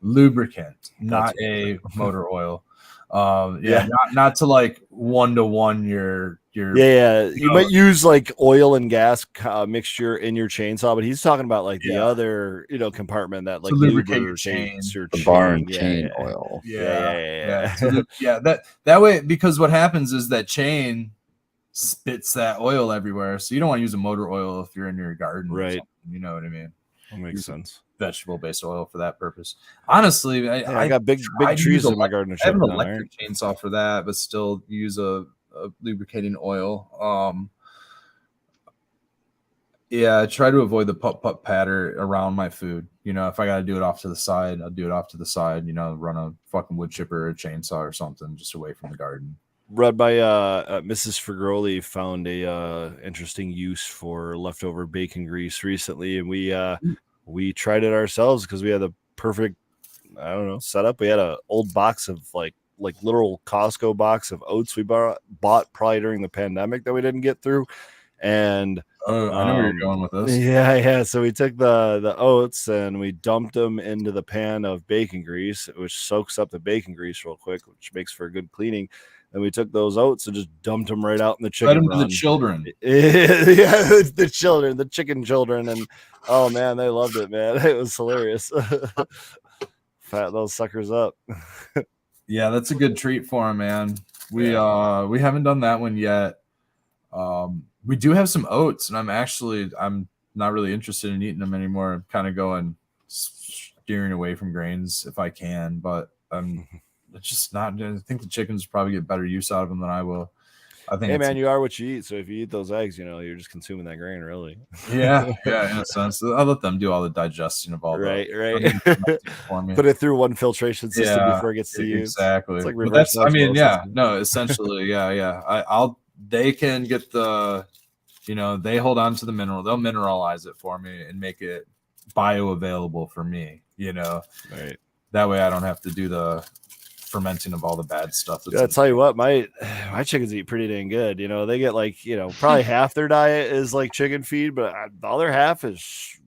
lubricant, not a motor oil. Yeah. Not to like 1-to-1 your Yeah. You know, might use like oil and gas mixture in your chainsaw, but he's talking about like the Yeah. other, compartment that like To lubricate your lubricates chain. your The bar and chain. chain Yeah. oil. Yeah. That way, because what happens is that chain spits that oil everywhere, so you don't want to use a motor oil if you're in your garden, or Right. something, you know what I mean? That makes sense. Vegetable based oil for that purpose. Honestly, I got big tried to trees use in my garden. I have an chopping down electric chainsaw for that, but still use a lubricating oil. Yeah, I try to avoid the putt patter around my food. If I got to do it off to the side, I'll do it off to the side. Run a fucking wood chipper or a chainsaw or something just away from the garden. Read by Mrs. Frigoli found a interesting use for leftover bacon grease recently, and we tried it ourselves because we had the perfect setup. We had an old box of like literal Costco box of oats we bought probably during the pandemic that we didn't get through, and I know where you're going with this. yeah. So we took the oats and we dumped them into the pan of bacon grease, which soaks up the bacon grease real quick, which makes for good cleaning. And we took those oats and just dumped them right out in the chicken. Fed them to run. the children. Yeah, the chicken children, and oh man, they loved it, man. It was hilarious. Fat those suckers up. Yeah, that's a good treat for them, man. We haven't done that one yet. We do have some oats, and I'm not really interested in eating them anymore. I'm kind of steering away from grains if I can, but it's just not. I think the chickens probably get better use out of them than I will. I think. Hey man, you are what you eat. So if you eat those eggs, you're just consuming that grain, really. Yeah, in a sense. I'll let them do all the digestion of all Right. for me. Put it through one filtration system before it gets to you. Exactly. It's like But reverse osmosis. no, essentially, yeah. They can get they hold on to the mineral. They'll mineralize it for me and make it bioavailable for me. Right. That way I don't have to do the fermenting of all the bad stuff. Yeah, I'll tell you what, my chickens eat pretty dang good. They get probably half their diet is like chicken feed, but the other half is,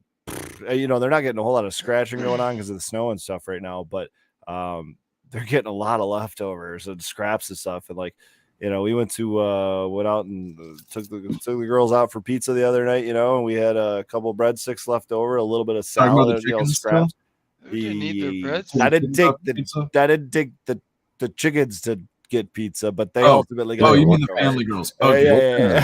they're not getting a whole lot of scratching going on because of the snow and stuff right now, but they're getting a lot of leftovers and scraps and stuff. And we went out and took the girls out for pizza the other night, and we had a couple of breadsticks left over, a little bit of salad, scraps. Who didn't eat their breadsticks? I didn't take the chickens to get pizza, but they ultimately got. Oh, you mean the family girls? Oh, yeah.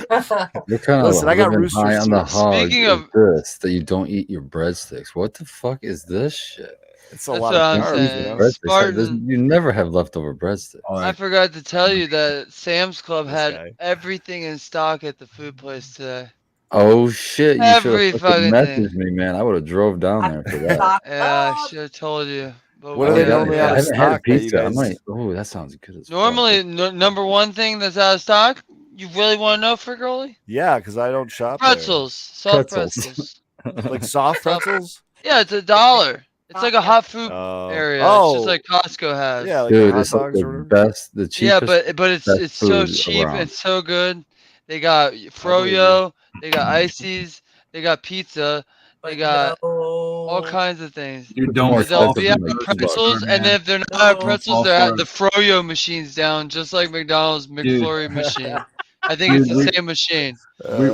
What kind Listen, of I got living roosters high on too. the hog Speaking is of- this that you don't eat your breadsticks? What the fuck is this shit? It's a That's lot what of I'm carbs, saying. you know? Breadsticks, Spartan- you never have leftover breadsticks. Oh, I forgot to tell you that Sam's Club This had guy. everything in stock at the food place today. Oh shit! You should Every have fucking messaged thing. me, man. I would have drove down there for that. Stock Yeah, I up. should have told you. But What I do they would've normally gotten- have I in haven't had a stock that you pizza. I guys- might. Oh, that sounds good as fuck. Normally, number one thing that's out of stock. You really want to know, for girlie? Yeah, because I don't shop Pretzels, soft Pretzels. pretzels. there. Like soft pretzels? Yeah, it's $1. It's like a hot food area. It's just like Costco has. yeah, like Dude, hot it's like dogs the or whatever. best, the cheapest. Yeah, but it's best so food cheap around. and so good. They got believe froyo, they got ices, they got pizza, they But got no. all kinds of things. Dude, More don't They'll expensive be than out like of $2. pretzels, and man. if they're not out of No. pretzels, Don't they're fall at for the froyo machines down, just like McDonald's McFlurry machine. I think it's Dude, the we- same machine.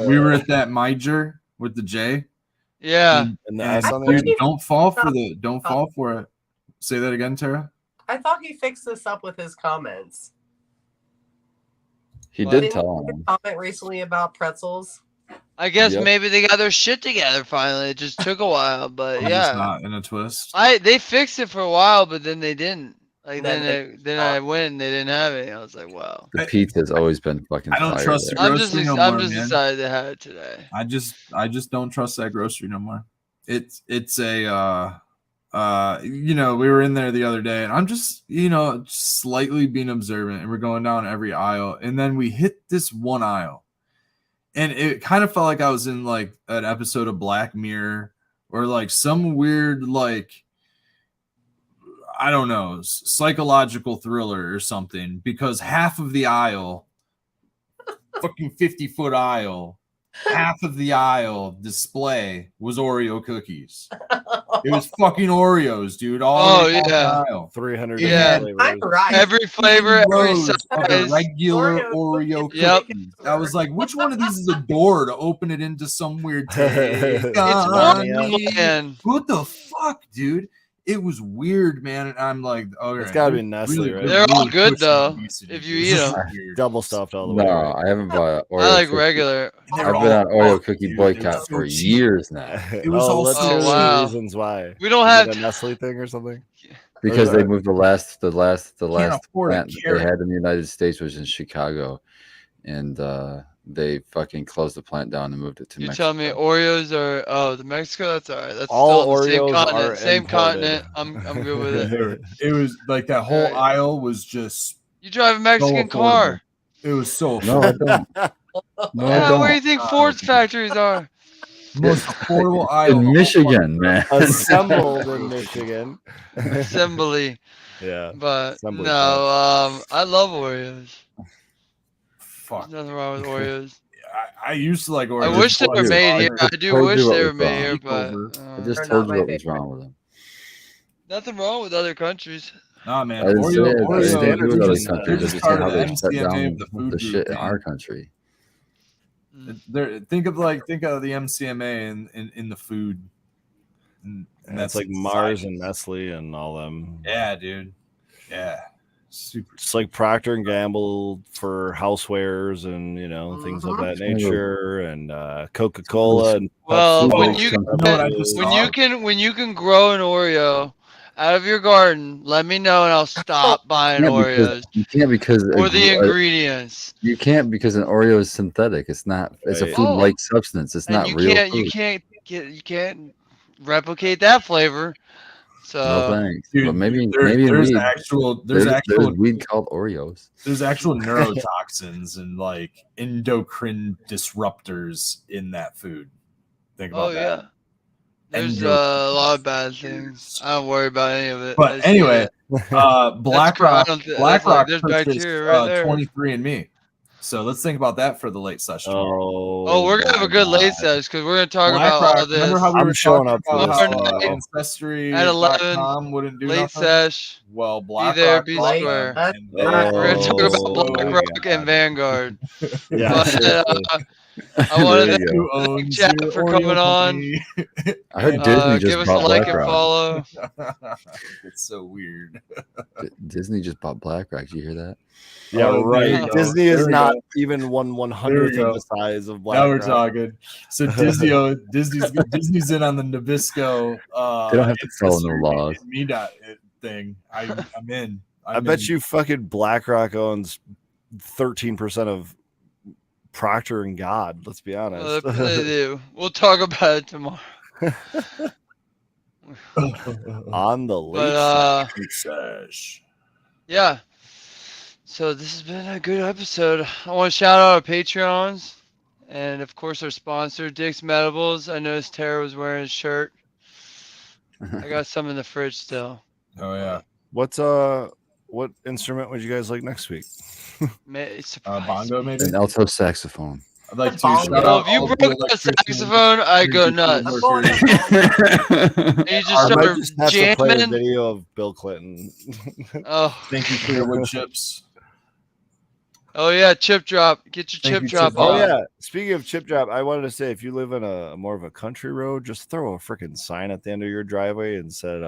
we were at that Miger with the J. Yeah. And the And S on the dude, end? don't fall for it. Say that again, Tara. I thought he fixed this up with his comments. He Well, did Didn't tell you him. comment recently about pretzels? I guess Yep. maybe they got their shit together finally. It just took a while, but I'm just yeah. not in a twist. They fixed it for a while, but then they didn't. Like Then then I went and they didn't have it. I was like, wow. The pizza's always been fucking. I don't fire trust there. the grocery no I'm more, just man. excited to have it today. I just don't trust that grocery no more. It's a you know, we were in there the other day and I'm just, you know, slightly being observant and we're going down every aisle and then we hit this one aisle. And it kind of felt like I was in like an episode of Black Mirror or like some weird like I don't know, psychological thriller or something because half of the aisle fucking 50-foot aisle, half of the aisle display was Oreo cookies. It was fucking Oreos, dude. All the way down the yeah. aisle. 300 Yeah. flavors. I'm right. Every flavor, every Rows of the size. regular Oreo Oreo cookies. Yep. cookies. I was like, which one of these is a door to open it into some weird take It's on Oreo, me? man. What the fuck, dude? It was weird, man. And I'm like, okay. It's gotta be Nestle, right? They're all good, pushing though, obesity, if dude. you It's eat just 'em. weird. Double stuffed all the way. No, right? I haven't bought Oreo. I like cookie. regular. And they I've were been all on Oreo fucked, cookie dude. They were boycott so for cheap. years now It was all let's so hear Oh, the wow. reasons why. We don't Is have it a Nestle thing or something? because Or- they moved the last afford a plant that carrot. they had in the United States was in Chicago, and they fucking closed the plant down and moved it to You Mexico. tell me Oreos are the Mexico? That's all right. That's All still on the same Oreos continent. are Same imported. continent. I'm good with it. It was like that whole Right. aisle was just You drive a Mexican so car. affordable. It was so No, I don't. No, I Yeah, don't. where do you think Ford's factories are? most affordable aisle In Michigan, man. Assembled in Michigan. Assembly. Yeah. But Assembly no, I love Oreos. Fuck. There's nothing wrong with Oreos. I used to like Oreos. I wish they were Dude, made here. I just do told wish you what they was were made here, wrong. but I just They're told not you my what was favorite. wrong with them. nothing wrong with other countries. Nah, man. I didn't say Oreo, it. I Oreo, didn't standards do with are other just- countries. they're I just just part said how of the they shut MCMA down of the food the group, shit in man. our country. Think of the MCMA in the food. And And that's like Mars and Nestle and all them. Yeah, dude. Yeah. Super. It's like Procter and Gamble for housewares and things of that nature, and Coca-Cola and Well, Pepsi when makes you some- You know what I just when saw? you can grow an Oreo out of your garden, let me know and I'll stop buying Oreos You can't because or the ingredients. you can't because an Oreo is synthetic. It's not. It's a Right. food-like substance. It's And not you real can't food. you can't replicate that flavor. No So thanks. Dude, but maybe there's weed. actual There's actual weed called Oreos. there's actual neurotoxins and like endocrine disruptors in that food. Think about oh that. yeah. There's Endo- a lot of bad things. I don't worry about any of it. I But just anyway, eat it. BlackRock that's BlackRock there's purchased bacteria right there. 23andMe. So let's think about that for the late session. Oh, we're gonna have a good late sesh because we're gonna talk about all this. Remember how we I'm were showing talking up for about this how tomorrow. Ancestry.com wouldn't do Late nothing? sesh. Well, there, BlackRock be bought square. them, and We're We're gonna talk Oh, about my BlackRock and Vanguard. Yeah, But, seriously. I wanted There to you go. Who owns Chad your for Oreo coming on. company? I heard Disney just give us a bought like and BlackRock. follow. It's so weird. Disney just bought BlackRock. Did you hear that? Yeah, Oh, there you right. go. Disney There is we not go. even 1/100th of the size of Now we're BlackRock. talking. So Disney's in on the Nabisco. They don't have to follow no ancestor laws. Me dot thing. I'm in. I bet you fucking BlackRock owns 13% of Procter and God. Let's be honest. They do. We'll talk about it tomorrow. On the late But Sash. yeah. So this has been a good episode. I want to shout out our Patreons and of course our sponsor, Dick's Medibles. I noticed Tara was wearing his shirt. I got some in the fridge still. Oh yeah. What instrument would you guys like next week? Bongo maybe. An alto saxophone. I'd like to Bongo. shout Well, out if you all the broke a electricians. saxophone, I go nuts. I'm going And you just I might start just have to play a jamming. video of Bill Clinton. Oh, Thank you for your wood chips. oh yeah, chip drop. Get your Thank chip you, drop Chip Oh on. Drop. yeah. Speaking of chip drop, I wanted to say if you live in a more of a country road, just throw a freaking sign at the end of your driveway and said,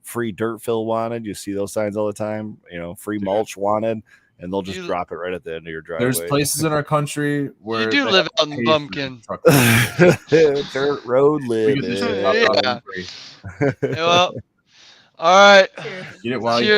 free dirt fill wanted. You see those signs all the time. Free mulch wanted, and they'll just You- drop it right at the end of your driveway. There's places in our country where You do they live out pay in for Bumpkin. truck- Dirt road We get this shit dropped living. off Yeah. for free. Well, all right. Cheers. Get it while you Cheers.